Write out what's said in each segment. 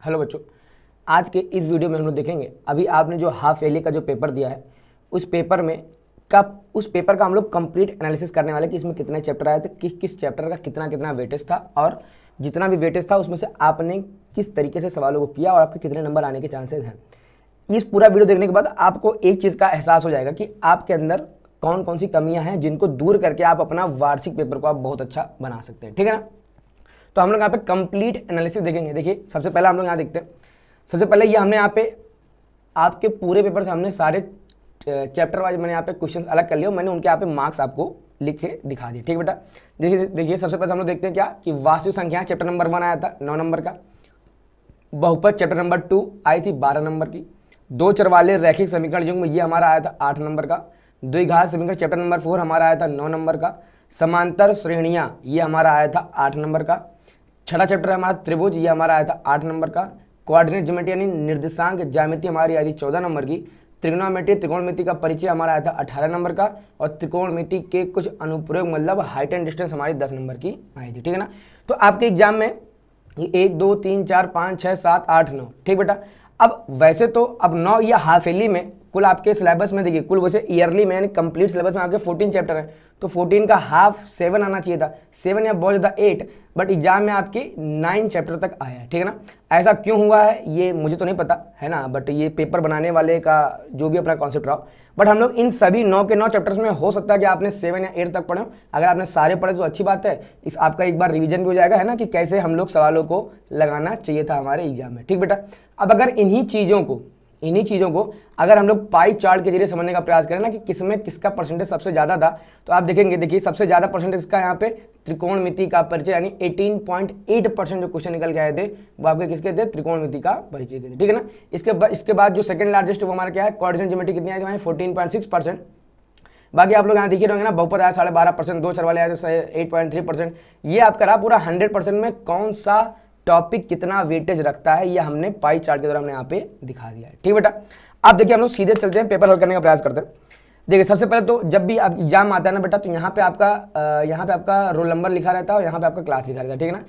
Hello बच्चों, आज के इस वीडियो में हम लोग देखेंगे अभी आपने जो हाफ ईयरली का जो पेपर दिया है उस पेपर का हम लोग कंप्लीट एनालिसिस करने वाले कि इसमें कितने चैप्टर आए थे, किस चैप्टर का कितना कितना वेटेज था और जितना भी वेटेज था उसमें से आपने किस तरीके से सवालों को किया और आपके कितने नंबर आने के चांसेस हैं। इस पूरा वीडियो देखने के बाद आपको एक चीज़ का एहसास हो जाएगा कि आपके अंदर कौन कौन सी कमियां हैं जिनको दूर करके आप अपना वार्षिक पेपर को आप बहुत अच्छा बना सकते हैं। ठीक है ना। तो हम लोग यहाँ पे कंप्लीट एनालिसिस देखेंगे। देखिए सबसे पहले हम लोग यहाँ देखते हैं, सबसे पहले ये हमने यहाँ पे आपके पूरे पेपर से हमने सारे चैप्टर वाइज मैंने यहाँ पे क्वेश्चंस अलग कर लिए और मैंने उनके यहाँ पे मार्क्स आपको लिख के दिखा दिए। ठीक बेटा, देखिए सबसे पहले हम लोग देखते हैं क्या कि वास्तविक संख्या चैप्टर नंबर 1 आया था 9 नंबर का, बहुपद चैप्टर नंबर 2 आई थी 12 नंबर की, दो चर वाले रैखिक समीकरण युग्म ये हमारा आया था 8 नंबर का, द्विघात समीकरण चैप्टर नंबर 4 हमारा आया था 9 नंबर का, समांतर श्रेणियां ये हमारा आया था 8 नंबर का, छठा चैप्टर हमारा त्रिभुज ये हमारा आया था 8 नंबर का, कोऑर्डिनेट ज्योमेट्री यानी निर्देशांक ज्यामिति हमारी आई थी 14 नंबर की, त्रिग्नोमेट्री त्रिकोणमिति का परिचय हमारा आया था 18 नंबर का और त्रिकोणमिति के कुछ अनुप्रयोग मतलब हाइट एंड डिस्टेंस हमारी 10 नंबर की आई थी। ठीक है ना। तो आपके एग्जाम में 1 2 3 4 5 6 7 8 9 ठीक बेटा। अब वैसे तो अब 9 या हाफ ईयरली में कुल आपके सिलेबस में देखिए कुल वैसे ईयरली में यानी कंप्लीट सिलेबस में आपके 14 चैप्टर है तो 14 का हाफ 7 आना चाहिए था, 7 या बहुत ज़्यादा 8, बट एग्जाम में आपके 9 चैप्टर तक आया है। ठीक है ना। ऐसा क्यों हुआ है ये मुझे तो नहीं पता है ना, बट ये पेपर बनाने वाले का जो भी अपना कॉन्सेप्ट रहा, बट हम लोग इन सभी 9 के 9 चैप्टर्स में हो सकता है कि आपने 7 या 8 तक पढ़े हो। अगर आपने सारे पढ़े तो अच्छी बात है, इस आपका एक बार रिवीजन भी हो जाएगा है ना कि कैसे हम लोग सवालों को लगाना चाहिए था हमारे एग्जाम में। ठीक बेटा। अब अगर इन्हीं चीज़ों को अगर हम लोग पाई चार्ट के जरिए समझने का प्रयास करें ना कि किसमें किसका परसेंटेज सबसे ज़्यादा था, तो आप देखेंगे, देखिए सबसे ज़्यादा परसेंटेज का यहाँ पे त्रिकोणमिति का परिचय यानी 18.8% जो क्वेश्चन निकल के आए थे वो आपके किसके थे, त्रिकोणमिति का परिचय के थे। ठीक है ना। इसके बाद जो सेकंड लार्जेस्ट वो हमारा क्या है, कोऑर्डिनेट ज्योमेट्री कितनी आई थी, 14.6%। बाकी आप लोग यहाँ देखिए रहेंगे ना, बहुपद आया 12.5%, दो चर वाले आए थे 8.3%। ये आपका रहा पूरा 100% में कौन सा टॉपिक कितना वेटेज रखता है, ये हमने पाई चार्ट के द्वारा हमने यहाँ पे दिखा दिया है। ठीक बेटा। अब देखिए हम लोग सीधे चलते हैं, पेपर हल करने का प्रयास करते हैं। देखिए सबसे पहले तो जब भी आप एग्जाम आता है ना बेटा तो यहाँ पे आपका रोल नंबर लिखा रहता है और यहाँ पे आपका क्लास लिखा रहता है। ठीक है ना।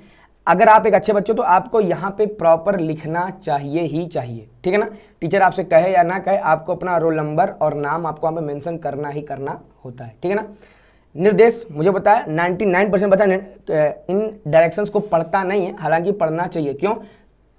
अगर आप एक अच्छे बच्चे हो तो आपको यहाँ पे प्रॉपर लिखना चाहिए ही चाहिए। ठीक है ना। टीचर आपसे कहे या ना कहे आपको अपना रोल नंबर और नाम आपको यहाँ पे मेंशन करना ही करना होता है। ठीक है ना। निर्देश मुझे बताया 99% बच्चा इन डायरेक्शंस को पढ़ता नहीं है, हालांकि पढ़ना चाहिए। क्यों?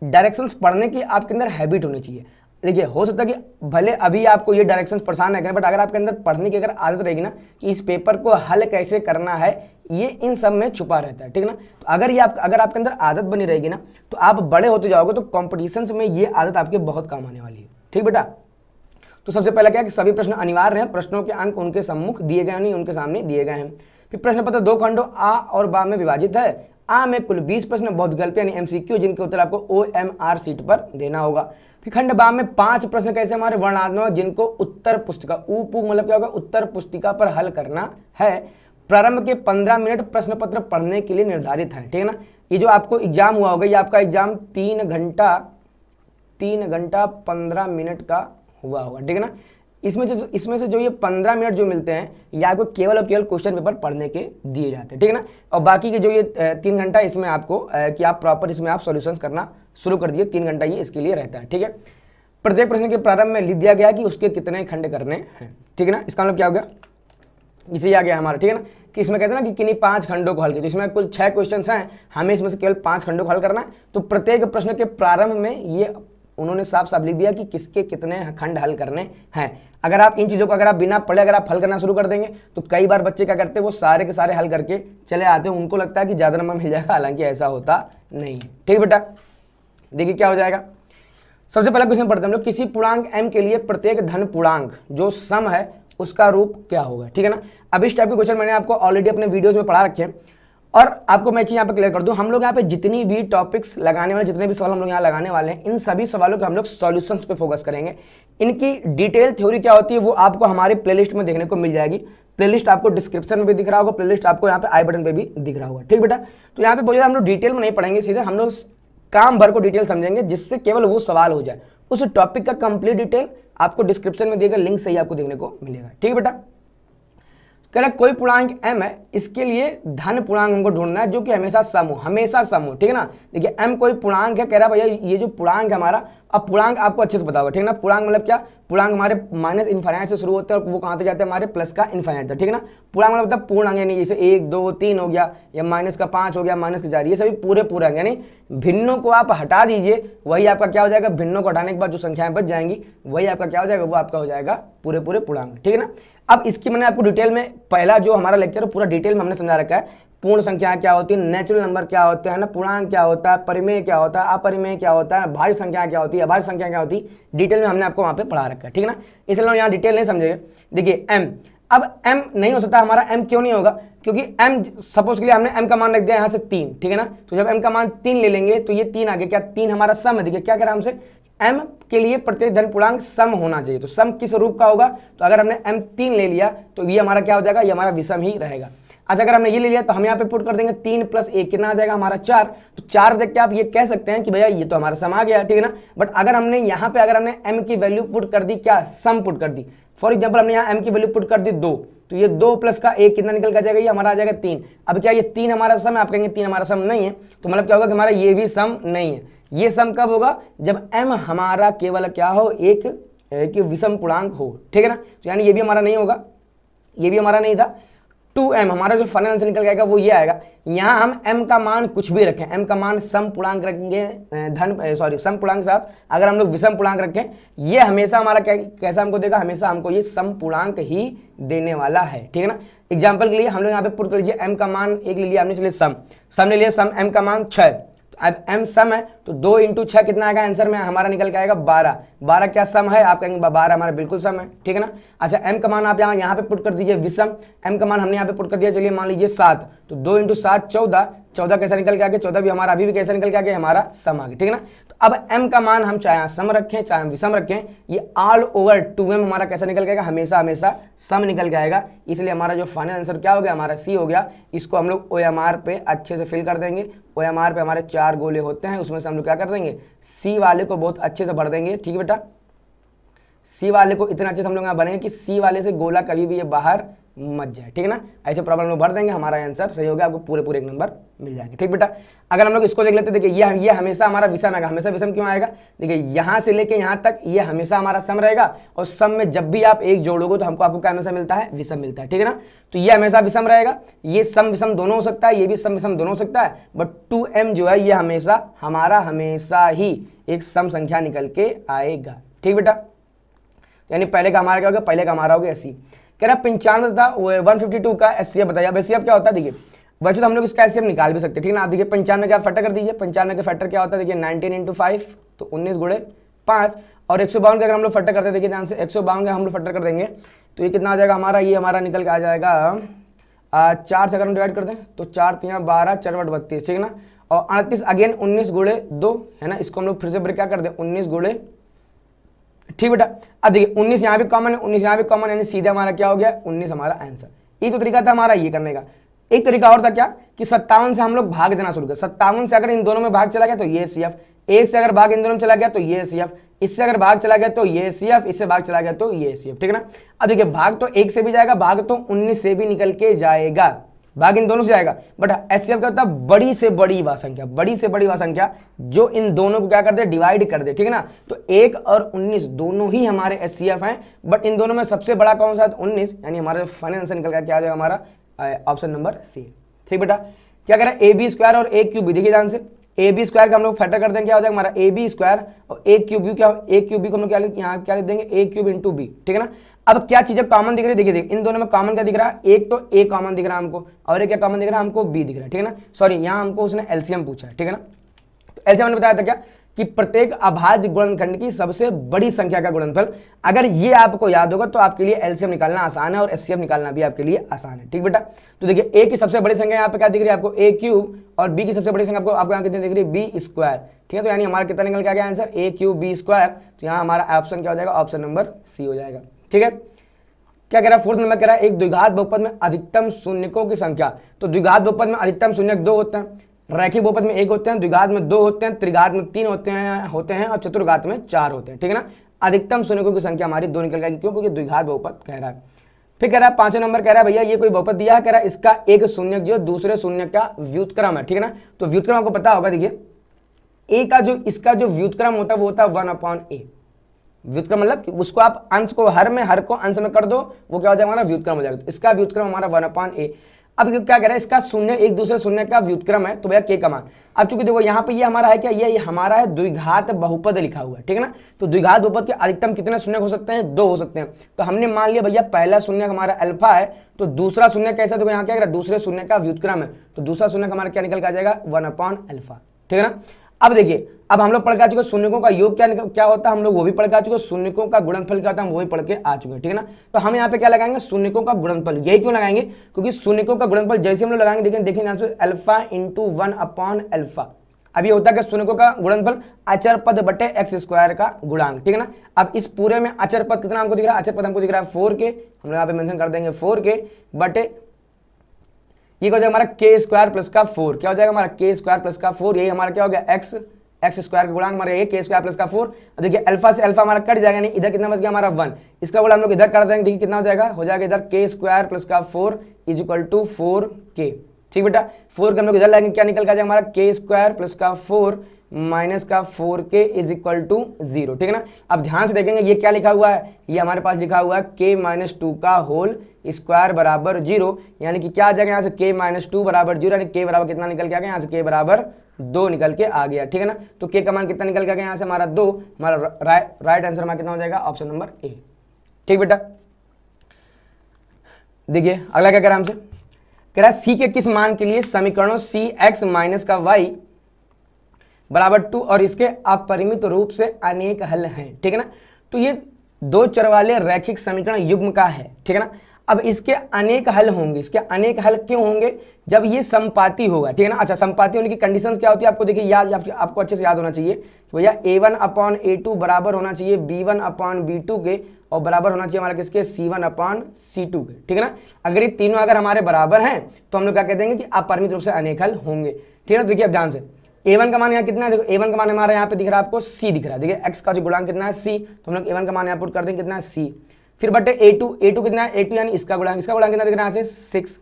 डायरेक्शंस पढ़ने की आपके अंदर हैबिट होनी चाहिए। देखिए हो सकता है कि भले अभी आपको ये डायरेक्शंस परेशान न करें, बट अगर आपके अंदर पढ़ने की अगर आदत रहेगी ना कि इस पेपर को हल कैसे करना है, ये इन सब में छुपा रहता है। ठीक है ना। तो अगर आपके अंदर आदत बनी रहेगी ना तो आप बड़े होते जाओगे तो कॉम्पिटिशन्स में ये आदत आपके बहुत काम आने वाली है। ठीक बेटा। तो सबसे पहला क्या है कि सभी प्रश्न अनिवार्य हैं, प्रश्नों के अंक उनके सम्मुख दिए गए नहीं, उनके सामने दिए गए हैं। फिर प्रश्न पत्र 2 खंडों आ और बा में विभाजित है। आ में कुल 20 प्रश्न बहुत विकल्प यानी एमसीक्यू जिनके उत्तर आपको OMR सीट पर देना होगा। फिर खंड बा में 5 प्रश्न कैसे हमारे वर्णनात्मक जिनको उत्तर पुस्तिका ऊपू मतलब क्या होगा, उत्तर पुस्तिका पर हल करना है। प्रारंभ के 15 मिनट प्रश्न पत्र पढ़ने के लिए निर्धारित है। ठीक है ना। ये जो आपको एग्जाम हुआ होगा ये आपका एग्जाम 3 घंटा 15 मिनट का हुआ होगा। ठीक है ना। इसमें से जो ये 15 मिनट जो मिलते हैं ये आपको केवल और केवल क्वेश्चन पेपर पढ़ने के दिए जाते हैं। ठीक है ना। और बाकी के जो ये 3 घंटा इसमें आपको कि आप प्रॉपर इसमें आप सॉल्यूशंस करना शुरू कर दिए, 3 घंटा ये इसके लिए रहता है। ठीक है। प्रत्येक प्रश्न के प्रारंभ में लिख दिया गया कि उसके कितने खंड करने हैं। ठीक है ना। इसका मतलब क्या हो गया, इसे आ गया हमारा। ठीक है ना कि इसमें कहते हैं ना कि किन्हीं 5 खंडों को हल किया, तो इसमें कुल 6 क्वेश्चन हैं, हमें इसमें से केवल 5 खंडों को हल करना है। तो प्रत्येक प्रश्न के प्रारंभ में ये उन्होंने साफ साफ लिख दिया कि किसके कितने खंड हल करने हैं। अगर आप इन चीज़ों को अगर आप बिना पढ़े अगर आप हल करना शुरू कर देंगे तो कई बार बच्चे क्या करते हैं वो सारे के सारे हल करके चले आते हैं, उनको लगता है कि ज़्यादा नंबर मिल जाएगा, हालांकि ऐसा होता नहीं है। ठीक बेटा। देखिए क्या हो जाएगा, सबसे पहला क्वेश्चन पढ़ते हैं हम लोग, किसी पूर्णांक m के लिए प्रत्येक धन पूर्णांक जो सम है उसका रूप क्या होगा। ठीक है ना। अब इस टाइप के क्वेश्चन मैंने आपको ऑलरेडी अपने वीडियोज़ में पढ़ा रखे हैं और आपको मैं चीज़ यहाँ पे क्लियर कर दूं, हम लोग यहाँ पे जितनी भी टॉपिक्स लगाने वाले, जितने भी सवाल हम लोग यहाँ लगाने वाले हैं, इन सभी सवालों के हम लोग सॉल्यूशंस पे फोकस करेंगे। इनकी डिटेल थ्योरी क्या होती है वो आपको हमारे प्लेलिस्ट में देखने को मिल जाएगी। प्लेलिस्ट आपको डिस्क्रिप्शन में भी दिख रहा होगा, प्लेलिस्ट आपको यहाँ पे आई बटन पे भी दिख रहा होगा। ठीक बेटा। तो यहाँ पे बहुत ज़्यादा हम लोग डिटेल में नहीं पढ़ेंगे, सीधे हम लोग काम भर को डिटेल समझेंगे जिससे केवल वो सवाल हो जाए। उस टॉपिक का कंप्लीट डिटेल आपको डिस्क्रिप्शन में दिए गए लिंक से ही आपको देखने को मिलेगा। ठीक है बेटा। कह रहा कोई पूर्णांक m है, इसके लिए धन पूर्णांक हमको ढूंढना है जो कि हमेशा सम हो, हमेशा सम हो, ठीक है ना। देखिए m कोई पूर्णांक है, कह रहा भैया ये जो पूर्णांक है हमारा, अब पूर्णांक आपको अच्छे से पता होगा, ठीक है ना। पूर्णांक मतलब क्या, पूर्णांक हमारे माइनस इनफाइनाइट से शुरू होते हैं और वो कहाँ तक जाते हैं, हमारे प्लस का इनफाइनाइट तक, ठीक है ना। पूर्णांक मतलब पूर्णांक यानी जैसे 1 2 3 हो गया, या माइनस का 5 हो गया, माइनस का 4, ये सभी पूरे पूर्णांक, यानी भिन्नों को आप हटा दीजिए, वही आपका क्या हो जाएगा, भिन्नों को हटाने के बाद जो संख्याएं बच जाएंगी वही आपका क्या हो जाएगा, वो आपका हो जाएगा पूरे पूरे पूर्णांक, ठीक है ना। अब इसकी मैंने आपको डिटेल में, पहला जो हमारा लेक्चर है पूरा डिटेल में हमने समझा रखा है, पूर्ण संख्या क्या होती है, नेचुरल नंबर क्या होते हैं ना, पूर्णांक क्या होता है, परिमेय क्या होता है, अपरिमेय क्या होता है, भाज्य संख्या क्या होती है, अभाज्य संख्या क्या होती है, डिटेल में हमने आपको वहां पे पढ़ा रखा है, ठीक है ना। इसलिए यहाँ डिटेल नहीं समझेंगे। देखिए m, अब m नहीं हो सकता हमारा, m क्यों नहीं होगा, क्योंकि m सपोज के लिए हमने m का मान रख दिया यहाँ से 3, ठीक है ना। तो जब m का मान 3 ले लेंगे तो ये 3 आगे, क्या 3 हमारा सम है। देखिए क्या कह रहा है हमसे, m के लिए प्रत्येक धन पूर्णांक सम होना चाहिए, तो सम किस रूप का होगा, तो अगर हमने m 3 ले लिया तो ये हमारा क्या हो जाएगा, ये हमारा विषम ही रहेगा। अच्छा अगर हमने ये ले लिया तो हम यहाँ पे पुट कर देंगे 3 + 1 कितना आ जाएगा हमारा 4, तो 4 देख के आप ये कह सकते हैं कि भैया ये तो हमारा सम आ गया, ठीक है ना। बट अगर हमने यहाँ पे अगर हमने m की वैल्यू पुट कर दी, क्या सम पुट कर दी, फॉर एग्जाम्पल हमने यहाँ m की वैल्यू पुट कर दी 2, तो ये 2 + का 1 कितना निकल कर जाएगा, ये हमारा आ जाएगा 3। अब क्या ये 3 हमारा सम है, आप कहेंगे 3 हमारा सम नहीं है, तो मतलब क्या होगा कि हमारा ये भी सम नहीं है। ये सम कब होगा, जब m हमारा केवल क्या हो, एक विषम पूर्णांक हो, ठीक है ना। तो यानी ये भी हमारा नहीं होगा, ये भी हमारा नहीं था। 2m हमारा जो फाइनल आंसर निकल के आएगा वो ये आएगा। यहाँ हम m का मान कुछ भी रखें, m का मान सम पूर्णांक रखेंगे, सम पूर्णांक के साथ अगर हम लोग विषम पूर्णांक रखें, ये हमेशा हमारा कैसा हमको देगा, हमेशा हमको ये सम पूर्णांक ही देने वाला है, ठीक है ना। एग्जाम्पल के लिए हम लोग यहाँ पे पुट कर लीजिए, m का मान एक ले लिया हमने, चलिए सम ले लिया, सम m का मान 6, अब m सम है तो 2 × 6 कितना आएगा आंसर में हमारा निकल के आएगा 12। 12 क्या सम है, आप कहेंगे 12 हमारा बिल्कुल सम है, ठीक है ना। अच्छा m का मान आप यहाँ पे पुट कर दीजिए विषम, m का मान हमने यहाँ पे पुट कर दिया, चलिए मान लीजिए 7, तो 2 × 7 14, 14 कैसा निकल के आ गया, 14 भी हमारा अभी भी कैसा निकल के आ गया, हमारा सम आ गया, ठीक है ना। तो अब m का मान हम चाहे सम रखें चाहे हम विषम रखें, ये ऑल ओवर 2m हमारा कैसा निकल के आएगा, हमेशा हमेशा सम निकल के आएगा। इसलिए हमारा जो फाइनल आंसर क्या हो गया, हमारा सी हो गया। इसको हम लोग OMR पे अच्छे से फिल कर देंगे। OMR पे हमारे 4 गोले होते हैं, उसमें से हम लोग क्या कर देंगे, सी वाले को बहुत अच्छे से भर देंगे, ठीक है बेटा। सी वाले को इतना अच्छे से हम लोग यहाँ भरेंगे कि सी वाले से गोला कभी भी ये बाहर मत जाए, ठीक है ना। ऐसे प्रॉब्लम लोग भर देंगे, हमारा आंसर सही हो गया, आपको पूरे पूरे 1 नंबर मिल जाएंगे, ठीक बेटा। अगर हम लोग इसको देख लेते, देखिए ये हमेशा हमारा विषम आएगा। हमेशा विषम क्यों आएगा, देखिए यहाँ से लेके यहाँ तक ये हमेशा हमारा सम रहेगा, और सम में जब भी आप एक जोड़ोगे तो हमको आपको क्या हमेशा मिलता है, विषम मिलता है, ठीक है ना। तो ये हमेशा विषम रहेगा, ये सम विषम दोनों हो सकता है, ये भी सम विषम दोनों हो सकता है, बट 2m जो है ये हमेशा हमारा हमेशा ही एक सम संख्या निकल के आएगा, ठीक बेटा। यानी पहले का हमारा क्या होगा, पहले का हमारा हो गया 80। कह रहा 95 था 152 का एचसीएफ बताइए। अब एचसीएफ क्या होता है, देखिए वैसे तो हम लोग इसका एचसीएफ निकाल भी सकते हैं, ठीक है ना। आप देखिए 95 का फैक्टर कर दीजिए, 95 का फैक्टर क्या होता है, देखिए 19 × 5 तो 19 × 5, और 152 का अगर हम लोग फैक्टर करते हैं, देखिए ध्यान से 152 का हम लोग फैक्टर कर देंगे तो ये कितना आ जाएगा हमारा, ये हमारा निकल के आ जाएगा 4 से अगर हम डिवाइड कर दें तो 4 × 12 4 × 32, ठीक है ना। और 38 अगेन 19 × 2 है ना, इसको हम लोग फिर से क्या कर दें 19 × ठीक बेटा। अब देखिए 19 यहाँ भी कॉमन है, 19 यहाँ भी कॉमन, यानी सीधा हमारा क्या हो गया 19 हमारा आंसर। एक तो तरीका था हमारा ये करने का, एक तरीका और था क्या कि 57 से हम लोग भाग देना शुरू कर। 57 से अगर इन दोनों में भाग चला गया तो ये CF, 1 से अगर भाग इन दोनों में चला गया तो ये CF, इससे अगर भाग चला गया तो ये CF, इससे भाग चला गया तो ये CF, ठीक है ना। अब देखिए भाग तो 1 से भी जाएगा, भाग तो 19 से भी निकल के जाएगा, भाग इन दोनों से जाएगा, बट एचसीएफ क्या होता है, बड़ी से बड़ी वह संख्या, बड़ी से बड़ी वह संख्या जो इन दोनों को क्या कर दे, डिवाइड कर दे, ठीक है ना। तो 1 और 19 दोनों ही हमारे एचसीएफ हैं, बट इन दोनों में सबसे बड़ा कौन सा है, 19, यानी हमारा फाइनल आंसर निकल क्या आ जाएगा हमारा ऑप्शन नंबर सी, ठीक बेटा। क्या कह रहा है AB² और A³ देखिए ध्यान से, AB² का हम लोग फैक्टर कर देंगे, क्या हो जाएगा हमारा AB² और A³ क्या, A³ को हम लोग यहाँ क्या लिख देंगे A³ × B, ठीक है ना। अब क्या चीजें कॉमन दिख रही है, देखिए इन दोनों में कॉमन क्या दिख रहा है, एक तो A कॉमन दिख रहा है हमको, और एक क्या कॉमन दिख रहा है हमको, B दिख रहा है, ठीक है ना। सॉरी यहाँ हमको उसने एलसीएम पूछा है, ठीक है ना। तो एलसीएम ने बताया था क्या कि प्रत्येक अभाज्य गुणनखंड की सबसे बड़ी संख्या का गुणनफल। अगर ये आपको याद होगा तो आपके लिए एलसीएम निकालना आसान है और एचसीएफ निकालना भी आपके लिए आसान है, ठीक बेटा। तो देखिए A की सबसे बड़ी संख्या यहाँ पे क्या दिख रही है आपको, A³ और B की सबसे बड़ी संख्या आपको यहाँ कितनी दिख रही है, B², ठीक है। तो यानी हमारा कितना निकल के आ गया आंसर, A³ B²। तो यहाँ हमारा ऑप्शन क्या हो जाएगा, ऑप्शन नंबर सी हो जाएगा, ठीक है। क्या कह रहा है, 4th नंबर कह रहा है एक द्विघात बहुपद में अधिकतम शून्यकों की संख्या। तो द्विघात बहुपद में अधिकतम शून्यक 2 होते हैं, रैखिक बहुपद में 1 होते हैं, द्विघात में 2 होते हैं, त्रिघात में 3 होते हैं और चतुर्घात में 4 होते हैं, ठीक है ना। अधिकतम शून्यकों की संख्या हमारी 2 निकल जाएगी, क्यों, क्योंकि द्विघात बहुपद कह रहा है। फिर कह रहा है 5 नंबर, कह रहा है भैया ये कोई बहुपद दिया है, कह रहा है इसका एक शून्य जो दूसरे शून्य का व्युत्क्रम है, ठीक है ना। तो व्युत्क्रम आपको पता होगा, देखिए ए का जो इसका जो व्युत्क्रम होता है वो होता है 1/a। व्युत्क्रम मतलब कि उसको आप अंश को हर को अंश में कर दो, वो क्या हो जाएगा हमारा व्युत्क्रम हो जाएगा। तो इसका व्युत्क्रम हमारा 1/a। अब क्या कह रहा है, इसका शून्य एक दूसरे शून्य का व्युत्क्रम है, तो भैया के का मान। अब चूंकि देखो यहाँ पे ये हमारा है क्या, ये हमारा है द्विघात बहुपद लिखा हुआ है, ठीक है ना। तो द्विघात बहुपद के अधिकतम कितने शून्य हो सकते हैं, 2 हो सकते हैं। तो हमने मान लिया भैया पहला शून्य हमारा अल्फा है, तो दूसरा शून्य कैसा, देखो यहाँ क्या कह रहा है दूसरे शून्य का व्युत्क्रम है, तो दूसरा शून्य हमारा क्या निकल के आ जाएगा 1/अल्फा, ठीक है ना। अब देखिए, अब हम लोग पढ़ के आ चुके शून्यकों का योग क्या होता है, हम लोग वो भी पढ़ के आ चुके, शून्यकों का गुणनफल क्या होता है हम वो भी पढ़ के आ चुके हैं, ठीक है ना। तो हम यहाँ पे क्या लगाएंगे, शून्यकों का गुणनफल। यही क्यों लगाएंगे, क्योंकि शून्यकों का गुणनफल जैसे हम लोग लगाएंगे, देखिए यहाँ से अल्फा इंटू 1/अल्फा। अब ये होता है कि शून्यकों का गुणनफल अचर पद बटे एक्स स्क्वायर का गुणांक, ठीक है ना। अब इस पूरे में अचर पद कितना हमको दिख रहा है, अचर पद हमको दिख रहा है 4 के, हम लोग यहाँ पे मेंशन कर देंगे 4 के बटे ये हो जाएगा हमारा के स्क्वायर प्लस का 4, क्या हो जाएगा हमारा के स्क्वायर प्लस का 4, यही हमारा क्या हो गया एक्स स्क्वायर का गुणांक हमारा ये के स्क्वायर प्लस का 4। देखिए अल्फा से अल्फा हमारा कट जाएगा, नहीं इधर कितना बच गया हमारा 1, इसका गुणा हम लोग इधर कर देंगे, देखिए कितना हो जाएगा इधर के स्क्वायर प्लस का 4 इज इक्वल टू 4k, ठीक बेटा। 4 के हम लोग इधर लाएंगे, क्या निकल कर जाएगा हमारा के स्क्वायर प्लस का 4 माइनस का 4k इज इक्वल टू 0, ठीक है ना। अब ध्यान से देखेंगे ये क्या लिखा हुआ है, ये हमारे पास लिखा हुआ है k-2 का होल स्क्वायर बराबर 0, यानी कि क्या आ जाएगा यहाँ से k-2 बराबर 0, यानी k बराबर कितना निकल के आ गया यहाँ से, k बराबर 2 निकल के आ गया, ठीक है ना। तो k का मान कितना निकल के आ गया यहाँ से हमारा 2, हमारा राइट आंसर हमारा कितना हो जाएगा ऑप्शन नंबर ए, ठीक बेटा। देखिए अगला क्या कह रहा है हमसे, कह रहा है c के किस मान के लिए समीकरणों cx माइनस का y बराबर 2 और इसके अपरिमित रूप से अनेक हल हैं, ठीक है ना। तो ये 2 चर वाले रैखिक समीकरण युग्म का है, ठीक है ना। अब इसके अनेक हल होंगे, इसके अनेक हल क्यों होंगे, जब ये समपाती होगा, ठीक है ना। अच्छा, समपाती होने की कंडीशंस क्या होती है आपको देखिए याद, आपको अच्छे से याद होना चाहिए कि भैया a1/a2 बराबर होना चाहिए b1/b2 के, और बराबर होना चाहिए हमारा किसके c1/c2 के, ठीक है ना। अगर ये तीनों अगर हमारे बराबर हैं तो हम लोग क्या कह देंगे कि अपरिमित रूप से अनेक हल होंगे, ठीक है ना। देखिए अब ध्यान से a1 का मान यहाँ कितना है, देखो a1 का मान हमारा यहाँ पे दिख रहा है आपको c दिख रहा है, देखिए x का जो गुणांक कितना है c, तो हम लोग a1 का मान यहाँ पुट कर देंगे कितना है c। फिर बटे a2 कितना है, a2 यानी इसका गुणांक कितना दिख रहा है यहाँ से 6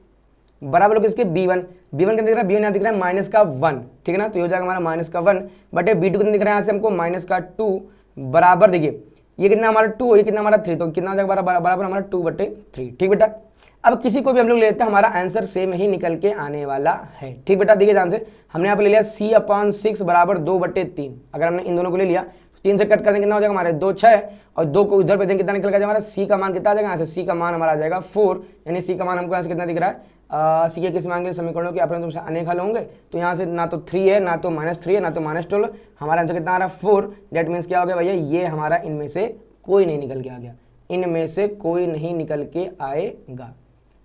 बराबर लोग इसके b1 कितना दिख रहा है, b1 यहाँ दिख रहा है माइनस का 1, ठीक है ना। तो ये हो जाएगा हमारा माइनस का 1 बटे b2 कितना दिख रहा है यहाँ से हमको माइनस का 2 बराबर, देखिए ये कितना हमारा 2, ये कितना हमारा 3, तो कितना हो जाएगा बराबर हमारा 2/3, ठीक बेटा। अब किसी को भी हम लोग लेते हैं हमारा आंसर सेम ही निकल के आने वाला है, ठीक बेटा। देखिए ध्यान से हमने यहाँ पे ले लिया c/6 बराबर 2/3, अगर हमने इन दोनों को ले लिया 3 से कट कर देंगे कितना हो जाएगा हमारे 2 6, और 2 को इधर पे देंगे कितना निकल जाएगा हमारा c का मान कितना आ जाएगा यहाँ से, c का मान हमारा आ जाएगा 4, यानी c का मान हमको यहाँ से कितना दिख रहा है, c के किस मान के समीकरणों के अपरिमित रूप से अनेक हल होंगे, तो यहाँ से ना तो 3 है, ना तो -3 है, ना तो -12, हमारा आंसर कितना आ रहा है 4। डेट मीन्स क्या हो गया भैया, ये हमारा इनमें से कोई नहीं निकल के आ गया, इनमें से कोई नहीं निकल के आएगा,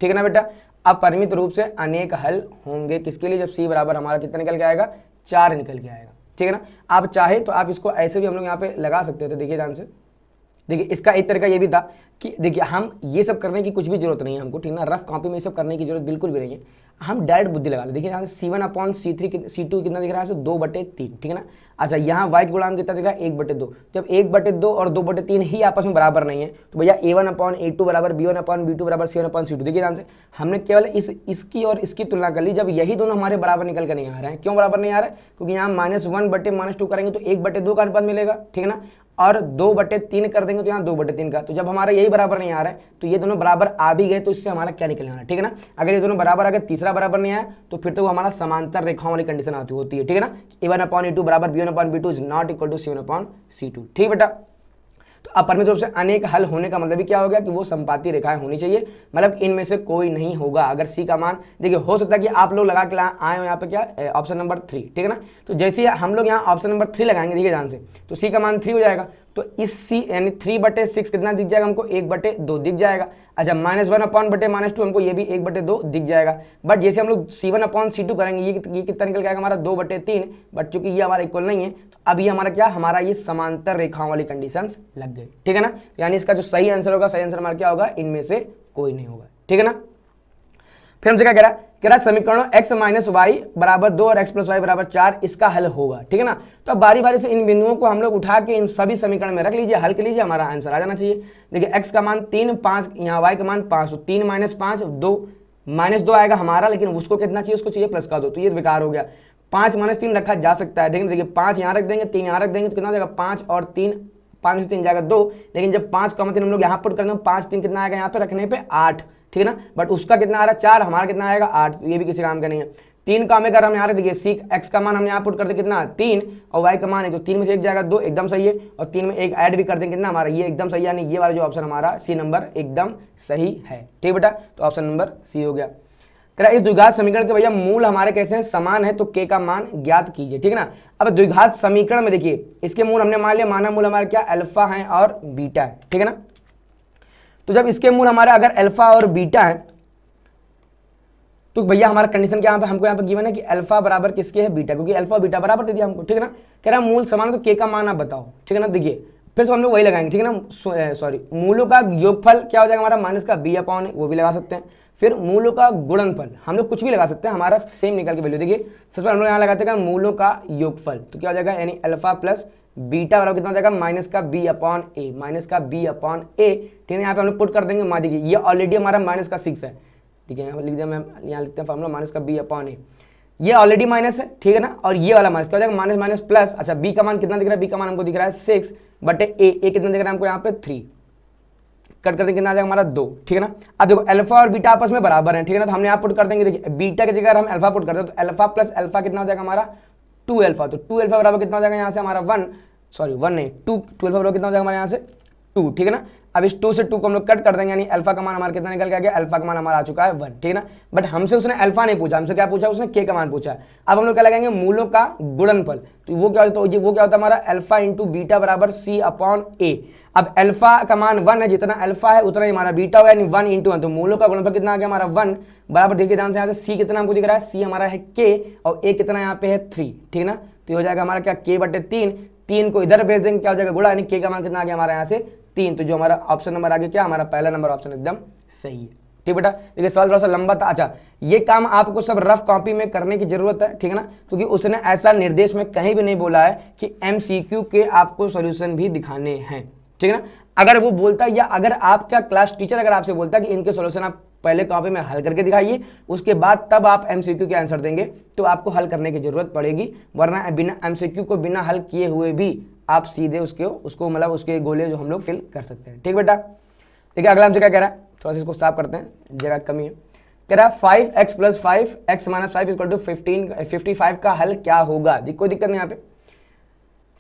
ठीक है ना बेटा। अपरिमित रूप से अनेक हल होंगे किसके लिए, जब c बराबर हमारा कितना निकल के आएगा 4 निकल के आएगा, ठीक है ना। आप चाहे तो आप इसको ऐसे भी हम लोग यहाँ पे लगा सकते थे, देखिए ध्यान से। देखिए इसका एक तरीका ये भी था कि देखिए हम ये सब करने की कुछ भी जरूरत नहीं है हमको, ठीक है ना। रफ कॉपी में ये सब करने की जरूरत बिल्कुल भी नहीं है, हम डायरेक्ट बुद्धि लगा ले। देखिए यहाँ से c1/c2 कितना दिख रहा है 2/3, ठीक है ना। अच्छा यहाँ y का गुणांक कितना दिख रहा है 1/2, जब 1/2 और 2/3 ही आपस में बराबर नहीं है तो भैया a1/a2 बराबर b1/b2 बराबर c1/c2। देखिए ध्यान से हमने केवल इसकी और इसकी तुलना कर ली, जब यही दोनों हमारे बराबर निकल कर नहीं आ रहे हैं। क्यों बराबर नहीं आ रहा है, क्योंकि यहाँ -1/-2 करेंगे तो 1/2 का अनुपात मिलेगा, ठीक है ना, और 2/3 कर देंगे तो यहाँ 2/3 का। तो जब हमारा यही बराबर नहीं आ रहा है तो ये दोनों बराबर आ भी गए तो इससे हमारा क्या निकलने वाला है, ठीक है ना। अगर ये दोनों बराबर आ गए, तीसरा बराबर नहीं आया तो फिर तो वो हमारा समांतर रेखाओं वाली कंडीशन होती है, ठीक है ना। a1/a2 बराबर b1/b2 is not equal to c1/c2, ठीक बेटा। तो अपरिमित रूप से अनेक हल होने का मतलब भी क्या हो गया कि वो संपाती रेखाएं होनी चाहिए, मतलब इनमें से कोई नहीं होगा। अगर सी का मान देखिए हो सकता है कि आप लोग लगा के आए हो यहाँ पे क्या ऑप्शन नंबर 3, ठीक है ना। तो जैसे हम लोग यहाँ ऑप्शन नंबर 3 लगाएंगे, देखिए ध्यान से, तो सी का मान 3 हो जाएगा, तो इस सी यानी 3/6 कितना दिख जाएगा हमको 1/2 दिख जाएगा। अच्छा -1/-2 हमको ये भी 1/2 दिख जाएगा। बट जैसे हम लोग c1/c2 करेंगे ये कितना निकल जाएगा हमारा 2/3, बट चूंकि ये हमारा इक्वल नहीं है तो अब ये हमारा क्या हमारा ये समांतर रेखाओं वाली कंडीशंस लग गई, ठीक है ना। यानी इसका जो सही आंसर होगा, सही आंसर हमारा क्या होगा, इनमें से कोई नहीं होगा, ठीक है ना। फिर हमसे क्या कह रहा है समीकरणों x माइनस वाई बराबर 2 और x प्लस वाई बराबर 4 इसका हल होगा, ठीक है ना। तो अब बारी बारी से इन बिंदुओं को हम लोग उठा के इन सभी समीकरण में रख लीजिए, हल कर लीजिए, हमारा आंसर आ जाना चाहिए। देखिए x का मान 3, 5, यहाँ y का मान 5, तो 3 माइनस 5 2, -2 आएगा हमारा, लेकिन उसको कितना चाहिए, उसको चाहिए प्लस का 2, तो ये बेकार हो गया। 5 माइनस 3 रखा जा सकता है, देखिए 5 यहाँ रख देंगे, 3 यहाँ रख देंगे, तो कितना हो जाएगा 5 और 3, 5 में से 3 जाएगा 2, लेकिन जब 5 का 3 हम लोग यहाँ पुट कर दें 5 3 कितना आएगा यहाँ पे रखने पे 8, ठीक है ना। बट उसका कितना आ रहा है 4, हमारा कितना आएगा 8, तो ये भी किसी काम का नहीं है। 3 का हमें अगर हम यहाँ देखिए सीख x का मान हमने यहाँ पुट कर दे कितना 3 और y का मान है, तो 3 में से 1 जाएगा 2, एकदम सही है, और 3 में 1 ऐड भी कर दें कितना हमारा ये एकदम सही, यानी ये वाला जो ऑप्शन हमारा सी नंबर एकदम सही है, ठीक बेटा। तो ऑप्शन नंबर सी हो गया। इस द्विघात समीकरण के भैया मूल हमारे कैसे हैं, समान है, तो k का मान ज्ञात कीजिए, ठीक है ना। अब द्विघात समीकरण में देखिए इसके मूल हमने मान लिया, माना मूल हमारे क्या अल्फा है और बीटा है, ठीक है ना। तो जब इसके मूल हमारे अगर अल्फा और बीटा है तो भैया हमारा कंडीशन क्या हमको यहाँ पे गिवन है कि अल्फा बराबर किसके है बीटा, क्योंकि अल्फा और बीटा बराबर दे दिया हमको, ठीक है ना। कह रहा है मूल समान है तो k का मान आप बताओ, ठीक है ना। देखिए फिर से हम लोग वही लगाएंगे, ठीक है ना। सॉरी, मूलों का योगफल क्या हो जाएगा हमारा माइनस का b अपॉन a, वो भी लगा सकते हैं। फिर मूलों का गुणनफल हम लोग कुछ भी लगा सकते हैं, हमारा सेम निकल के वैल्यू। देखिए सबसे पहले हम लोग यहाँ लगाते हैं मूलों का योगफल, तो क्या हो जाएगा यानी अल्फा प्लस बीटा बराबर कितना हो जाएगा माइनस का b अपॉन a, माइनस का b अपॉन a, ठीक है। यहाँ पे हम लोग पुट कर देंगे, मान देखिए ये ऑलरेडी हमारा माइनस का 6 है, ठीक है। यहाँ पर लिख दिया मैं, यहाँ लिखते हैं फॉर्मूला माइनस का b अपॉन a, ये ऑलरेडी माइनस है, ठीक है ना। और ये वाला माइनस क्या हो जाएगा माइनस माइनस प्लस, अच्छा b का मान कितना दिख रहा है, b का मान हमको दिख रहा है 6 बटे a कितना दिख रहा है हमको यहाँ पे 3, कट कर देंगे कितना आ जाएगा हमारा 2, ठीक है ना। अब देखो अल्फा और बीटा आपस में बराबर हैं, ठीक है ना, तो हमने यहाँ पुट कर देंगे। देखिए बीटा की जगह हम अल्फा पुट करते हैं, तो अल्फा प्लस अल्फा कितना हो जाएगा हमारा 2 अल्फा, तो 2 अल्फा बराबर कितना हो जाएगा यहाँ से हमारा 1 नहीं 2 अल्फा बराबर कितना हो जाएगा हमारे यहाँ से 2, ठीक है ना। अब इस 2 से 2 को हम लोग कट कर देंगे, यानी अल्फा का मान हमारा कितना निकल के आ गया, अल्फा का मान हमारा आ चुका है 1, ठीक है ना। बट हमसे उसने अल्फा नहीं पूछा, हमसे क्या पूछा उसने k का मान पूछा है। अब हम लोग क्या लगाएंगे मूलों का गुणनफल, तो वो क्या होता है, वो क्या होता है हमारा अल्फा इंटू बीटा बराबर c अपॉन a। अब अल्फा का मान 1 है, जितना अल्फा है उतना ही हमारा बीटा होगा, यानी 1 इंटू 1, तो मूलों का गुणनफल कितना आ गया हमारा 1 बराबर, देखिए ध्यान से यहाँ से c कितना हमको दिख रहा है, c हमारा है k और a कितना यहाँ पे है 3, ठीक है ना। तो हो जाएगा हमारा क्या k बटे 3 को इधर भेज देंगे, क्या हो जाएगा गुणा, यानी k का मान कितना आ गया हमारा यहाँ से 3, तो जो हमारा ऑप्शन नंबर आ गया क्या हमारा पहला नंबर ऑप्शन एकदम सही है, ठीक बेटा। देखिए सवाल थोड़ा सा लंबा था, अच्छा ये काम आपको सब रफ कॉपी में करने की जरूरत है, ठीक है ना, क्योंकि उसने ऐसा निर्देश में कहीं भी नहीं बोला है कि MCQ के आपको सॉल्यूशन भी दिखाने हैं, ठीक है ना। अगर वो बोलता या अगर आपका क्लास टीचर अगर आपसे बोलता कि इनके सॉल्यूशन आप पहले कॉपी में हल करके दिखाइए, उसके बाद तब आप MCQ के आंसर देंगे, तो आपको हल करने की जरूरत पड़ेगी, वरना बिना MCQ को बिना हल किए हुए भी आप सीधे उसको मतलब उसके गोले जो हम लोग फिल कर सकते हैं, ठीक बेटा। देखिए अगला हमसे क्या कह रहा है, थोड़ा सा इसको साफ करते हैं, जगह कमी है। कह रहा है 5x plus 5 x minus 5 equal to 55 का हल क्या होगा। कोई दिक्कत नहीं यहाँ पे,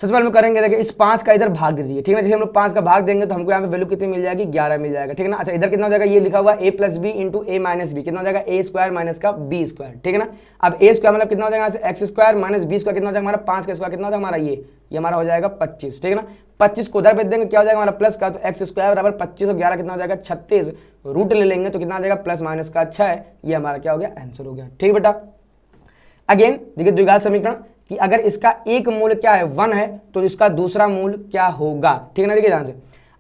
सबसे पहले हम करेंगे देखिए इस 5 का इधर भाग दे दीजिए, ठीक है। जैसे हम लोग 5 का भाग देंगे तो हमको यहाँ पे वैल्यू कितनी मिल जाएगी 11 मिल जाएगा, ठीक है ना। अच्छा इधर कितना हो जाएगा, ये लिखा हुआ a plus B into a minus B, कितना हो जाएगा a स्क्वायर माइनस का b स्क्वायर, ठीक है ना। अब a स्क्वायर मतलब कितना हो जाएगा यहाँ से x square minus b square कितना हो जाएगा हमारा 5 का स्क्वायर कितना हो जाएगा हमारा ये हमारा हो जाएगा 25, ठीक है ना। 25 को उधर भेज देंगे, क्या हो जाएगा हमारा प्लस का, तो x स्क्वायर बराबर 25 और 11 कितना हो जाएगा 36, रूट ले लेंगे तो कितना हो जाएगा प्लस माइनस का 6, ये हमारा क्या हो गया आंसर हो गया, ठीक बेटा। अगेन देखिए द्विघात समीकरण कि अगर इसका एक मूल क्या है 1 है तो इसका दूसरा मूल क्या होगा, ठीक है ना। देखिए ध्यान से,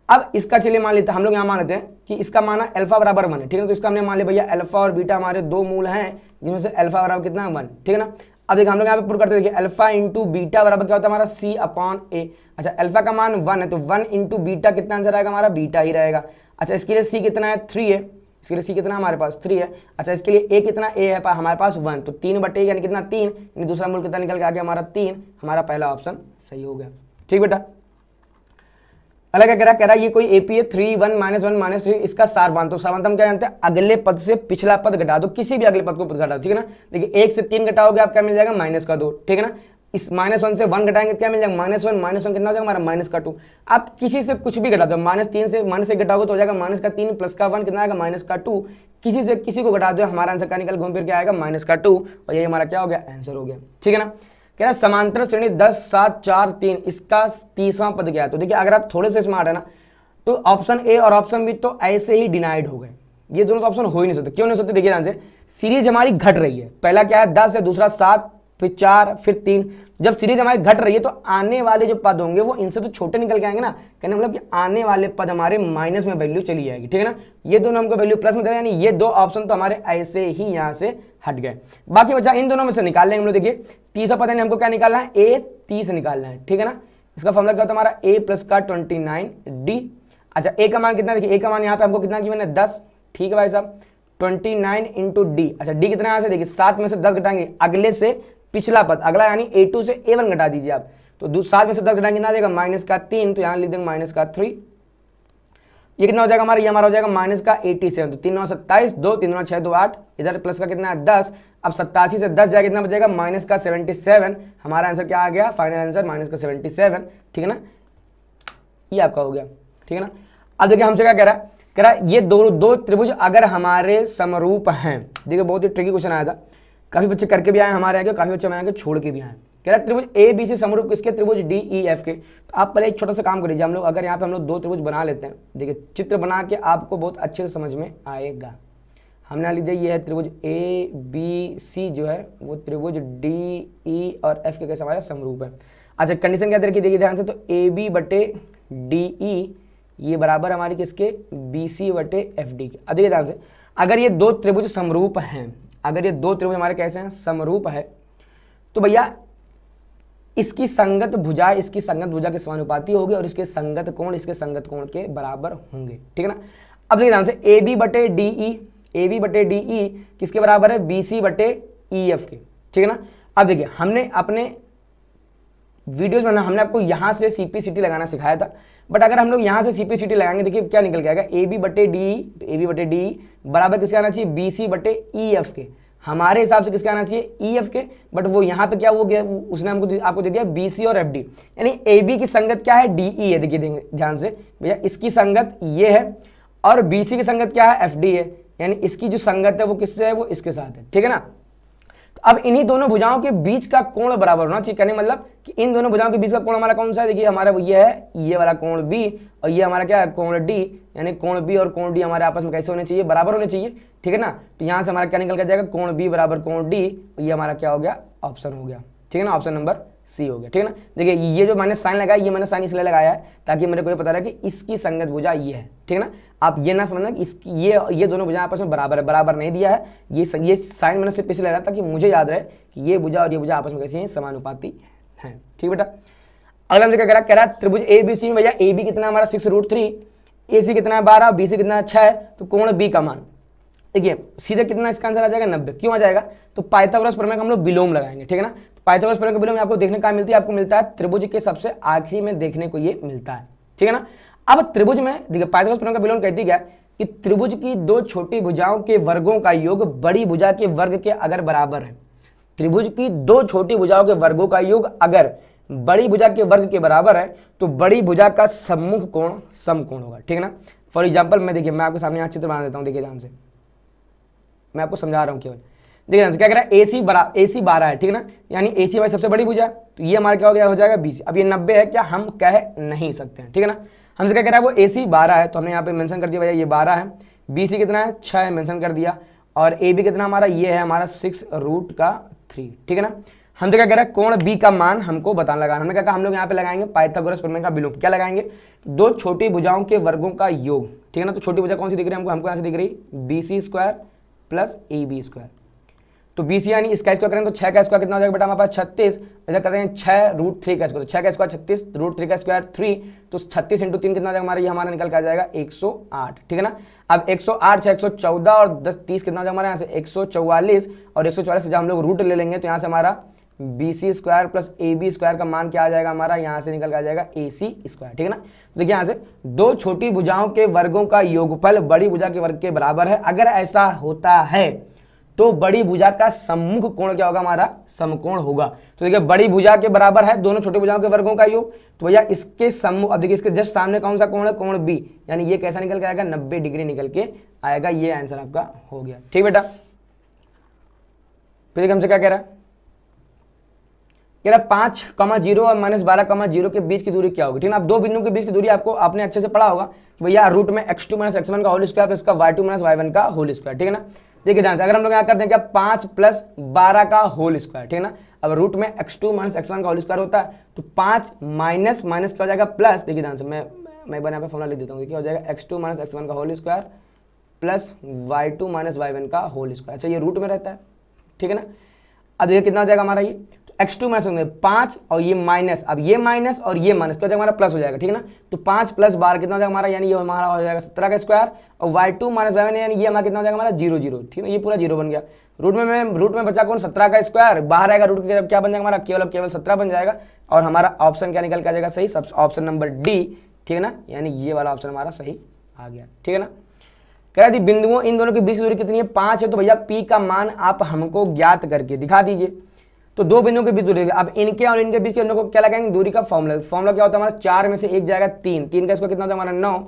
अब इसका चलिए मान लेते हैं, हम लोग यहाँ मान लेते हैं कि इसका माना अल्फा बराबर 1 है, ठीक है ना। तो इसका हमने मान लिया भैया अल्फा और बीटा हमारे दो मूल हैं, जिनमें से अल्फा बराबर कितना है 1, ठीक है ना। अब देखिए हम लोग यहाँ पे पुट करते हैं, देखिए अल्फा इंटू बीटा बराबर क्या होता है हमारा c अपॉन a। अच्छा अल्फा का मान 1 है, तो 1 इंटू बीटा कितना आंसर आएगा हमारा बीटा ही रहेगा। अच्छा इसके लिए c कितना है 3 है, इसके लिए c कितना हमारे पास 3 है। अच्छा इसके लिए a कितना a है हमारे पास 1, तो 3 बटे यानी कितना 3, यानी दूसरा मूल कितना निकल के आ गया हमारा 3, हमारा पहला ऑप्शन सही हो गया, ठीक बेटा। अलग क्या कह रहा है ये कोई AP है 3 1 -1 -3, इसका सारवांत, तो सारवांत हम क्या जानते हैं अगले पद से पिछला पद घटा दो, किसी भी अगले पद को घटा दो, ठीक है ना। देखिए 1 से 3 घटाओगे आप क्या मिल जाएगा माइनस का 2, ठीक है ना। इस -1 से 1 घटाएंगे क्या मिल जाएगा -1 कितना हो जाएगा हमारा माइनस का 2। आप किसी से कुछ भी घटा दो, -3 से -1 घटाओगे तो हो जाएगा -3 प्लस का 1 कितना आएगा -2, किसी से किसी को घटा दो हमारा आंसर का निकल घूम फिर के आएगा -2, और ये हमारा क्या हो गया आंसर हो गया, ठीक है ना। कह रहा समांतर श्रेणी 10 7 4 3 इसका तीसरा पद क्या है। तो देखिए अगर आप थोड़े से स्मार्ट है ना तो ऑप्शन ए और ऑप्शन बी तो ऐसे ही डिनाइड हो गए, ये दोनों तो ऑप्शन हो ही नहीं सकते। क्यों नहीं सकते, देखिए ध्यान से, सीरीज हमारी घट रही है, पहला क्या है 10 है, दूसरा 7 फिर 4, फिर 3। जब सीरीज हमारी घट रही है तो आने वाले जो पद होंगे वो इनसे तो छोटे निकल के आएंगे ना, कहने मतलब कि आने वाले पद हमारे माइनस में वैल्यू चली जाएगी, ठीक है ना। ये दोनों हमको वैल्यू प्लस में दे रहे हैं, यानी ये 2 ऑप्शन तो हमारे ऐसे ही यहाँ से हट गए। बाकी बचा इन दोनों में से निकाल लेंगे हम लोग। देखिए तीसरा पद हमको क्या निकालना है, a 30 निकालना है, ठीक है ना। इसका फॉर्मूला क्या होता है हमारा, a प्लस का 29d। अच्छा a का मान कितना, देखिए a का मान यहाँ पे हमको कितना किया मैंने 10, ठीक है भाई साहब, 29 इंटू डी। अच्छा डी कितना यहाँ से, देखिए 7 में से 10 घटाएंगे अगले से पिछला पद, अगला यानी a2 से a1 घटा दीजिए आप, तो 7 में से 10 घटाएंगे कितना आ जाएगा, -3, तो यहाँ लिख देंगे -3। ये कितना हो जाएगा हमारा, ये हमारा हो जाएगा -87, तो 3 9 27, 2 3 9 6 2 8, इधर प्लस का कितना है 10। अब 87 से 10 जाएगा कितना बचेगा, -77। हमारा आंसर क्या आ गया, फाइनल आंसर -77, ठीक है ना। ये आपका हो गया, ठीक है ना। अब देखिए हमसे क्या कह रहा है ये दो त्रिभुज अगर हमारे समरूप हैं। देखिए बहुत ही ट्रिकी क्वेश्चन आया था, काफी बच्चे करके भी आए हमारे आगे, काफी बच्चे हमारे आगे छोड़ के भी आए। कह रहा है त्रिभुज ए बी सी समरूप किसके, त्रिभुज डी ई एफ के। तो आप पहले एक छोटा सा काम करिए, हम लोग अगर यहाँ पे हम लोग 2 त्रिभुज बना लेते हैं, देखिए चित्र बना के आपको बहुत अच्छे से समझ में आएगा। हमने यहाँ लीजिए ये है त्रिभुज ए बी सी जो है वो त्रिभुज डी ई और एफ के कैसे हमारा समरूप है। अच्छा कंडीशन क्या देखिए, देखिए ध्यान से, तो ए बी बटे डी ई ये बराबर हमारी किसके, बी सी बटे एफ डी के। अब देखिए ध्यान से, अगर ये 2 त्रिभुज समरूप हैं, अगर ये 2 त्रिभुज हमारे कैसे हैं, समरूप है, तो भैया इसकी संगत भुजा के समानुपाती होगी और इसके संगत कोण के बराबर होंगे, ठीक है ना। अब देखिए ध्यान से, ए बी बटे डी ई किसके बराबर है, बी सी बटे ई एफ के, ठीक है ना। अब देखिए हमने अपने वीडियोज में हमने आपको यहाँ से सीपीसीटी लगाना सिखाया था, बट अगर हम लोग यहाँ से सीपीसीटी लगाएंगे, देखिए क्या निकल के आएगा, ए बी बटे डी बराबर किसके आना चाहिए, बी सी बटे ई एफ के। हमारे हिसाब से किसके आना चाहिए, ई एफ के, बट वो यहाँ पे क्या हो गया, उसने हमको आपको दे दिया बी सी और एफ डी, यानी ए बी की संगत क्या है, डी ई है। देखिए ध्यान से भैया, इसकी संगत ये है और बी सी की संगत क्या है, एफ डी है, यानी इसकी जो संगत है वो किससे है, वो इसके साथ है, ठीक है ना। अब इन्हीं दोनों भुजाओं के बीच का कोण बराबर होना चाहिए, कहने मतलब कि इन दोनों भुजाओं के बीच का कोण हमारा कौन सा है, देखिए हमारा वो ये है, ये वाला कोण बी और ये हमारा क्या है, कोण डी, यानी कोण बी और कोण डी हमारे आपस में कैसे होने चाहिए, बराबर होने चाहिए, ठीक है ना। तो यहाँ से हमारा क्या निकल कर जाएगा, कोण बी बराबर कोण डी, ये हमारा क्या हो गया, ऑप्शन हो गया, ठीक है ना, ऑप्शन नंबर सी हो गया, ठीक है ना। देखिए ये जो मैंने साइन लगाया, ये मैंने साइन इसलिए लगाया है ताकि मेरे को ये पता रहे कि इसकी संगत भुजा ये है, ठीक है ना। आप ये ना समझना कि इसकी ये दोनों भुजा आपस में बराबर है, बराबर नहीं दिया है, ये साइन मैंने सिर्फ इसलिए लगाया ताकि मुझे याद रहे कि ये भुजा और ये भुजा आपस में कैसी हैं, समानुपाती हैं, ठीक बेटा। अगला हमसे क्या कह रहा है त्रिभुज ए बी सी में भैया ए बी कितना हमारा 6√3, ए सी कितना है 12, बी सी कितना है 6 है, तो कोण बी का मान देखिए सीधे कितना इसका आंसर आ जाएगा 90। क्यों आ जाएगा, तो पाइथागोरस प्रमेय का हम लोग विलोम लगाएंगे, ठीक है ना। पाइथागोरस प्रमेय का विलोम आपको देखने का मिलती है, आपको मिलता है त्रिभुज के सबसे आखिरी में देखने को ये मिलता है, ठीक है ना। अब त्रिभुज में देखिए पाइथागोरस प्रमेय का विलोम कहती क्या कि त्रिभुज की 2 छोटी भुजाओं के वर्गों का योग बड़ी भुजा के वर्ग के अगर बराबर है, त्रिभुज की 2 छोटी भुजाओं के वर्गों का योग अगर बड़ी भुजा के वर्ग के बराबर है तो बड़ी भुजा का सम्मुख कोण समकोण होगा, ठीक है ना। फॉर एग्जाम्पल मैं देखिए मैं आपके सामने यहाँ चित्र बना देता हूँ, देखिए ध्यान से मैं आपको समझा रहा हूँ केवल, देखिए ध्यान से क्या कह रहा है, AC 12 है, ठीक है ना, यानी AC हमारी सबसे बड़ी भुजा, तो ये हमारा क्या हो जाएगा BC। अब ये 90 है क्या, हम कह नहीं सकते हैं, ठीक है ना। हमसे क्या कह रहा है, वो AC 12 है, तो हमने यहाँ पे मेंशन कर दिया भैया ये 12 है, BC कितना है 6 है, मेंशन कर दिया, और AB कितना हमारा ये है हमारा 6√3, ठीक है ना। हमसे क्या कह रहा है, कोण B का मान हमको बताना लगाना, हमने क्या कहा हम लोग यहाँ पे लगाएंगे पाइथागोरस प्रमेय का विलोम। क्या लगाएंगे, 2 छोटी भुजाओं के वर्गों का योग, ठीक है ना। तो छोटी भुजा कौन सी दिख रही है हमको यहाँ से दिख रही BC² प्लस AB², तो BC यानी इसका स्क्वायर करेंगे तो 6 का स्क्वायर कितना हो जाएगा बेटा हमारे पास 36, इधर करते हैं 6√3 का स्क्वायर, तो 6 का स्क्वायर 36, √3 का स्क्वायर 3, तो 36 × 3 कितना हो जाएगा हमारा, ये हमारा निकल के आ जाएगा 108, ठीक है ना। अब 108 से 114 और 10 30 कितना हो जाएगा हमारे यहाँ से 144, और 144 से जब हम लोग रूट ले लेंगे तो यहाँ से हमारा BC² प्लस AB² का मान क्या आ जाएगा हमारा, यहाँ से निकल के आ जाएगा AC², ठीक है ना। तो देखिए यहाँ से 2 छोटी भुजाओं के वर्गों का योगफल बड़ी भुजा के वर्ग के बराबर है, अगर ऐसा होता है तो बड़ी भुजा का सम्मुख कोण क्या होगा हमारा, समकोण होगा। तो देखिए बड़ी भुजा के बराबर है दोनों छोटी भुजाओं के वर्गों का योग, तो भैया इसके सम्मुख, अब देखिए इसके जस्ट सामने कौन सा कोण है, कोण B, यानी ये कैसा निकल के आएगा 90 डिग्री निकल के आएगा, ये आंसर आपका हो गया, ठीक बेटा। फिर हमसे क्या कह रहा है, 5,0 और -12,0 के बीच की दूरी क्या होगी, ठीक है। अब 2 बिंदुओं के बीच की दूरी आपको आपने अच्छे से पढ़ा होगा, तो भैया रूट में x2 - x1 का होल स्क्वायर प्लस का y2 - y1 का होल स्क्वायर, ठीक है ना। देखिए ध्यान से, अगर हम लोग यहाँ करते हैं क्या 5 + 12 का होल स्क्वायर, ठीक है ना। अब रूट में x2 - x1 का होल स्क्वायर होता है, तो 5 माइनस माइनस क्या हो जाएगा प्लस। देखिए ध्यान से, मैं एक बार यहाँ पे फॉर्मूला लिख देता हूँ, क्या हो जाएगा x2 - x1 का whole square plus y2 - y1 का होल स्क्वायर। अच्छा ये रूट में रहता है, ठीक है ना। अब देखिए कितना हो जाएगा हमारा, ये तो x2 - 5 और ये माइनस, अब ये माइनस और ये माइनस क्या हो जाएगा हमारा प्लस हो जाएगा, ठीक है ना। तो 5 + 12 कितना हो जाएगा हमारा, यानी ये हमारा हो जाएगा 17 का स्क्वायर, और y2 - y1 यानी ये हमारा कितना हो जाएगा हमारा 0 0, ठीक है ना। ये पूरा 0 बन गया। रूट में बचा कौन, 17 का स्क्वायर, बाहर आएगा रूट के क्या बन जाएगा हमारा, केवल 17 बन जाएगा। और हमारा ऑप्शन क्या निकल के आ जाएगा सही, सब ऑप्शन नंबर डी, ठीक है ना, यानी ये वाला ऑप्शन हमारा सही आ गया, ठीक है ना। कह रहा थी बिंदुओं इन दोनों के बीच की दूरी कितनी है, 5 है, तो भैया P का मान आप हमको ज्ञात करके दिखा दीजिए। तो दो बिंदुओं के बीच दूरी, अब इनके और इनके बीच के को क्या लगाएंगे, दूरी का फॉर्मूला क्या होता है हमारा, 4 में से 1 जाएगा 3 का स्क्वायर कितना हो जाएगा हमारा 9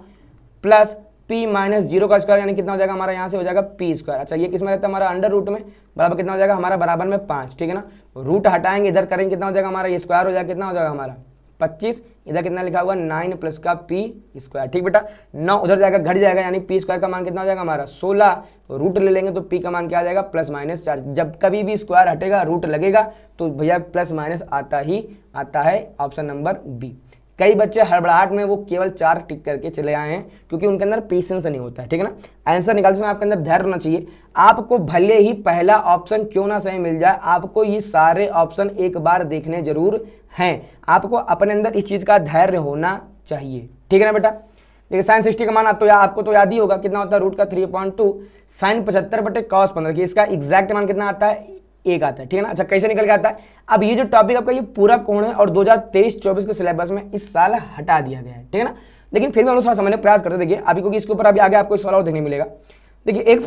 प्लस P - 0 का स्क्वायर यानी कितना हो जाएगा हमारा, यहाँ से हो जाएगा P स्क्वायर। अच्छा ये किस में रहता है हमारा, अंडर रूट में, बराबर कितना हो जाएगा हमारा, बराबर में 5, ठीक है ना। रूट हटाएंगे, इधर करेंगे कितना हो जाएगा हमारा, ये स्क्वायर हो जाएगा, कितना हो जाएगा हमारा 25, इधर कितना लिखा हुआ 9 प्लस का P स्क्वायर, ठीक बेटा। 9 उधर जाएगा घट जाएगा, यानी P स्क्वायर का मान कितना हो जाएगा हमारा 16, रूट ले लेंगे तो P का मान क्या आ जाएगा +-4। जब कभी भी स्क्वायर हटेगा रूट लगेगा तो भैया +- आता ही आता है, ऑप्शन नंबर बी। कई बच्चे हड़बड़ाहट में वो केवल 4 टिक करके चले आए हैं, क्योंकि उनके अंदर पेशेंस नहीं होता है, ठीक है ना। आंसर निकालने में आपके अंदर धैर्य होना चाहिए। आपको भले ही पहला ऑप्शन क्यों ना सही मिल जाए, आपको ये सारे ऑप्शन एक बार देखने जरूर हैं। आपको अपने अंदर इस चीज का धैर्य होना चाहिए, ठीक है ना बेटा। देखिए साइन 60 का मान आपको तो याद ही होगा, कितना होता है रूट का 3/2 साइन 75/cos 15 की इसका एग्जैक्ट मान कितना आता है, 1 आता है, ठीक है ना। अच्छा कैसे निकल के आता है, अब ये जो टॉपिक आपका ये पूरा कोण है और 2023-24 के सिलेबस में इस साल हटा दिया गया है, ठीक है ना। लेकिन फिर भी हम लोग थोड़ा समझने का प्रयास करते हैं। देखिए अभी क्योंकि इसके ऊपर अभी आगे आपको एक सवाल और देखने मिलेगा। देखिए एक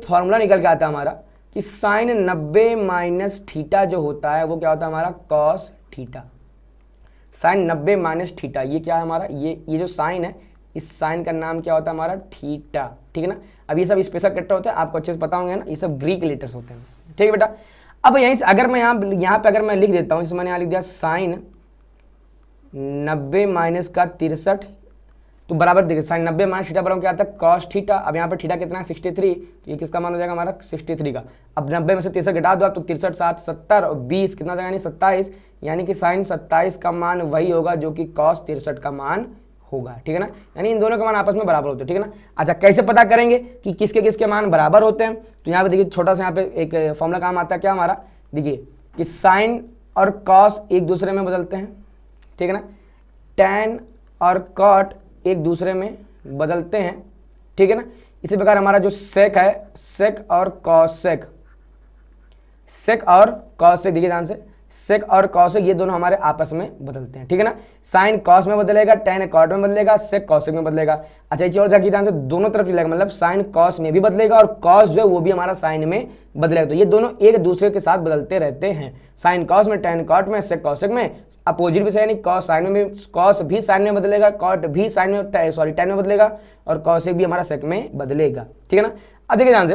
फॉर्मूला निकल के आता है हमारा कि साइन 90 - थीटा जो होता है वो क्या होता है हमारा कॉस थीटा। साइन 90 - थीटा ये क्या है हमारा, ये जो साइन है इस साइन का नाम क्या होता है हमारा थीटा, ठीक है ना। अब ये सब स्पेशल कैरेक्टर होते हैं, आपको अच्छे से पता होंगे ना, ये सब ग्रीक लेटर्स होते हैं, ठीक है बेटा। अब यहीं से अगर मैं यहाँ पे अगर मैं लिख देता हूँ, जैसे मैंने यहाँ लिख दिया साइन 90 - का 63, तो बराबर देखिए साइन 90 - थीटा बराबर क्या आता है कॉस थीटा। अब यहाँ पे थीटा कितना है 63, तो ये किसका मान हो जाएगा हमारा 63 का। अब 90 में से 63 घटा दो आप, तो 63 7 70 और 20 कितना हो जाएगा यानी 27, यानी कि साइन 27 का मान वही होगा जो कि कॉस 63 का मान होगा, ठीक है ना। यानी इन दोनों का मान आपस में बराबर होते हैं, ठीक है ना। अच्छा कैसे पता करेंगे कि किसके किसके मान बराबर होते हैं, तो यहाँ पे देखिए छोटा सा यहाँ पे एक फॉर्मूला काम आता है क्या हमारा, देखिए कि साइन और कॉस एक दूसरे में बदलते हैं, ठीक है ना। टैन और कॉट एक दूसरे में बदलते हैं, ठीक है ना। इसी प्रकार हमारा जो सेक है, सेक और कॉसेक, सेक और कॉसेक, देखिए ध्यान से, सेक और कॉसेक ये दोनों हमारे आपस में बदलते हैं, ठीक है ना। साइन कॉस में बदलेगा, टैन कॉट में बदलेगा, सेक कॉसेक में बदलेगा। अच्छा एक और देखिए ध्यान से, दोनों तरफ चलेगा, मतलब साइन कॉस में भी बदलेगा और कॉस जो है वो भी हमारा साइन में बदलेगा। तो ये दोनों एक दूसरे के साथ बदलते रहते हैं, साइन कॉस में, टैन कॉट में, सेक कॉसेक में। अपोजिट भी सही, कॉस साइन में, कॉस भी साइन में बदलेगा, कॉट भी साइन में टैन में बदलेगा और कॉसेक भी हमारा सेक में बदलेगा, ठीक है ना। अब देखिए ध्यान से,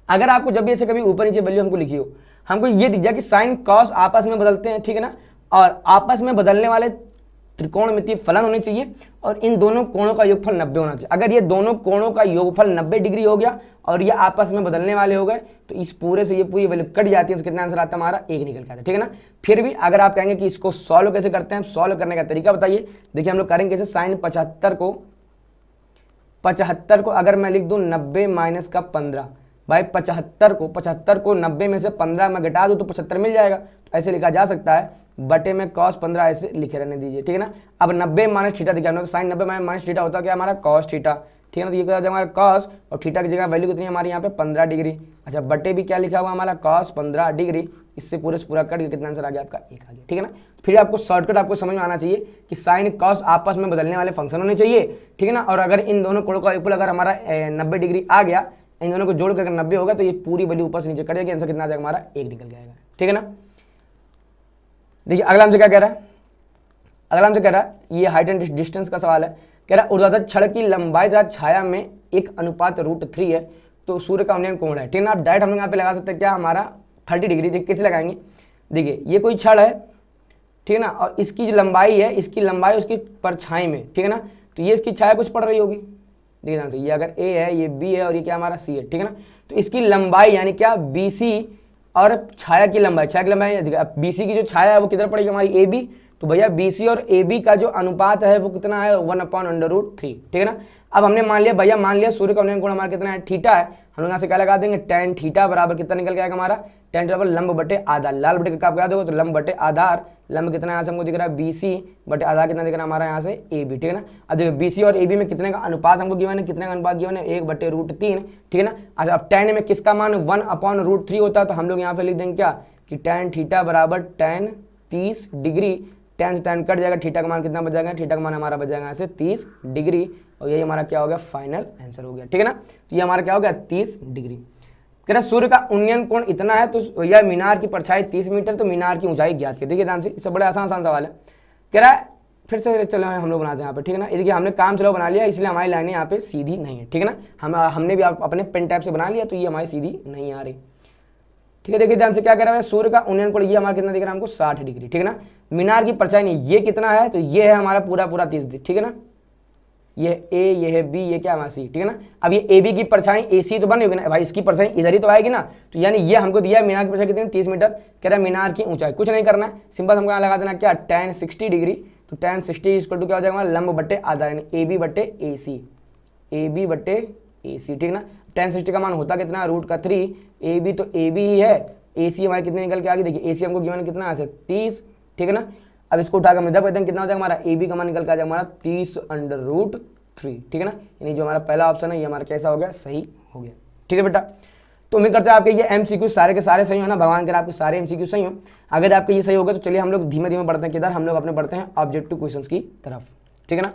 अगर आपको जब भी ऐसे कभी ऊपर नीचे वैल्यू हमको लिखी हो, हमको ये दिख जाए कि साइन कॉस आपस में बदलते हैं, ठीक है ना, और आपस में बदलने वाले त्रिकोणमितीय फलन होने चाहिए और इन दोनों कोणों का योगफल 90 होना चाहिए। अगर ये दोनों कोणों का योगफल 90 डिग्री हो गया और ये आपस में बदलने वाले हो गए तो इस पूरे से ये पूरी वैल्यू कट जाती है, कितना आंसर आता है हमारा 1 निकल के आता है, ठीक है ना। फिर भी अगर आप कहेंगे कि इसको सॉल्व कैसे करते हैं, सॉल्व करने का तरीका बताइए। देखिए हम लोग करेंगे कैसे, साइन 75 को अगर मैं लिख दूं 90 - का 15, भाई 75 को 90 में से 15 में घटा दूं तो 75 मिल जाएगा। तो ऐसे लिखा जा सकता है, बटे में cos 15 ऐसे लिखे रहने दीजिए, ठीक है ना। अब 90 - थीटा देखिए, तो साइन 90 - थीटा होता है क्या हमारा cos थीटा, ठीक है ना। तो ये क्या हो जाएगा हमारा cos और थीटा की जगह वैल्यू कितनी है हमारी यहाँ पे 15 डिग्री। अच्छा बटे भी क्या लिखा हुआ हमारा cos 15 डिग्री, इससे पूरे से पूरा कट के कितना आंसर आ गया आपका 1 आ गया, ठीक है ना। फिर आपको शॉर्टकट आपको समझ में आना चाहिए कि साइन कॉस आपस में बदलने वाले फंक्शन होने चाहिए, ठीक है ना। और अगर इन दोनों कोणों का योगफल अगर हमारा 90 डिग्री आ गया, इन दोनों को जोड़ कर 90 होगा तो ये पूरी वैल्यू ऊपर से नीचे कट जाएगी, आंसर कितना आ जाएगा हमारा 1 निकल जाएगा, ठीक है ना। देखिए अगला हमसे क्या कह रहा है, अगला हमसे कह रहा है, ये हाइट एंड डिस्टेंस का सवाल है। कह रहा है ऊर्ध्वाधर छड़ की लंबाई तथा छाया में 1:√3 है तो सूर्य का अवनयन कोण है, ठीक है ना। आप डायरेक्ट हम लोग यहाँ पे लगा सकते हैं क्या हमारा 30 डिग्री। देखिए कैसे लगाएंगे, देखिए ये कोई छड़ है, ठीक है ना, और इसकी जो लंबाई है, इसकी लंबाई उसकी परछाई में, ठीक है ना। तो ये इसकी छाया कुछ पड़ रही होगी, देखिए ध्यान से, ये अगर ए है, ये बी है और ये क्या हमारा सी है, ठीक है ना। तो इसकी लंबाई यानी क्या BC और छाया की लंबाई BC की जो छाया है वो किधर पड़ेगी हमारी AB, तो भैया BC और AB का जो अनुपात है वो कितना है 1/√3, ठीक है ना। अब हमने मान लिया सूर्य का उन्नयन कोण हमारा कितना है थीटा है, हम लोग यहाँ से क्या लगा देंगे tan थीटा बराबर कितना निकल के आएगा हमारा tan बराबर लंब बटे आधार, लाल बटे का आप याद होगा तो लंब बटे आधार, लंब कितना यहाँ से हमको दिख रहा है BC बटे आधार कितना दिख रहा है हमारा यहाँ से AB, ठीक है ना। अब देखो BC और AB में कितने का अनुपात हमको गिवन है, कितने का अनुपात गिवन है 1/√3, ठीक है ना। अच्छा अब tan में किसका मान 1/√3 होता है, तो हम लोग यहाँ पे लिख देंगे क्या कि tan थीटा बराबर tan 30 डिग्री, tan से tan कट जाएगा, थीटा का मान कितना बच जाएगा, थीटा का मान हमारा बच जाएगा यहाँ से 30 डिग्री, और यही हमारा क्या हो गया फाइनल आंसर हो गया, ठीक है ना। तो ये हमारा क्या हो गया 30 डिग्री। कह रहा सूर्य का उन्नयन कोण इतना है तो यह मीनार की परछाई 30 मीटर, तो मीनार की ऊंचाई ज्ञात कीजिए। देखिए ध्यान से, इससे बड़ा आसान सवाल है। कह रहा है फिर से चलो हम लोग बनाते हैं यहाँ पे, ठीक है ना। ये देखिए हमने काम चलो बना लिया, इसलिए हमारी लाइनें यहाँ पे सीधी नहीं है, ठीक है ना। हमने भी अपने पेन टैप से बना लिया तो ये हमारी सीधी नहीं आ रही, ठीक है। देखिए ध्यान से क्या कह रहा है, सूर्य का उन्नयन कोण ये हमारा कितना दिख रहा है हमको 60 डिग्री, ठीक है ना। मीनार की परछाई नहीं, ये कितना है, तो ये है हमारा पूरा 30, ठीक है ना। ये A, ये है B, ये क्या हमारा C, ठीक है ना। अब ये AB की परछाई AC तो बन होगी ना भाई, इसकी परछाई इधर ही तो आएगी ना, तो यानी ये हमको दिया है मीनार की परछाई कितनी 30 मीटर। कह रहा है मीनार की ऊंचाई, कुछ नहीं करना है, सिंपल हमको यहाँ लगा देना क्या tan 60 डिग्री, तो tan 60 इक्वल टू क्या हो जाएगा हमारा लंब बटे आधार यानी AB बटे AC, AB बटे AC, ठीक है ना। tan 60 का मान होता कितना √3, AB तो AB ही है, AC हमारे कितने निकल के आगे देखिए, AC हमको गिवन कितना है 30, ठीक है ना। अब इसको उठाकर हम इधर कहते हैं कितना हो जाएगा हमारा AB का मान निकल के आ जाएगा हमारा 30/√3, ठीक है ना। यानी जो हमारा पहला ऑप्शन है ये हमारा कैसा हो गया सही हो गया, ठीक है बेटा। तो उम्मीद करते हैं आपके ये MCQ सारे के सारे सही हो ना, भगवान करे आपके सारे MCQ सही हो। अगर आपके ये सही होगा तो चलिए हम लोग धीमे धीमे बढ़ते हैं किधर, हम लोग अपने बढ़ते हैं ऑब्जेक्टिव क्वेश्चंस की तरफ, ठीक है ना।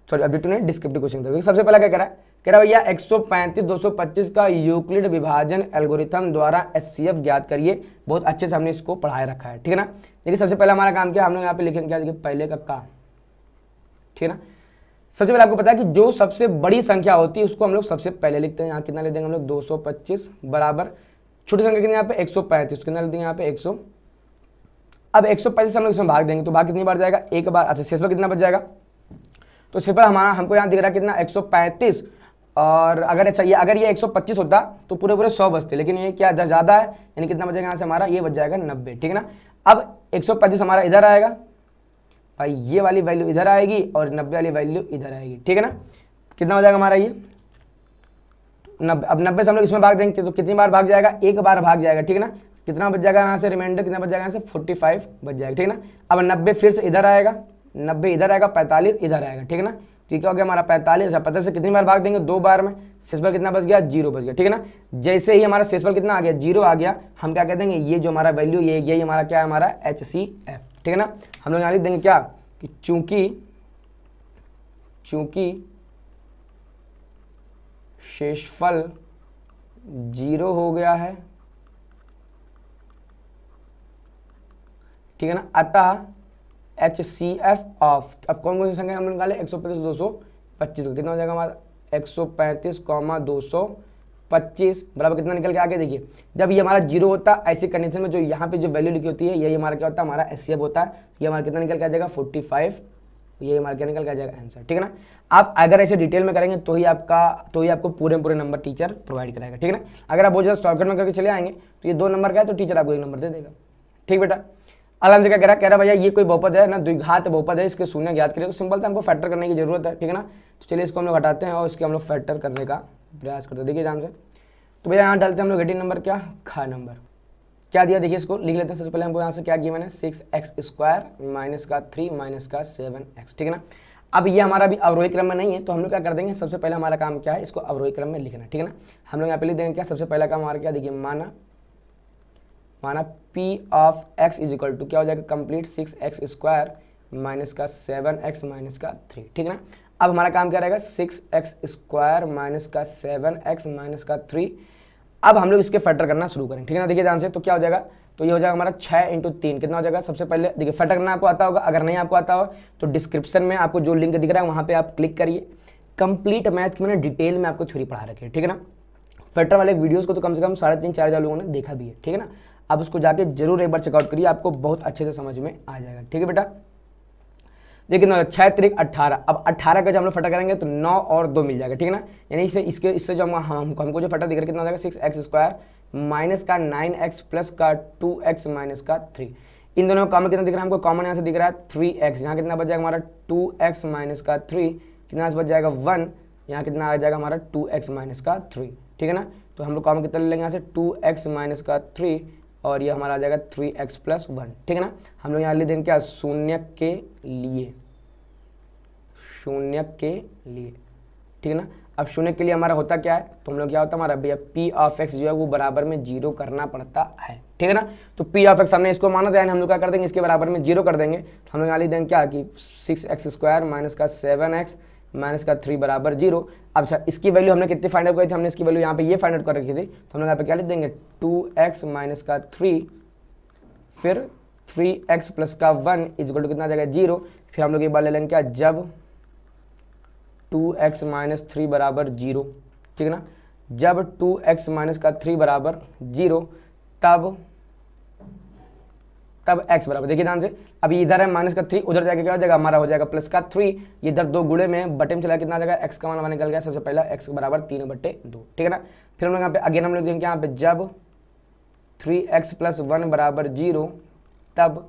सॉरी ऑब्जेक्टिव नहीं डिस्क्रिप्टिव क्वेश्चन। सबसे पहला क्या कह रहा है भैया 135 225 का यूक्लिड विभाजन एल्गोरिथम द्वारा HCF ज्ञात करिए। बहुत अच्छे से हमने इसको पढ़ाए रखा है, ठीक है ना। देखिए सबसे पहला हमारा काम क्या हम लोग यहाँ पे लिखेंगे क्या, देखिए पहले का, ठीक है ना। सबसे पहले आपको पता है कि जो सबसे बड़ी संख्या होती है उसको हम लोग सबसे पहले लिखते हैं। यहाँ कितना ले देंगे हम लोग 225 बराबर छोटी संख्या कितनी यहाँ पे 135, कितना ले देंगे यहाँ पे 100। अब 135 हम लोग इसमें भाग देंगे तो भाग कितनी बार जाएगा एक बार। अच्छा शेष पर कितना बच जाएगा, तो शेष पर हमारा हमको यहाँ दिख रहा है कितना 135, और अगर अच्छा ये अगर ये 125 होता तो पूरे 100 बचते, लेकिन ये क्या ज़्यादा है यानी कितना बचेगा यहाँ से हमारा ये बच जाएगा 90, ठीक है ना। अब 125 हमारा इधर आएगा भाई, ये वाली वैल्यू इधर आएगी और 90 वाली वैल्यू इधर आएगी, ठीक है ना। कितना हो जाएगा हमारा ये 90। अब 90 से हम लोग इसमें भाग देंगे तो कितनी बार भाग जाएगा एक बार भाग जाएगा, ठीक है ना। कितना बच जाएगा यहाँ से रिमाइंडर कितना बच जाएगा यहाँ से 45 बच जाएगा, ठीक है ना। अब 90 फिर से इधर आएगा, 90 इधर आएगा, 45 इधर आएगा, ठीक है ना। ठीक हो गया हमारा 45। 50 से कितनी बार भाग देंगे 2 बार में, शेषफल कितना बच गया 0 बच गया, ठीक है ना। जैसे ही हमारा शेषफल कितना आ गया 0 आ गया, हम क्या कह देंगे ये जो हमारा वैल्यू ये हमारा क्या है हमारा HCF, ठीक है ना। हम लोग यहाँ लिख देंगे क्या कि चूंकि शेषफल 0 हो गया है, ठीक है ना, अतः HCF ऑफ, अब कौन कौन सी संख्या हमने निकाले 135 225, कितना हो जाएगा हमारा 135, 225 बराबर कितना निकल के आगे देखिए। जब ये हमारा 0 होता है ऐसी कंडीशन में जो यहाँ पे जो वैल्यू लिखी होती है यही हमारा क्या होता है हमारा HCF होता है। ये हमारा कितना निकल के आ जाएगा 45, ये हमारा क्या निकल के आ जाएगा आंसर, ठीक है ना। आप अगर ऐसे डिटेल में करेंगे तो ही आपको पूरे नंबर टीचर प्रोवाइड कराएगा, ठीक है ना। अगर आप बहुत ज़्यादा शॉर्टकट में करके चले आएंगे तो ये 2 नंबर का है तो टीचर आपको 1 नंबर दे देगा, ठीक बेटा। आराम से क्या कह रहा भैया ये कोई बहुपद है ना, द्विघात बहुपद है, इसके शून्य ज्ञात करिए। तो सिंपल से हमको फैक्टर करने की जरूरत है, ठीक है ना। तो चलिए इसको हम लोग हटाते हैं और इसके हम लोग फैक्टर करने का प्रयास करते हैं। देखिए ध्यान से, तो भैया यहाँ डालते हैं हम लोग 18 नंबर क्या खा नंबर क्या दिया, देखिए इसको लिख लेते हैं। सबसे पहले हमको यहाँ से क्या किया मैंने 6x² माइनस का 3 माइनस का 7x, ठीक है ना। अब ये हमारा भी अवरोही क्रम में नहीं है तो हम लोग क्या कर देंगे, सबसे पहले हमारा काम क्या है इसको अवरोही क्रम में लिखना, ठीक है ना। हम लोग यहाँ पे लिख देंगे क्या, सबसे पहला काम हमारा क्या देखिए माना P of x is equal to क्या हो जाएगा कंप्लीट 6x² माइनस का 7x माइनस का 3, ठीक है ना। अब हमारा काम क्या रहेगा 6x² माइनस का 7x माइनस का 3। अब हम लोग इसके फैक्टर करना शुरू करें, ठीक है ना। देखिए ध्यान से, तो क्या हो जाएगा, तो ये हो जाएगा हमारा 6 × 3 कितना हो जाएगा। सबसे पहले देखिए फैक्टर करना आपको आता होगा, अगर नहीं आपको आता हो तो डिस्क्रिप्शन में आपको जो लिंक दिख रहा है वहाँ पे आप क्लिक करिए। कंप्लीट मैथ की मैंने डिटेल में आपको थ्योरी पढ़ा रखी है, ठीक है ना। फैक्टर वाले वीडियोज़ को तो कम से कम 3.5-4 हज़ार लोगों ने देखा भी है, ठीक है ना। अब उसको जाके जरूर एक बार चेकआउट करिए, आपको बहुत अच्छे से समझ में आ जाएगा, ठीक है बेटा। देखिए कितना 6 3 18। अब 18 का जब हम लोग फटा करेंगे तो 9 और 2 मिल जाएगा, ठीक है ना। यानी इससे जो हमको जो फटा दिख रहा है कितना हो जाएगा 6x² माइनस का 9x प्लस का 2x माइनस का 3। इन दोनों में कॉमन कितना दिख रहा है हमको, कॉमन यहाँ से दिख रहा है 3x, यहाँ कितना बच जाएगा हमारा 2x माइनस का 3, कितना बच जाएगा 1, यहाँ कितना आ जाएगा हमारा 2x माइनस का 3, ठीक है ना। तो हम लोग कॉमन कितना ले लेंगे यहाँ से 2x माइनस का 3 और ये हमारा आ जाएगा 3x प्लस 1, ठीक है ना। हम लोग यहाँ ले देंगे क्या, शून्य के लिए, शून्य के लिए, ठीक है ना। अब शून्य के लिए हमारा होता क्या है, तो हम लोग क्या होता है हमारा भैया p ऑफ x जो है वो बराबर में 0 करना पड़ता है, ठीक है ना। तो p ऑफ x हमने इसको माना था, यानी हम लोग क्या कर देंगे इसके बराबर में 0 कर देंगे। तो हम लोग यहाँ लिख देंगे क्या कि 6x² माइनस का 7x माइनस का 3 बराबर 0। अब अच्छा इसकी वैल्यू हमने कितनी फाइंड आउट करी थी, हमने इसकी वैल्यू यहाँ पे ये फाइंड आउट कर रखी थी। तो हम लोग यहाँ पे क्या लिख देंगे 2x माइनस का 3 फिर 3x प्लस का 1 इक्वल टू कितना आ जाएगा 0। फिर हम लोग एक बार ले लेंगे क्या, जब 2x माइनस 3 बराबर 0, ठीक है ना। जब 2x माइनस का 3 बराबर 0 तब x बराबर, देखिए ध्यान से, अभी इधर है माइनस का 3, उधर जाके क्या हो जाएगा हमारा हो जाएगा प्लस का 3, इधर दो गुणे में बटे में चला कितना आ जाएगा x का मान हमारा निकल गया सबसे पहला x बराबर 3/2, ठीक है ना। फिर हम लोग यहाँ पे अगेन हम लोग देखेंगे यहाँ पे जब 3x प्लस 1 बराबर 0 तब,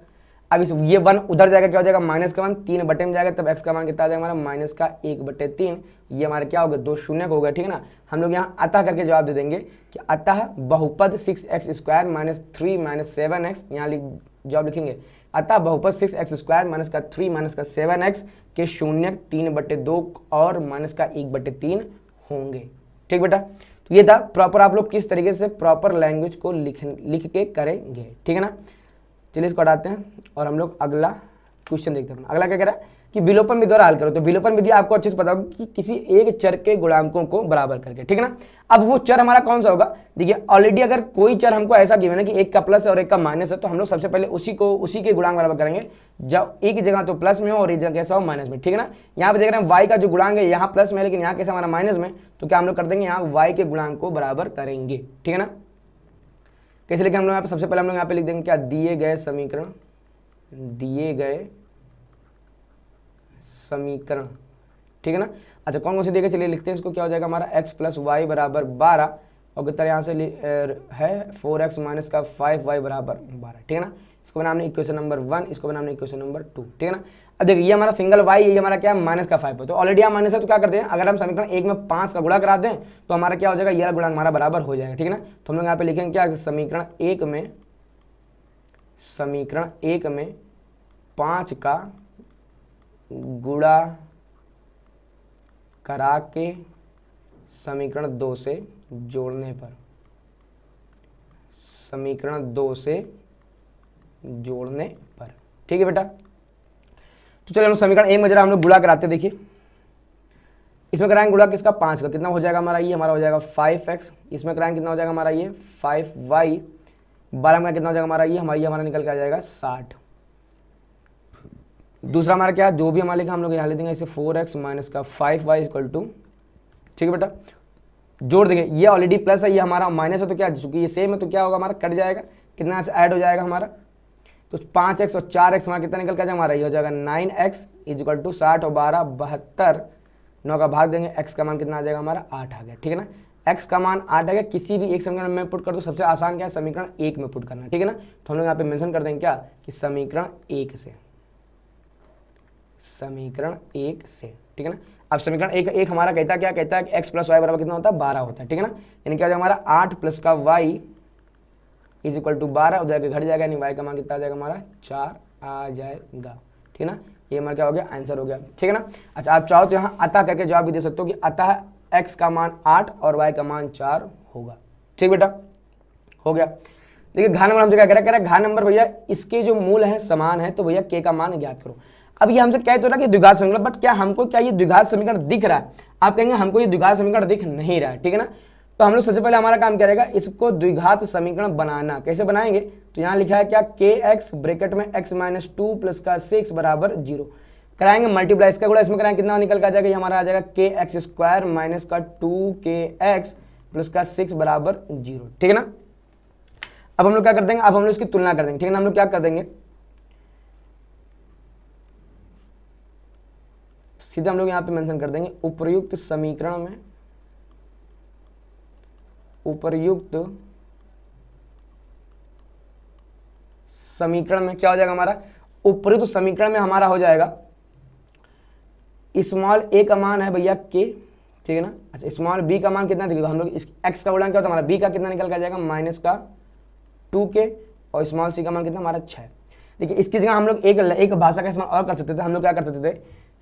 अब इस ये 1 उधर जाएगा क्या हो जाएगा माइनस का मान 3/2 में जाएगा, तब x का मान कितना आ जाएगा हमारा माइनस का 1/3। ये हमारे क्या हो गया, 2 शून्य हो गया, ठीक है ना। हम लोग यहाँ अतः करके जवाब दे देंगे कि अतः बहुपद 6x² माइनस 3 माइनस 7x, यहाँ जवाब लिखेंगे अतः बहुपद 6x² माइनस का 3 माइनस का 7x के शून्य 3/2 और माइनस का 1/3 होंगे, ठीक बेटा। तो ये था प्रॉपर, आप लोग किस तरीके से प्रॉपर लैंग्वेज को लिख के करेंगे, ठीक है ना। चलिए इसको हटाते हैं और हम लोग अगला क्वेश्चन देखते हैं। अगला क्या कह रहा है कि विलोपन विधि द्वारा हल करो। तो विलोपन विधि आपको अच्छे से पता होगा कि किसी एक चर के गुणांकों को बराबर करके, ठीक है ना। अब वो चर हमारा कौन सा होगा, देखिए ऑलरेडी अगर कोई चर हमको ऐसा गिवन है कि एक का प्लस है और एक का माइनस है, तो हम लोग सबसे पहले उसी के गुणांक बराबर करेंगे, जब एक जगह तो प्लस में हो और एक जगह कैसा हो माइनस में, ठीक है ना। यहाँ पे देख रहे हैं y का जो गुणांक है यहाँ प्लस में है लेकिन यहाँ कैसा हमारा माइनस में, तो क्या हम लोग कर देंगे यहाँ y के गुणांक को बराबर करेंगे, ठीक है ना। कैसे लिखें हम लोग यहाँ पे, सबसे पहले हम लोग यहाँ पे लिख देंगे क्या, दिए गए समीकरण, ठीक है ना। अच्छा कौन कौन से देगा, चलिए लिखते हैं इसको, क्या हो जाएगा हमारा x प्लस वाई बराबर 12 और कितना यहाँ से है 4x माइनस का 5y बराबर 12, ठीक है ना। इसको बना हमने इक्वेशन नंबर 1, इसको बना हमने इक्वेशन नंबर 2, ठीक है ना। अब देखिए ये हमारा सिंगल y, ये हमारा क्या है माइनस का 5 है, तो ऑलरेडी यहाँ माइनस है, तो क्या करते हैं अगर हम समीकरण 1 में 5 का गुणा करा दें तो हमारा क्या हो जाएगा, यह गुणांक हमारा बराबर हो जाएगा, ठीक है ना। तो हम लोग यहाँ पे लिखेंगे क्या, समीकरण 1 में 5 का गुणा करा के समीकरण 2 से जोड़ने पर, समीकरण 2 से जोड़ने पर, ठीक है बेटा। तो चलिए हम समीकरण 1 में जरा हम लोग गुणा कराते, देखिए इसमें कराएंगे गुणा किसका 5 का, कितना हो जाएगा हमारा, ये हमारा हो जाएगा 5x, इसमें कराएंगे कितना हो जाएगा हमारा ये 5y, 12 में कितना हो जाएगा हमारा ये हमारा निकल के आ जाएगा 60। दूसरा हमारा क्या, जो भी हमारा लिखा हम लोग यहाँ ले देंगे इसे 4x माइनस का 5y इक्वल टू, ठीक है बेटा, जोड़ देंगे, ये ऑलरेडी प्लस है ये हमारा माइनस है, तो क्या चूंकि ये सेम है तो क्या होगा हमारा कट जाएगा, कितना से ऐड हो जाएगा हमारा, तो 5x और 4x हमारा कितना निकल के आ जाएगा हमारा ये हो जाएगा 9x इक्वल टू 60 और 12 72, 9 का भाग देंगे, x का मान कितना आ जाएगा हमारा 8 आ गया, ठीक है ना। x का मान 8 आ गया, किसी भी एक समीकरण में पुट कर दो, सबसे आसान क्या है समीकरण 1 में पुट करना, ठीक है ना। तो हम लोग यहाँ पे मेंशन कर देंगे क्या कि समीकरण 1 से, ठीक है ना। अब समीकरण एक हमारा कहता है क्या, कहता है कि x प्लस वाई बराबर कितना होता है 12 होता है, ठीक है ना। यानी क्या हो जाएगा हमारा 8 प्लस का y इज इक्वल टू 12, उधर के घट जाएगा, यानी y का मान कितना आ जाएगा हमारा 4 आ जाएगा, ठीक है ना। ये हमारा क्या हो गया आंसर हो गया, ठीक है ना। अच्छा आप चाहो तो यहाँ अतः करके जवाब भी दे सकते हो कि अतः x का मान 8 और y का मान 4 होगा, ठीक बेटा, हो गया। देखिए घात नंबर हमसे क्या कह रहा है, घात नंबर भैया इसके जो मूल है समान है, तो भैया k का मान ज्ञात करो। अब ये हमसे कह तो रहा कि द्विघात समीकरण, बट क्या हमको क्या ये द्विघात समीकरण दिख रहा है, आप कहेंगे हमको ये द्विघात समीकरण दिख नहीं रहा है, ठीक है ना। तो हम लोग सबसे पहले हमारा काम क्या रहेगा, इसको द्विघात समीकरण बनाना, कैसे बनाएंगे, तो यहाँ लिखा है क्या kx ब्रैकेट में x माइनस 2 प्लस का 6 बराबर 0, कराएंगे मल्टीप्लाई, इसका गुणा इसमें कराएंगे कितना निकल के आ जाएगा, ये हमारा आ जाएगा kx स्क्वायर माइनस का 2kx प्लस का 6 बराबर 0, ठीक है ना। अब हम लोग क्या कर देंगे, अब हम लोग इसकी तुलना कर देंगे, ठीक है ना। हम लोग क्या कर देंगे, सीधे हम लोग यहाँ पे मेंशन कर देंगे उपर्युक्त समीकरण में, उपर्युक्त समीकरण में क्या हो जाएगा हमारा, उपर्युक्त समीकरण में हमारा हो जाएगा स्मॉल a का मान है भैया k, ठीक है ना। अच्छा स्मॉल b का मान कितना देखिए हम लोग इस x का गुणा क्या होता है हमारा b का कितना निकल के आ जाएगा माइनस का 2k, और स्मॉल c का मान कितना हमारा 6। देखिए इसकी जगह हम लोग एक भाषा का इस्तेमाल और कर सकते थे। हम लोग क्या कर सकते थे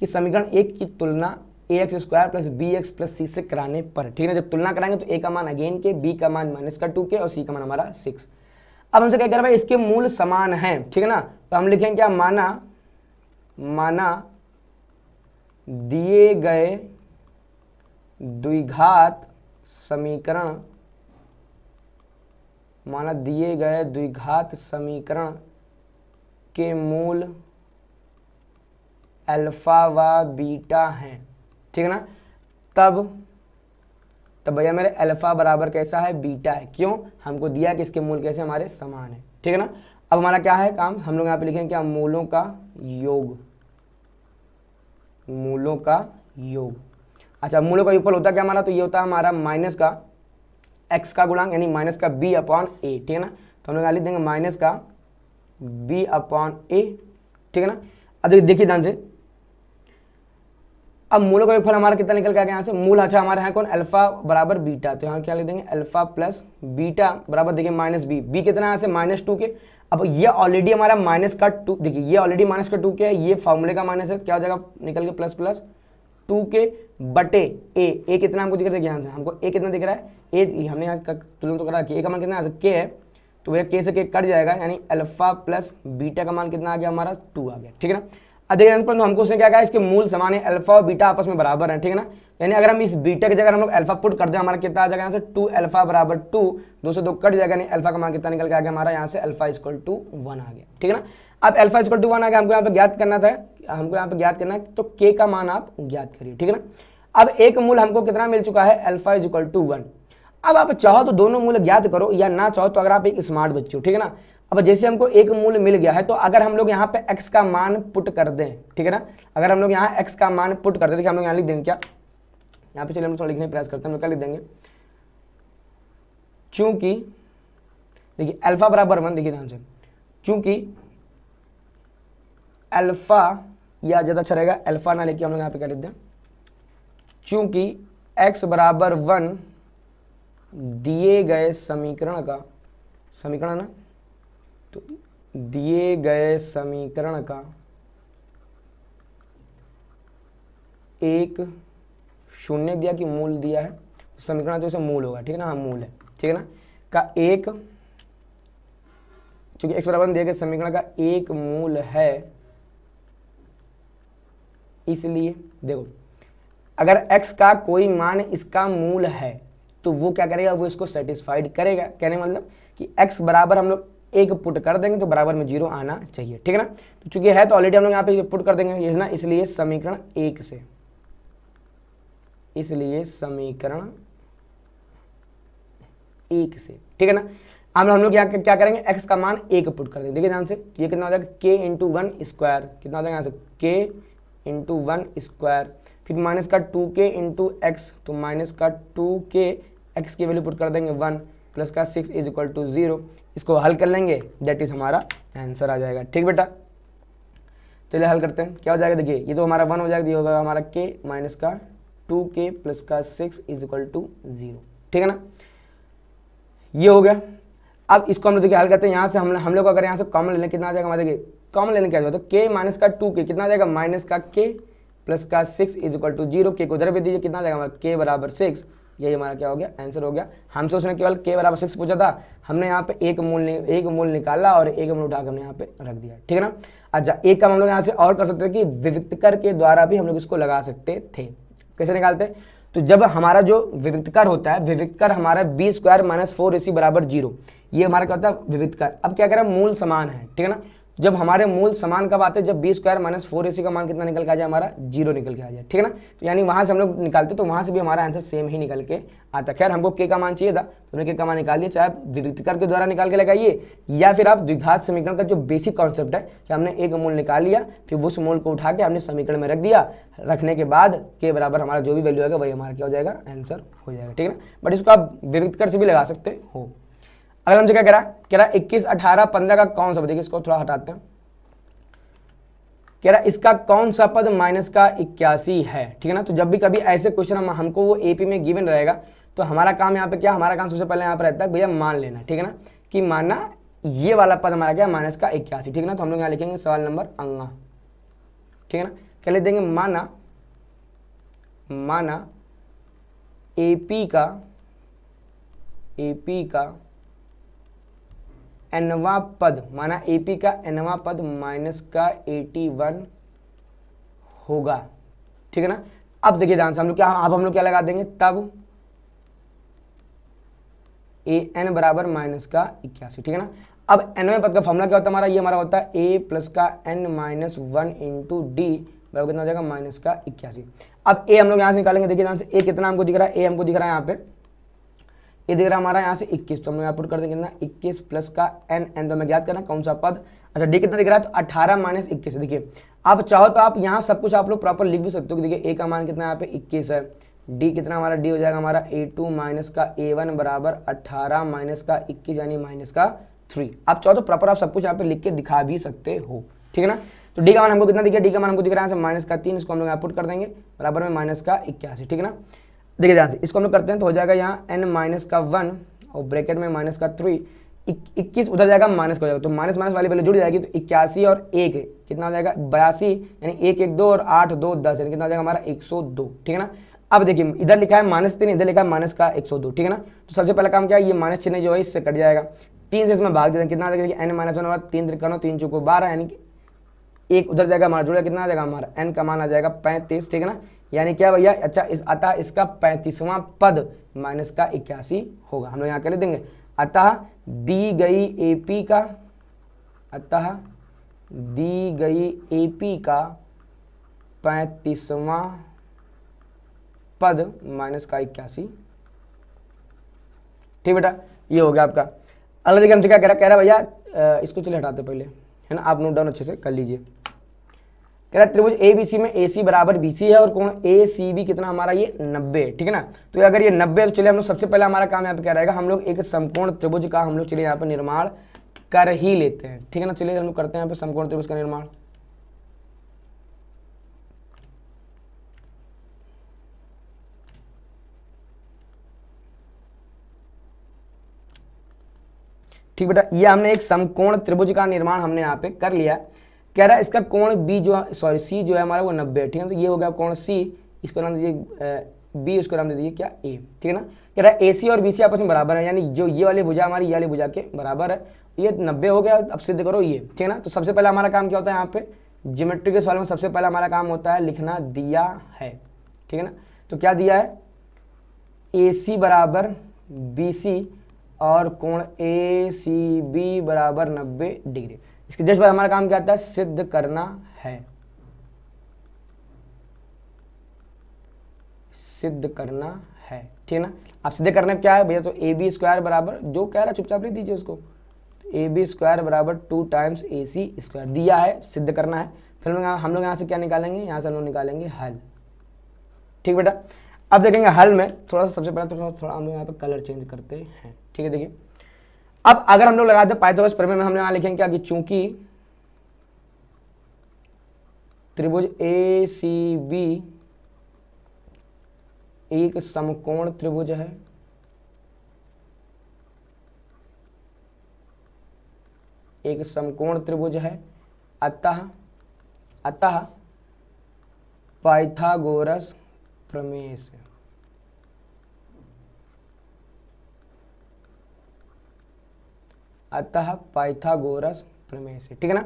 कि समीकरण 1 की तुलना ax square plus bx plus c से कराने पर, ठीक है ना। जब तुलना कराएंगे तो a का मान अगेन के, b का मान माइनस का 2k और c का मान हमारा 6। अब हमसे क्या कह रहा है भाई इसके मूल समान हैं, ठीक है ना। तो हम लिखेंगे क्या, माना दिए गए द्विघात समीकरण, माना दिए गए द्विघात समीकरण के मूल अल्फा व बीटा हैं, ठीक है ना। तब भैया मेरे अल्फा बराबर कैसा है, बीटा है। क्यों, हमको दिया कि इसके मूल कैसे हमारे समान है, ठीक है ना। अब हमारा क्या है काम, हम लोग यहाँ पे लिखेंगे क्या, मूलों का योग, मूलों का योग। अच्छा मूलों का योगफल होता क्या हमारा, तो ये होता है हमारा माइनस का x का गुणांक यानी माइनस का b अपॉन a, ठीक है ना। तो हम लोग यहाँ लिख देंगे माइनस का b अपॉन a, ठीक है ना। अब देखिए ध्यान से, अब मूलों का योगफल हमारा कितना निकल के आ गया यहाँ से, मूल अच्छा हमारे यहाँ कौन, अल्फा बराबर बीटा। तो यहाँ क्या लिख देंगे अल्फा प्लस बीटा बराबर देखिए माइनस b कितना यहाँ से माइनस 2 के। अब ये ऑलरेडी हमारा माइनस का 2, देखिए ये ऑलरेडी माइनस का 2 के है, ये फॉर्मूले का माइनस है, क्या हो जाएगा निकल के प्लस प्लस 2 के बटे a कितना हमको दिख रहा है, यहाँ से हमको a कितना दिख रहा है, a हमने यहाँ तुलना तो करा कि a का मान कितना है k है, तो भैया k से k कट जाएगा यानी अल्फा प्लस बीटा का मान कितना आ गया हमारा 2 आ गया, ठीक है ना। अब देखिए पर हमको उसने क्या कहा, इसके मूल समान है, अल्फा और बीटा आपस में बराबर है, ठीक है ना। यानी अगर हम इस बीटा की जगह हम लोग अल्फा पुट कर दें हमारा कितना आ जाएगा यहाँ से 2 अल्फा बराबर 2, 2 से 2 कट जाएगा, नहीं अल्फा का मान कितना निकल के आ गया हमारा यहाँ से अल्फा इक्वल टू 1 आ गया, ठीक है ना। अब अल्फा इक्वल टू 1 आ गया, हमको यहाँ पे ज्ञात करना था, हमको यहाँ पे ज्ञात करना है, तो के का मान आप ज्ञात करिए, ठीक है ना। अब एक मूल हमको कितना मिल चुका है, अल्फा इक्वल टू 1। अब आप चाहो तो दोनों मूल ज्ञात करो या ना चाहो तो अगर आप एक स्मार्ट बच्चे हो, ठीक है ना। अब जैसे हमको एक मूल मिल गया है तो अगर हम लोग यहाँ पे x का मान पुट कर दें, ठीक है ना, अगर हम लोग यहाँ x का मान पुट कर दें, देखिए हम लोग यहाँ लिख देंगे क्या, यहाँ पे चलिए हम थोड़ा लिखने का प्रयास करते हैं, हम लोग क्या लिख देंगे, चूंकि देखिए अल्फा बराबर 1, देखिए ध्यान से, चूंकि अल्फा या ज़्यादा अच्छा रहेगा, अल्फा ना लेके हम लोग यहाँ पे क्या लिख दें, चूंकि x बराबर 1 दिए गए समीकरण का, समीकरण ना, तो दिए गए समीकरण का एक शून्य दिया कि मूल दिया है, समीकरण तो इसे मूल होगा, ठीक है ना, हाँ मूल है, ठीक है ना, का एक, चूंकि x बराबर दिए गए समीकरण का एक मूल है, इसलिए देखो अगर x का कोई मान इसका मूल है तो वो क्या करेगा, वो इसको सेटिस्फाइड करेगा। कहने मतलब कि x बराबर हम लोग एक पुट कर देंगे तो बराबर में 0 आना चाहिए, ठीक है ना। तो चूंकि है तो ऑलरेडी हम लोग यहाँ पे पुट कर देंगे ये ना, इसलिए समीकरण 1 से, इसलिए समीकरण 1 से, ठीक है ना। अब हम लोग यहाँ क्या करेंगे, x का मान 1 पुट कर देंगे, देखिए ध्यान से, ये कितना हो जाएगा k इंटू 1 स्क्वायर, कितना हो जाएगा यहाँ से k इंटू 1 स्क्वायर, फिर माइनस का 2k इंटू एक्स, तो माइनस का 2k, x की वैल्यू पुट कर देंगे 1 प्लस का 6 इज इक्वल टू 0, इसको हल कर लेंगे, दैट इज हमारा आंसर आ जाएगा, ठीक बेटा। चलिए हल करते हैं, क्या हो जाएगा, देखिए ये तो हमारा 1 हो जाएगा, ये होगा हमारा k माइनस का 2k प्लस का 6 इज इक्वल टू 0, ठीक है ना, ये हो गया। अब इसको हम लोग देखिए हल करते हैं, यहाँ से हम लोग अगर यहाँ से कॉमन ले लें कितना आ जाएगा हमारे, देखिए कॉमन लेने क्या जाएगा, तो k माइनस का 2k कितना आ जाएगा, माइनस का k प्लस का 6 इज इक्वल टू 0, k को उधर भी दीजिए, कितना आ जाएगा हमारा k बराबर 6, यही हमारा क्या हो गया, आंसर हो गया। हमसे उसने केवल k बराबर 6 पूछा था, हमने यहाँ पे एक मूल निकाला और एक मूल उठाकर हमने यहाँ पे रख दिया, ठीक है ना। अच्छा एक काम हम लोग यहाँ से और कर सकते हैं कि विविक्तकर के द्वारा भी हम लोग इसको लगा सकते थे। कैसे निकालते हैं, तो जब हमारा जो विविक्तकर होता है, विविक्तकर हमारा b स्क्वायर माइनस 4ac बराबर 0, ये हमारा क्या होता है विविक्तकर। अब क्या करें, मूल समान है, ठीक है ना, जब हमारे मूल समान कब आते हैं, जब बी स्क्वायर माइनस 4ac का मान कितना निकल के आ जाए, हमारा 0 निकल के आ जाए, ठीक है ना। तो यानी वहां से हम लोग निकालते तो वहां से भी हमारा आंसर सेम ही निकल के आता। खैर हमको के का मान चाहिए था, तो हमने के का मान निकाल दिया, चाहे आप विभक्तिकर के द्वारा निकाल के लगाइए या फिर आप द्विघात समीकरण का जो बेसिक कॉन्सेप्ट है कि हमने एक मूल निकाल लिया, फिर उस मूल को उठा के हमने समीकरण में रख दिया, रखने के बाद के बराबर हमारा जो भी वैल्यू आएगा वही हमारा क्या हो जाएगा, आंसर हो जाएगा, ठीक है ना। बट इसको आप विभक्तिकर से भी लगा सकते हो। अगला हमसे क्या कह रहा 21, 18, 15 का कौन सा, देखिए इसको थोड़ा हटाते हैं। कह रहा इसका कौन सा पद माइनस का 81 है, ठीक है ना। तो जब भी कभी ऐसे क्वेश्चन हमको वो एपी में गिवन रहेगा तो हमारा काम यहाँ पे क्या, हमारा काम सबसे पहले यहाँ पे रहता है भैया मान लेना, ठीक है ना, कि मानना ये वाला पद हमारा क्या, माइनस का 81, ठीक है ना। तो हम लोग यहाँ लिखेंगे सवाल नंबर अंगा, ठीक है ना। क्या लिख देंगे, माना एपी का एनवा पद, माना एपी का एनवा पद माइनस का 81 होगा, ठीक है ना। अब देखिए ध्यान से हम लोग क्या, अब हम लोग क्या लगा देंगे, तब ए एन बराबर माइनस का 81, ठीक है ना। अब एनवे पद का फॉर्मूला क्या होता है हमारा, ये हमारा होता है ए प्लस का एन माइनस 1 इंटू डी बराबर कितना हो जाएगा, माइनस का 81। अब ए हम लोग यहाँ से निकालेंगे, देखिए ध्यान से ए कितना हमको दिख रहा है, ए हमको दिख रहा है यहाँ पे, ये दिख रहा है हमारा यहाँ से 21, तो हम यहाँ पुट कर देंगे कितना, 21 प्लस का एन, एन तो हमें याद करना कौन सा पद, अच्छा डी कितना दिख रहा है, तो 18 माइनस 21 है। देखिए आप चाहो तो आप यहाँ सब कुछ आप लोग प्रॉपर लिख भी सकते हो कि देखिए ए का मान कितना यहाँ पे 21 है, डी कितना हमारा, डी हो जाएगा हमारा a2 माइनस का a1 बराबर 18 माइनस का 21 यानी माइनस का 3। आप चाहो तो प्रॉपर आप सब कुछ यहाँ पे लिख के दिखा भी सकते हो, ठीक है ना। तो डी का मान हमको कितना दिख रहा है, डी का मान हमको दिख रहा है माइनस का 3, इसको हम लोग यहाँ पुट कर देंगे बराबर में माइनस का 81, ठीक है ना। देखिए ध्यान से इसको हम लोग करते हैं तो हो जाएगा यहाँ n माइनस का 1 और ब्रैकेट में माइनस का 3, 21 उधर जाएगा माइनस का हो जाएगा, तो माइनस माइनस वाली वैल्यू जुड़ जाएगी, तो 81 और 1 कितना हो जाएगा 82, यानी 1 1 2 और 8 2 10, यानी कितना हो जाएगा हमारा 102, ठीक है ना। अब देखिए इधर लिखा है -3, इधर लिखा है माइनस का 102, ठीक है ना। तो सबसे पहला काम क्या है, ये माइनस चिन्ह जो है इससे कट जाएगा, 3 से इसमें भाग देते हैं, कितना आ जाएगा, n माइनस 1 3 त्रिकोण 3 चौको 12, यानी कि एक उधर जाएगा हमारा जुड़ा, कितना आ जाएगा हमारा n का मान आ जाएगा 35, ठीक है ना। यानी क्या भैया, अच्छा अतः इसका 35वां पद माइनस का 81 होगा। हम लोग यहाँ कर देंगे अतः दी गई एपी का 35वां पद माइनस का 81, ठीक बेटा, ये हो गया आपका। अगला देखिए हमसे क्या कह रहा भैया, इसको चलिए हटाते पहले, है ना, आप नोट डाउन अच्छे से कर लीजिए। कह रहा त्रिभुज ABC में AC बराबर BC है और कोण ACB कितना हमारा ये 90, ठीक है ना। तो अगर ये 90 है तो चलिए हम लोग सबसे पहले हमारा काम यहाँ पे क्या रहेगा, हम लोग एक समकोण त्रिभुज का हम लोग चलिए यहाँ पे निर्माण कर ही लेते हैं, ठीक है ना। चलिए हम लोग करते हैं यहाँ पे समकोण त्रिभुज का निर्माण। ठीक बेटा, ये हमने एक समकोण त्रिभुज का निर्माण हमने यहाँ पे कर लिया। कह रहा है इसका कोण B जो C जो है हमारा वो 90 है, ठीक है। तो ये हो गया कोण C, इसको नाम दीजिए B, इसको नाम दे दीजिए क्या A, ठीक है ना। कह रहा है AC और BC आपस में बराबर है, यानी जो ये वाली भुजा हमारी ये वाली भुजा के बराबर है, ये 90 हो गया। अब सिद्ध करो ये, ठीक है ना। तो सबसे पहला हमारा काम क्या होता है, यहाँ पे ज्योमेट्री के सवाल में सबसे पहला हमारा काम होता है लिखना दिया है, ठीक है ना। तो क्या दिया है, AC बराबर BC और कोण ACB बराबर 90 डिग्री। इसके जस्ट बाद हमारा काम क्या आता है, सिद्ध करना है, सिद्ध करना है, ठीक है ना। अब सिद्ध करना क्या है भैया, तो AB स्क्वायर बराबर जो कह रहा है चुपचाप लिख दीजिए उसको, तो AB स्क्वायर बराबर 2 टाइम्स AC स्क्वायर दिया है, सिद्ध करना है। फिर हम लोग यहाँ से क्या निकालेंगे, यहाँ से हम लोग निकालेंगे हल, ठीक बेटा। अब देखेंगे हल में थोड़ा सा, सबसे पहले थोड़ा हम लोग यहाँ पे कलर चेंज करते हैं, ठीक है। देखिए अब अगर हम लोग लगाते हैं पाइथागोरस प्रमेय में, हम लोग यहाँ लिखेंगे क्या कि चूंकि त्रिभुज ACB एक समकोण त्रिभुज है, एक समकोण त्रिभुज है, अतः पाइथागोरस प्रमेय से पाइथागोरस प्रमेय से, ठीक है ना।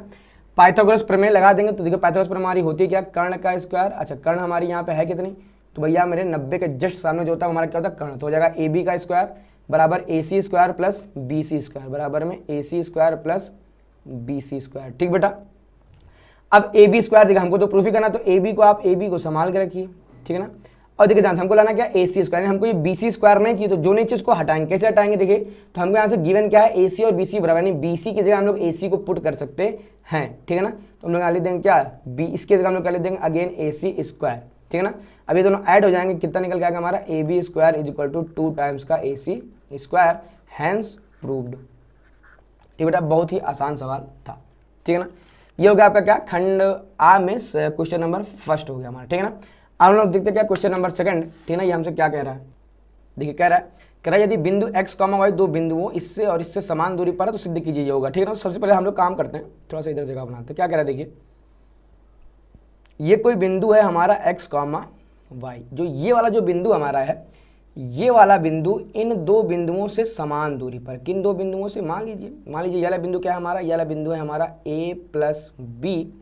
पाइथागोरस प्रमेय लगा देंगे तो देखिए पाइथागोरस प्रमेय हमारी होती है क्या, कर्ण का स्क्वायर। अच्छा कर्ण हमारी यहाँ पे है कितनी, तो भैया मेरे 90 के जस्ट सामने जो होता है हमारा क्या होता है, कर्ण। तो हो जाएगा AB का स्क्वायर बराबर AC square plus BC square बराबर में AC square plus B C square. ठीक बेटा, अब ए बी स्क्वायर देखा हमको तो प्रूफ ही करना, तो ए बी को आप ए बी को संभाल के रखिए, ठीक है ना। और देखिए ध्यान से हमको लाना क्या ए सी स्क्वायर, हमको ये बी सी स्क्वायर नहीं चाहिए, तो जो नहीं चाहिए उसको हटाएंगे। कैसे हटाएंगे देखिए, तो हमको यहाँ से गिवन क्या है, ए सी और बी सी बराबर, यानी बी सी की जगह हम लोग ए सी को पुट कर सकते हैं, ठीक है ना। तो हम लोग यहाँ लिख देंगे क्या, बी, इसकी जगह हम लोग क्या लिख देंगे अगेन ए सी स्क्वायर, ठीक है ना। अब ये दोनों ऐड हो जाएंगे, कितना निकल के आएगा हमारा, A B square is equal to 2 times का A C square, hence proved. ठीक बेटा, बहुत ही आसान सवाल था, ठीक है ना। ये हो गया आपका क्या, खंड आ में क्वेश्चन नंबर फर्स्ट हो गया हमारा, ठीक है ना। अब हम लोग देखते क्या क्वेश्चन नंबर सेकंड, ठीक है ना। ये हमसे क्या कह रहा है, देखिए कह रहा है यदि बिंदु x, y दो बिंदुओं इससे और इससे समान दूरी पर है तो सिद्ध कीजिए, ये होगा, ठीक है ना। तो सबसे पहले हम लोग काम करते हैं, थोड़ा सा इधर जगह बनाते हैं। क्या कह रहा है देखिए, ये कोई बिंदु है हमारा x, y, जो ये वाला जो बिंदु हमारा है, ये वाला बिंदु इन दो बिंदुओं से समान दूरी पर, किन दो बिंदुओं से, मान लीजिए ये वाला बिंदु क्या है हमारा, ये वाला बिंदु है हमारा a प्लस बी,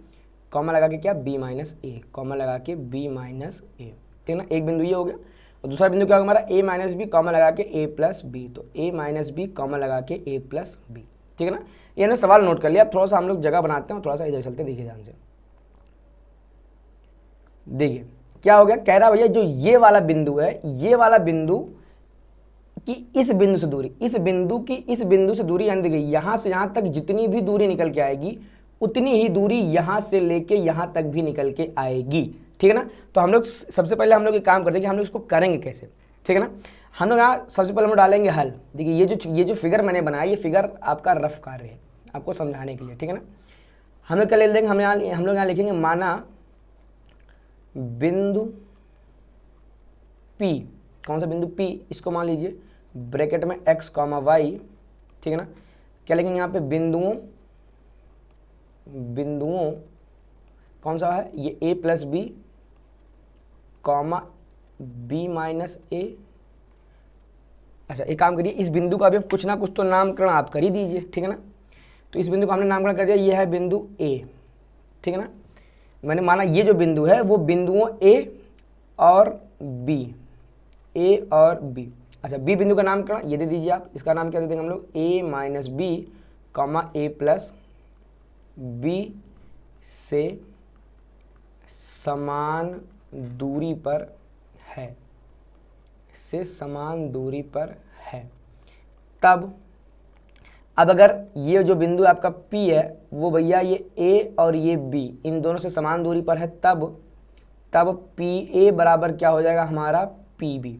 कॉमा लगा के क्या b माइनस ए, कॉमा लगा के b माइनस ए, ठीक है ना। एक बिंदु ये हो गया, और दूसरा बिंदु क्या होगा हमारा a माइनस बी, कॉमा लगा के a प्लस बी, तो a माइनस बी कॉमा लगा के a प्लस बी, ठीक है ना। ये हमने सवाल नोट कर लिया। अब थोड़ा सा हम लोग जगह बनाते हैं, थोड़ा सा इधर चलते, देखिए ध्यान से, देखिए क्या हो गया, कह रहा भैया जो ये वाला बिंदु है, ये वाला बिंदु की इस बिंदु से दूरी, इस बिंदु की इस बिंदु से दूरी, यानी देखिए यहां से यहां तक जितनी भी दूरी निकल के आएगी उतनी ही दूरी यहां से लेके यहां तक भी निकल के आएगी, ठीक है ना। तो हम लोग सबसे पहले हम लोग एक काम करते हैं कि हम लोग इसको करेंगे कैसे, ठीक है ना। हम लोग यहाँ सबसे पहले हम डालेंगे हल। देखिए ये जो फिगर मैंने बनाया, ये फिगर आपका रफ कार्य है आपको समझाने के लिए, ठीक है ना। हम लोग क्या ले लेंगे, हम लोग यहाँ लिखेंगे माना बिंदु P, कौन सा बिंदु P, इसको मान लीजिए ब्रैकेट में x, y, ठीक है ना। क्या लिखेंगे यहाँ पे, बिंदुओं कौन सा है, ये a plus b, comma b minus a. अच्छा एक काम करिए, इस बिंदु का अभी कुछ ना कुछ तो नामकरण आप कर ही दीजिए, ठीक है ना। तो इस बिंदु का हमने नामकरण कर दिया, ये है बिंदु a, ठीक है ना। मैंने माना ये जो बिंदु है वो बिंदुओं a और b, अच्छा b बिंदु का नामकरण ये दे दीजिए आप, इसका नाम क्या दे देंगे हम लोग, a minus B, comma a plus B से समान दूरी पर है, से समान दूरी पर है। तब अब अगर ये जो बिंदु आपका P है वो भैया ये A और ये B इन दोनों से समान दूरी पर है, तब PA बराबर क्या हो जाएगा हमारा PB।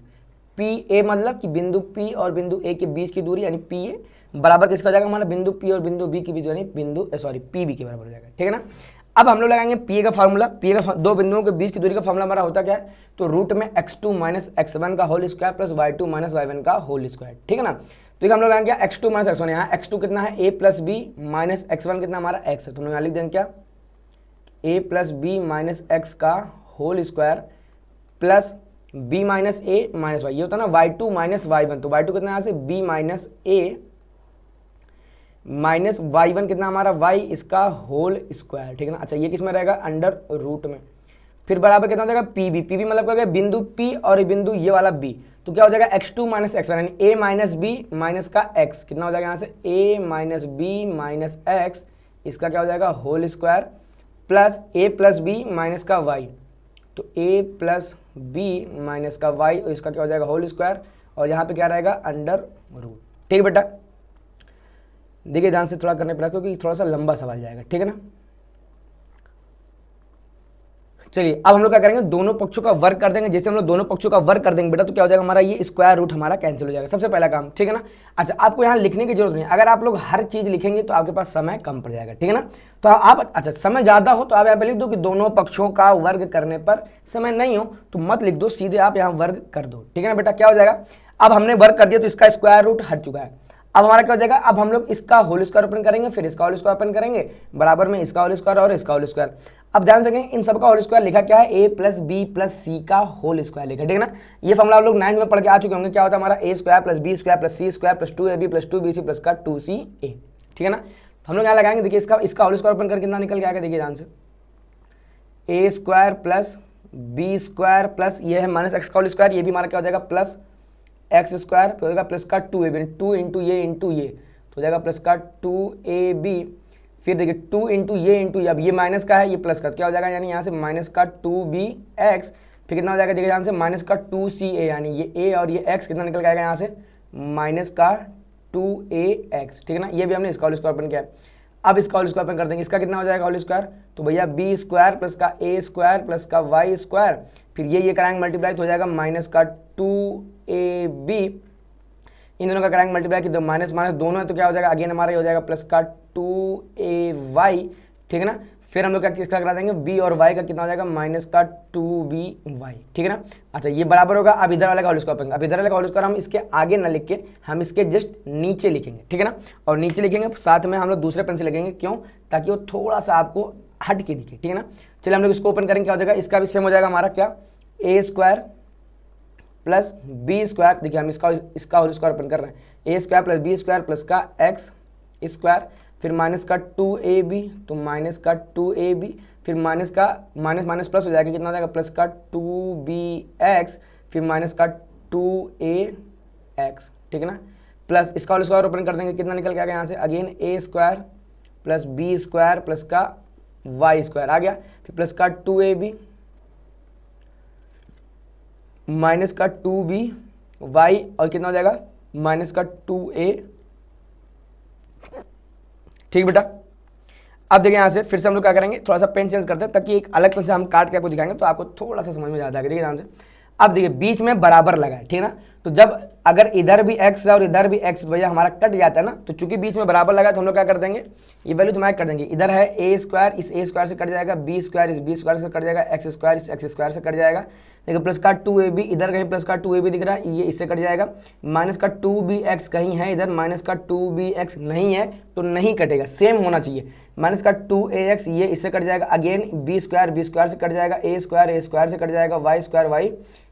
PA मतलब कि बिंदु P और बिंदु A के बीच की दूरी, यानी PA बराबर किसका हो जाएगा हमारा, बिंदु P और बिंदु B के बीच, यानी PB के बराबर हो जाएगा, ठीक है ना। अब हम लोग लगाएंगे PA का फार्मूला, दो बिंदुओं के बीच की दूरी का फार्मूला हमारा होता क्या है, तो रूट में x2 माइनस x1 का whole square plus y2 minus y1 का होल स्क्वायर, ठीक है ना। तो हम लोग लगाएंगे x2 माइनस x1, यहाँ x2 कितना है a plus B minus x1 कितना हमारा x है, तो हम लोग यहाँ लिख देंगे क्या, a plus B minus x का whole square plus b minus a minus y, ये होता है ना y2 माइनस y1, तो y2 कितना यहाँ से b minus a minus y1 कितना हमारा y इसका होल स्क्वायर, ठीक है ना। अच्छा ये किस में रहेगा, अंडर रूट में, फिर बराबर कितना हो जाएगा PB मतलब क्या हो गया, बिंदु P और बिंदु ये वाला B, तो क्या हो जाएगा x2 माइनस x1, यानी a माइनस बी माइनस का x, कितना हो जाएगा यहाँ से a minus B minus x, इसका क्या हो जाएगा whole square plus a plus B minus का y, तो a प्लस बी माइनस का y और इसका क्या हो जाएगा होल स्क्वायर, और यहाँ पे क्या रहेगा अंडर रूट, ठीक है बेटा। देखिए ध्यान से थोड़ा करने पड़ा क्योंकि थोड़ा सा लंबा सवाल जाएगा, ठीक है ना। चलिए अब हम लोग क्या करेंगे, दोनों पक्षों का वर्ग कर देंगे। जैसे हम लोग दोनों पक्षों का वर्ग कर देंगे बेटा तो क्या हो जाएगा हमारा, ये स्क्वायर रूट हमारा कैंसिल हो जाएगा, सबसे पहला काम, ठीक है ना। अच्छा आपको यहाँ लिखने की जरूरत नहीं, अगर आप लोग हर चीज लिखेंगे तो आपके पास समय कम पड़ जाएगा, ठीक है ना। तो आप अच्छा समय ज्यादा हो तो आप यहाँ पे लिख दो कि दोनों पक्षों का वर्ग करने पर, समय नहीं हो तो मत लिख दो, सीधे आप यहाँ वर्ग कर दो, ठीक है ना बेटा। क्या हो जाएगा, अब हमने वर्ग कर दिया तो इसका स्क्वायर रूट हट चुका है, अब हमारा क्या हो जाएगा, अब हम लोग इसका होल स्क्वायर ओपन करेंगे, फिर इसका होल स्क्वायर ओपन करेंगे, बराबर में इसका होल स्क्वायर और इसका होल स्क्वायर। अब ध्यान रखेंगे इन सब का होल स्क्वायर लिखा क्या है, a प्लस बी प्लस सी का होल स्क्वायर लिखा, ठीक है ना। ये फॉर्मूला आप लोग 9th में पढ़ के आ चुके होंगे, क्या होता है हमारा a square plus B square plus C square plus 2ab plus 2bc plus का 2ca, ठीक है ना। हम लोग यहाँ लगाएंगे, देखिए इसका होल स्क्वायर ओपन करके कितना निकल के आएगा, देखिए ध्यान से a square plus B square plus ये है माइनस एक्स का होल स्क्वायर, ये भी हमारा क्या हो जाएगा प्लस एक्स स्क्वायर, तो हो जाएगा प्लस का 2ab, 2 इंटू ये तो हो जाएगा प्लस का 2ab फिर देखिए 2 इंटू ये इंटू, अब ये माइनस का है, ये प्लस का, क्या हो जाएगा, यानी यहाँ से माइनस का 2bx, फिर कितना हो जाएगा, देखिए यहाँ से माइनस का 2ca, यानी ये a और ये x कितना निकल के आएगा यहाँ से माइनस का 2ax, ठीक है ना। ये भी हमने इसका होल स्क्वायर ओपन किया है। अब इसका होल स्क्वायर ओपन कर देंगे, इसका कितना हो जाएगा होल स्क्वायर, तो भैया बी स्क्वायर प्लस का ए स्क्वायर प्लस का वाई स्क्वायर, फिर ये कराएंगे मल्टीप्लाई तो हो जाएगा माइनस का 2ab, इन दोनों का कराएंगे मल्टीप्लाई की तो माइनस माइनस दोनों है तो क्या हो जाएगा, अगेन हमारा ये हो जाएगा प्लस का 2ay, ठीक है ना। फिर हम लोग क्या किसका करा देंगे, b और y का कितना हो जाएगा माइनस का 2by, ठीक है ना। अच्छा ये बराबर होगा, अब इधर वाले का होल स्क्वायर पाएंगे, अब इधर वाले का होल स्क्वायर हम इसके आगे ना लिख के हम इसके जस्ट नीचे लिखेंगे, ठीक है ना। और नीचे लिखेंगे साथ में हम लोग दूसरे पेन से लिखेंगे, क्यों, ताकि वो थोड़ा सा आपको हट के दिखे, ठीक है ना। चलिए हम लोग इसको ओपन करेंगे, क्या हो जाएगा, इसका भी सेम हो जाएगा हमारा क्या, a square plus B square, देखिए हम इसका होल स्क्वायर ओपन कर रहे हैं, a square plus B square plus का एक्स स्क्वायर, फिर माइनस का 2ab, तो माइनस का 2ab, फिर माइनस का माइनस माइनस प्लस हो जाएगा, कितना हो जाएगा प्लस का 2bx, फिर माइनस का 2ax, ठीक है ना, प्लस इसका होल स्क्वायर ओपन कर देंगे, कितना निकल के आ गया यहाँ से again a square plus B square plus का वाई स्क्वायर आ गया, फिर प्लस का 2ab माइनस का 2by और कितना हो जाएगा माइनस का 2a, ठीक बेटा। अब देखिए यहाँ से फिर से हम लोग क्या करेंगे, थोड़ा सा पेन चेंज करते हैं ताकि एक अलग पेन से हम काट के आपको दिखाएंगे तो आपको थोड़ा सा समझ में ज़्यादा आएगा। देखिए ध्यान से, अब देखिए बीच में बराबर लगा है, ठीक है ना, तो जब अगर इधर भी x है और इधर भी x, भैया हमारा कट जाता है ना, तो चूंकि बीच में बराबर लगा है तो हम लोग क्या कर देंगे, ये वैल्यू तुम्हारे कर देंगे, इधर है ए स्क्वायर इस ए स्क्वायर से कट जाएगा, बी स्क्वायर इस बी स्क्वायर से कट जाएगा, एक्स स्क्वायर इस एक्स स्क्वायर से कट जाएगा, देखिए प्लस का 2ab, इधर कहीं प्लस का 2ab दिख रहा है, ये इससे कट जाएगा, माइनस का 2bx कहीं है इधर, माइनस का 2bx नहीं है तो नहीं कटेगा, सेम होना चाहिए, माइनस का 2ax ये इससे कट जाएगा, अगेन बी स्क्वायर से कट जाएगा, ए स्क्वायर से कट जाएगा, वाई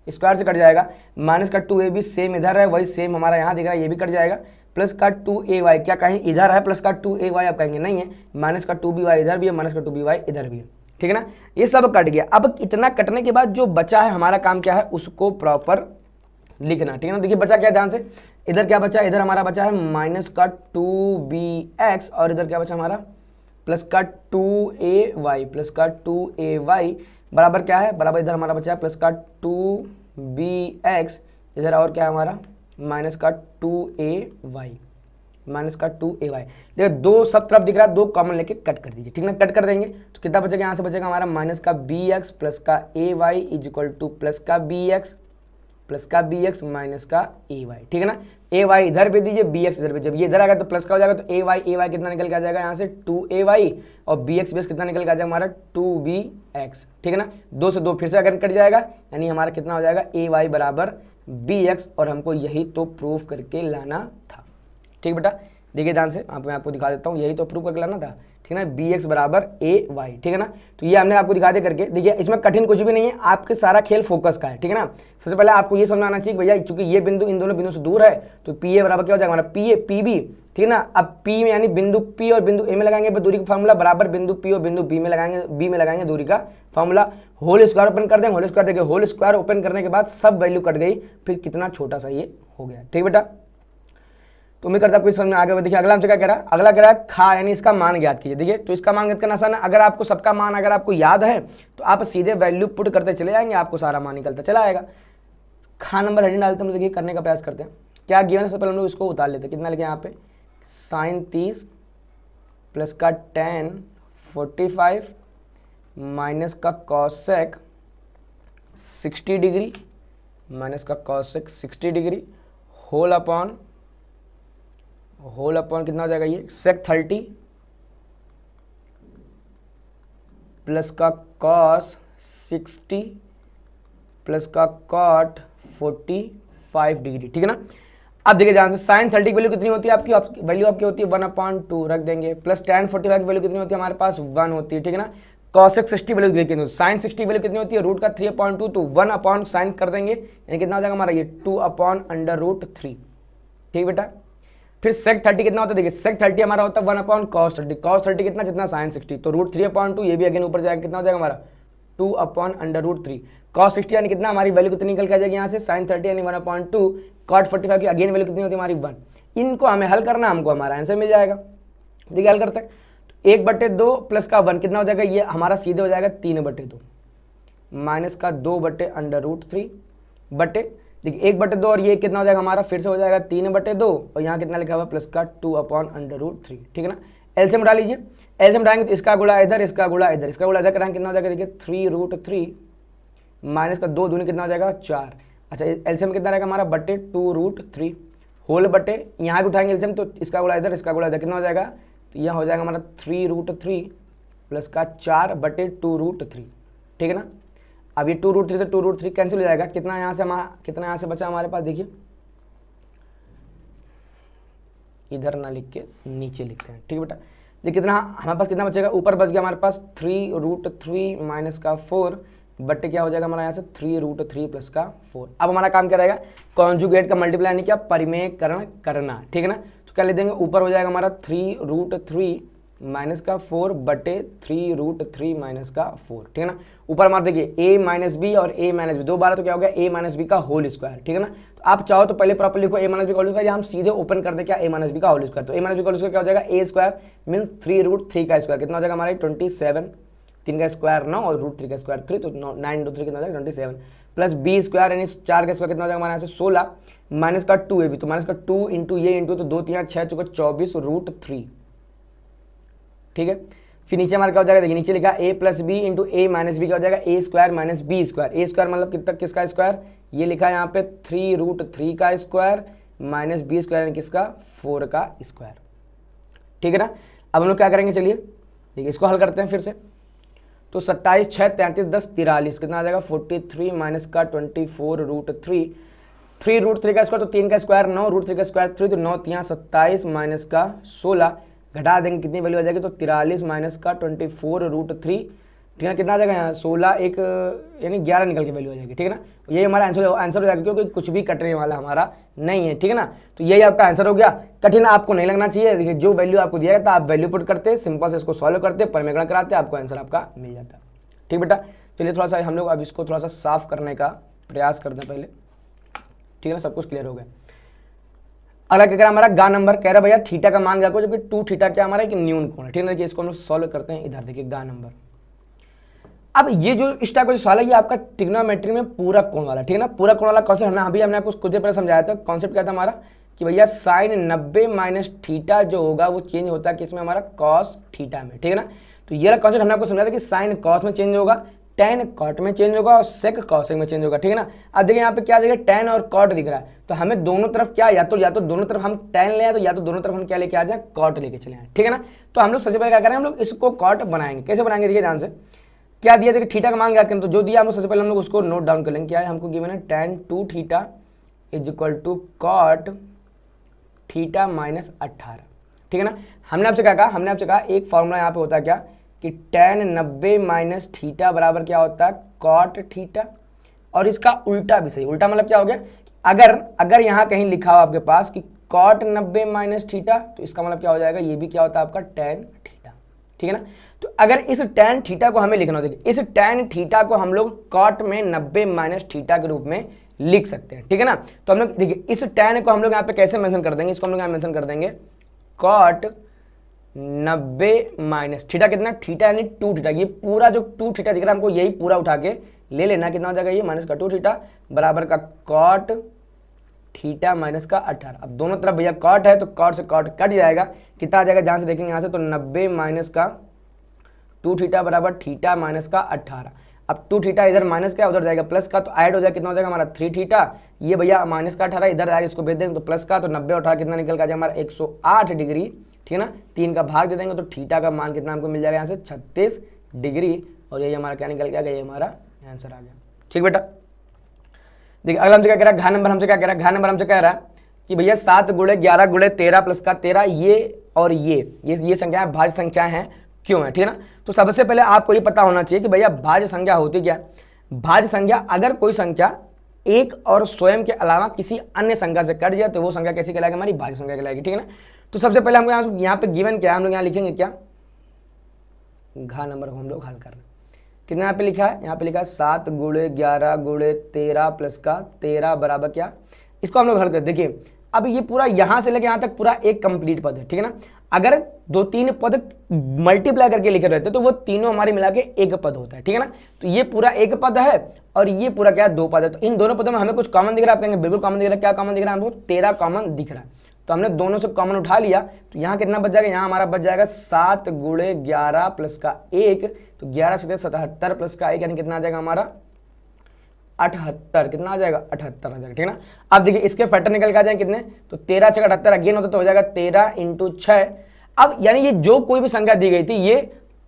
स्क्वायर से कट जाएगा, माइनस का 2ab सेम इधर है, वही सेम हमारा यहाँ दिख रहा है, ये भी कट जाएगा, प्लस का 2ay, क्या कहीं इधर है प्लस का 2ay, आप कहेंगे नहीं है, माइनस का 2by इधर भी है, माइनस का 2by इधर भी है, ठीक है ना। ये सब कट गया। अब इतना कटने के बाद जो बचा है हमारा काम क्या है, उसको प्रॉपर लिखना, ठीक है ना। देखिए बचा क्या, ध्यान से, इधर क्या बचा, इधर हमारा बचा है माइनस का 2bx और इधर क्या बचा हमारा प्लस का 2ay, प्लस का 2ay बराबर क्या है, बराबर इधर हमारा बचा है प्लस का 2bx, इधर और क्या है हमारा माइनस का 2ay, माइनस का 2ay, देखिए दो सब तरफ दिख रहा है, दो कॉमन लेके कट कर दीजिए, ठीक ना, कट कर देंगे तो कितना बचेगा, यहाँ से बचेगा हमारा माइनस का bx प्लस का ay is equal two plus का bx माइनस का ay, ठीक है ना। ay इधर पे दीजिए, bx इधर पे, जब ये इधर आएगा तो प्लस का हो जाएगा, तो ay कितना निकल के आ जाएगा यहाँ से 2ay और bx कितना निकल के आ जाएगा हमारा 2bx, ठीक है ना, दो से दो फिर से अगर कट जाएगा, यानी हमारा कितना हो जाएगा ay बराबर bx, और हमको यही तो प्रूफ करके लाना था, ठीक बेटा। देखिए ध्यान से, मैं आपको दिखा देता हूँ, यही तो प्रूफ करके लाना था, ठीक है ना, bx बराबर ay, ठीक है ना। तो ये हमने आपको दिखा दे करके, देखिए इसमें कठिन कुछ भी नहीं है, आपके सारा खेल फोकस का है, ठीक है ना। सबसे पहले आपको ये समझाना चाहिए भैया, चूंकि ये बिंदु इन दोनों बिंदु से दूर है तो pa बराबर क्या हो जाएगा हमारा pb, ठीक है ना। अब p में यानी बिंदु p और बिंदु a में लगाएंगे दूरी का फॉर्मूला, बराबर बिंदु p और बिंदु b में लगाएंगे दूरी का फॉर्मूला, होल स्क्वायर ओपन कर देंगे, होल स्क्वायर देखिए, होल स्क्वायर ओपन करने के बाद सब वैल्यू कट गई, फिर कितना छोटा सा ये हो गया, ठीक बेटा। तो उम्मीद करता आपको समझ में आ गया। देखिए अगला हमसे क्या कह रहा है, अगला कह रहा है खा, यानी इसका मान ज्ञात कीजिए। देखिए तो इसका मान ज्ञात करना आसान है, अगर आपको सबका मान अगर आपको याद है तो आप सीधे वैल्यू पुट करते चले जाएंगे, आपको सारा मान निकलता चला आएगा। खा नंबर हेडिंग डालते हम, देखिए करने का प्रयास करते हैं, क्या गिवन है सबसे पहले हम लोग इसको उतार लेते हैं, कितना लिखे यहाँ पे sin 30 प्लस का tan 45 माइनस का cosec 60 डिग्री माइनस का cosec 60 डिग्री होल अपॉन कितना हो जाएगा ये sec 30 प्लस का cos 60 प्लस का cot 45 डिग्री, ठीक है ना। अब देखिए ध्यान से, sin 30 की वैल्यू कितनी होती है आपकी वैल्यू आपकी होती है 1/2 रख देंगे, प्लस tan 45 की वैल्यू कितनी होती है हमारे पास 1 होती है, ठीक है ना। cosec 60 वैल्यू कितनी होती है, sin 60 वैल्यू कितनी होती है रूट का 3/2, तो 1/sin कर देंगे, यानी कितना हो जाएगा हमारा ये 2/√3, ठीक बेटा। फिर sec 30 कितना होता है, देखिए sec 30 हमारा होता है 1/cos 30, cos 30 कितना जितना sin 60, तो √3/2, ये भी अगेन ऊपर जाएगा, कितना हो जाएगा हमारा 2/√3, cos 60 यानी कितना हमारी वैल्यू कितनी निकल के आ जाएगी यहाँ से sin 30 यानी 1/2, cot 45 की अगेन वैल्यू कितनी होती है हमारी 1, इनको हमें हल करना, हमको हमारा आंसर मिल जाएगा। देखिए हल करते हैं, तो 1/2 प्लस का 1 कितना हो जाएगा, ये हमारा सीधे हो जाएगा 3/2 माइनस का 2/√3 बटे, देखिए 1/2 और ये कितना हो जाएगा हमारा, फिर से हो जाएगा 3/2 और यहाँ कितना लिखा हुआ प्लस का 2/√3, ठीक है ना। एलसीएम उठा लीजिए, एलसीएम उठाएंगे तो इसका गुणा इधर, इसका गुणा इधर, इसका गुणा इधर कराएंगे कितना हो जाएगा, देखिए 3√3 माइनस का 2 दूनी कितना हो जाएगा 4। अच्छा एलसीएम कितना रहेगा हमारा बटे 2√3 होल बटे, यहाँ भी उठाएंगे एलसीएम तो इसका गुणा इधर, इसका गुणा इधर कितना हो जाएगा, तो यह हो जाएगा हमारा 3√3 प्लस का 4/2√3, ठीक है ना। अब ये 2√3 से 2√3 कैंसिल हो जाएगा, कितना यहाँ से कितना यहाँ से बचा हमारे पास, देखिए इधर ना लिख के नीचे लिखते हैं, ठीक है बेटा। देखिए कितना हमारे पास कितना बचेगा, ऊपर बच गया हमारे पास 3√3 माइनस का 4 बटे क्या हो जाएगा हमारा यहाँ से 3√3 प्लस का 4। अब हमारा काम क्या रहेगा, कॉन्जुगेट का मल्टीप्लाई नहीं किया, परिमेयकरण करना, ठीक है ना। तो क्या ले देंगे, ऊपर हो जाएगा हमारा 3√3 माइनस का 4 बटे 3√3 माइनस का 4, ठीक है ना। ऊपर हमारा देखिए a माइनस बी और a माइनस बी, दो बार तो क्या हो गया a माइनस बी का होल स्क्वायर, ठीक है ना। तो आप चाहो तो पहले प्रॉपर लिखो a माइनस बी का होल स्क्वायर, या हम सीधे ओपन कर दे क्या a माइनस बी का होल स्क्वायर, तो a माइनस बी का होल स्क्वायर क्या हो जाएगा, a स्क्वायर मीन्स 3√3 का स्क्वायर कितना हो जाएगा हमारे 27, 3 का स्क्वायर 9 और √3 का स्क्वायर 3, तो 9×3 कितना हो जाएगा 27 प्लस बी स्क्वायर यानी 4 का स्क्वायर कितना हो जाएगा हमारे यहाँ से 16 माइनस का 2 ए बी, तो माइनस का 2 इंटू ये इंटू तो 2 3 6 चुका 24√3, ठीक है। फिर नीचे हमारा क्या हो जाएगा, देखिए नीचे लिखा a plus B into A minus B क्या हो जाएगा a square minus B square, a square मतलब कितना किसका स्क्वायर, ये लिखा है यहाँ पे 3√3 का स्क्वायर माइनस बी स्क्वायर यानी किसका 4 का स्क्वायर, ठीक है ना। अब हम लोग क्या करेंगे, चलिए देखिए इसको हल करते हैं फिर से। तो 27 6 33 10 43 कितना आ जाएगा 43 माइनस का 24√3, 3√3 का स्क्वायर तो 3 का स्क्वायर 9, √3 का स्क्वायर 3, तो 9 यहाँ 27 माइनस का 16 घटा देंगे कितनी वैल्यू आ जाएगी, तो 43 माइनस का 24√3, ठीक है। कितना आ जाएगा यहाँ 16 एक यानी 11 निकल के वैल्यू आ जाएगी, ठीक है ना। यही हमारा आंसर हो जाएगा क्योंकि कुछ भी कटने वाला हमारा नहीं है, ठीक है ना। तो यही आपका आंसर हो गया, कठिन आपको नहीं लगना चाहिए। देखिए जो वैल्यू आपको दिया जाता है आप वैल्यू पुट करते, सिंपल से इसको सॉल्व करते, परिमेयकरण कराते, आपको आंसर आपका मिल जाता है, ठीक बेटा। चलिए थोड़ा सा हम लोग अब इसको थोड़ा सा साफ करने का प्रयास करते हैं पहले, ठीक है ना, सब कुछ क्लियर हो गया। अगला क्या कह रहा है हमारा गा नंबर, कह रहा है भैया थीटा का मान क्या, जबकि 2 थीटा क्या हमारा एक न्यून कोण है, ठीक है। देखिए इसको हम लोग सॉल्व करते हैं, इधर देखिए गा नंबर। अब ये जो इस टाइप का जो सवाल है ये आपका ट्रिग्नोमेट्री में पूरा कोण वाला, ठीक है ना। पूरा कोण वाला कॉन्सेप्ट हमने आपको कुछ देर पहले समझाया था। कॉन्सेप्ट क्या था हमारा कि भैया साइन 90 माइनस थीटा जो होगा वो चेंज होता है किसमें, हमारा कॉस थीटा में, ठीक है ना। तो ये वाला कॉन्सेप्ट हमने आपको समझाया था कि साइन कॉस में चेंज होगा, टेन कॉट में चेंज होगा और सेक कॉसेक में चेंज होगा, ठीक है ना। अब देखिए यहाँ पे क्या देखिए टेन और कॉट दिख रहा है, तो हमें दोनों तरफ क्या या तो दोनों तरफ हम टेन ले आए, तो या तो दोनों तरफ हम क्या लेके आ जाए कॉट लेके चले आए, ठीक है ना। तो हम लोग सबसे पहले क्या करें, हम लोग इसको कॉट बनाएंगे। कैसे बनाएंगे देखिए ध्यान से, क्या दिया देखिए थीटा का मान ज्ञात करें, तो जो दिया हम लोग सबसे पहले हम लोग उसको नोट डाउन कर लेंगे। क्या है हमको गिवन है tan 2 theta is equal to cot theta minus 18, ठीक है ना। हमने आपसे क्या कहा, हमने आपसे कहा एक फॉर्मूला यहाँ पे होता है क्या कि tan 90 माइनस थीटा बराबर क्या होता है कॉट थीटा, और इसका उल्टा भी सही। उल्टा मतलब क्या हो गया, अगर यहाँ कहीं लिखा हो आपके पास कि कॉट 90 माइनस थीटा, तो इसका मतलब क्या हो जाएगा, ये भी क्या होता है आपका tan थीटा, ठीक है ना। तो अगर इस tan थीटा को हमें लिखना हो, देखिए इस tan थीटा को हम लोग कॉट में 90 माइनस थीटा के रूप में लिख सकते हैं, ठीक है ना। तो हम लोग देखिए इस tan को हम लोग यहाँ पे कैसे मेंशन कर देंगे, इसको हम लोग यहाँ मेंशन कर देंगे कॉट 90 माइनस थीटा, कितना थीटा यानी 2 थीटा, ये पूरा जो 2 थीटा दिख रहा है हमको यही पूरा उठा के ले लेना, कितना हो जाएगा ये माइनस का 2 थीटा बराबर का कॉट थीटा माइनस का 18। अब दोनों तरफ भैया कॉट है तो कॉट से कॉट कट जाएगा, कितना आ जाएगा ध्यान से देखेंगे यहाँ से, तो 90 माइनस का 2 थीटा बराबर थीटा माइनस का 18। अब 2 थीटा इधर माइनस का उधर जाएगा प्लस का, तो ऐड हो जाएगा कितना हो जाएगा हमारा 3 थीटा, ये भैया माइनस का 18 इधर आएगा, इसको भेज देंगे तो प्लस का, तो 90 और 18 कितना निकल का जाएगा हमारा 108 डिग्री, ठीक है ना। 3 का भाग दे देंगे तो थीटा का मान कितना हमको मिल जाएगा यहाँ से 36 डिग्री, और यही हमारा क्या निकल गया, ये हमारा आंसर आ गया, ठीक बेटा। देखिए अगला हमसे क्या कह रहा है, घा नंबर हमसे क्या कह रहा है, घा नंबर हमसे कह रहा है कि भैया 7 गुणे 11 गुणे 13 प्लस का 13 ये और ये संख्या भाज्य संख्या है क्यों है, ठीक है ना। तो सबसे पहले आपको ये पता होना चाहिए कि भैया भाज्य संख्या होती क्या। भाज्य संख्या अगर कोई संख्या एक और स्वयं के अलावा किसी अन्य संख्या से कट जाए तो वो संख्या कैसी कहलाएगी, हमारी भाज्य संख्या कहलाएगी, ठीक है ना। तो सबसे पहले हमको यहाँ पे गिवन क्या है, हम लोग यहाँ लिखेंगे क्या, घा नंबर को हम लोग हल कर रहे हैं। कितना यहाँ पे लिखा है, यहाँ पे लिखा है 7 गुणे 11 गुणे 13 प्लस का 13 बराबर क्या, इसको हम लोग हल कर। देखिए अब ये पूरा यहाँ से लेके यहाँ तक पूरा एक कंप्लीट पद है, ठीक है ना। अगर 2-3 पद मल्टीप्लाई करके लिखे रहते तो वो तीनों हमारे मिला के एक पद होता है, ठीक है ना। तो ये पूरा एक पद है और ये पूरा क्या है, 2 पद है। तो इन दोनों पदों में हमें कुछ कॉमन दिख रहा है, आप कहेंगे बिल्कुल कॉमन दिख रहा है। क्या कॉमन दिख रहा है हमको? 13 कॉमन दिख रहा है। तो हमने दोनों से कॉमन उठा लिया, तो यहाँ कितना बच जाएगा, यहाँ हमारा बच जाएगा 7 गुणे 11 प्लस का 1, तो 11 से 77 प्लस का 1 यानी कितना आ जाएगा हमारा 78। कितना आ जाएगा? 78 आ जाएगा, ठीक है ना। अब देखिए इसके फैक्टर निकल के आ जाए कितने, तो 13 × 78 अगेन होता तो हो जाएगा 13 × 6। अब यानी ये जो कोई भी संख्या दी गई थी ये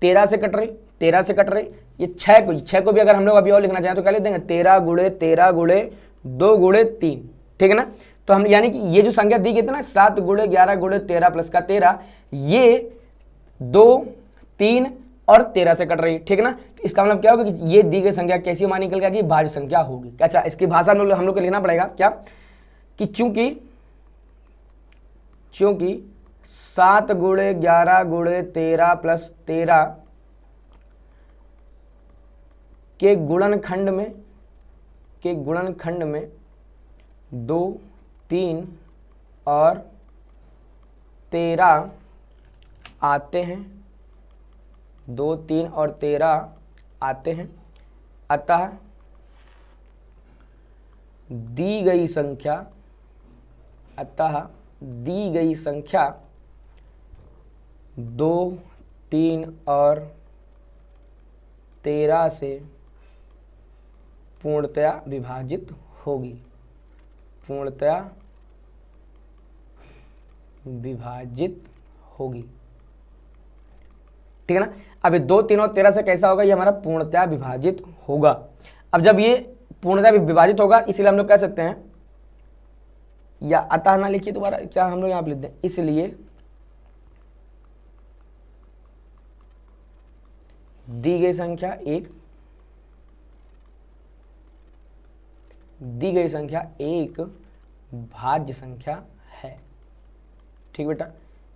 13 से कट रही, 13 से कट रही, ये 6 को भी अगर हम लोग अभी और लिखना चाहें तो क्या लिख देंगे, 13 गुणे 13 गुणे 2 गुणे 3, ठीक है ना। तो हम यानी कि ये जो संख्या दी गई थी ना 7 गुणे 11 गुणे 13 प्लस का 13, ये 2, 3 और 13 से कट रही, ठीक है ना। तो इसका मतलब क्या होगा कि ये दी गई संख्या कैसी हमारी निकल गया कि भाज्य संख्या होगी। अच्छा, इसकी भाषा में हम लोग को लिखना पड़ेगा क्या कि चूंकि 7 गुणे 11 गुणे 13 प्लस 13 के गुणनखंड में 2, 3 और 13 आते हैं, 2, 3 और 13 आते हैं, अतः दी गई संख्या 2, 3 और 13 से पूर्णतया विभाजित होगी, ठीक है ना। अभी 2, 3 और 13 से कैसा होगा, ये हमारा पूर्णतया विभाजित होगा। अब जब ये पूर्णतया विभाजित होगा इसलिए हम लोग कह सकते हैं, या अतः ना लिखिए दोबारा, क्या हम लोग यहाँ पे लिखते हैं, इसलिए दी गई संख्या एक भाज्य संख्या है, ठीक बेटा।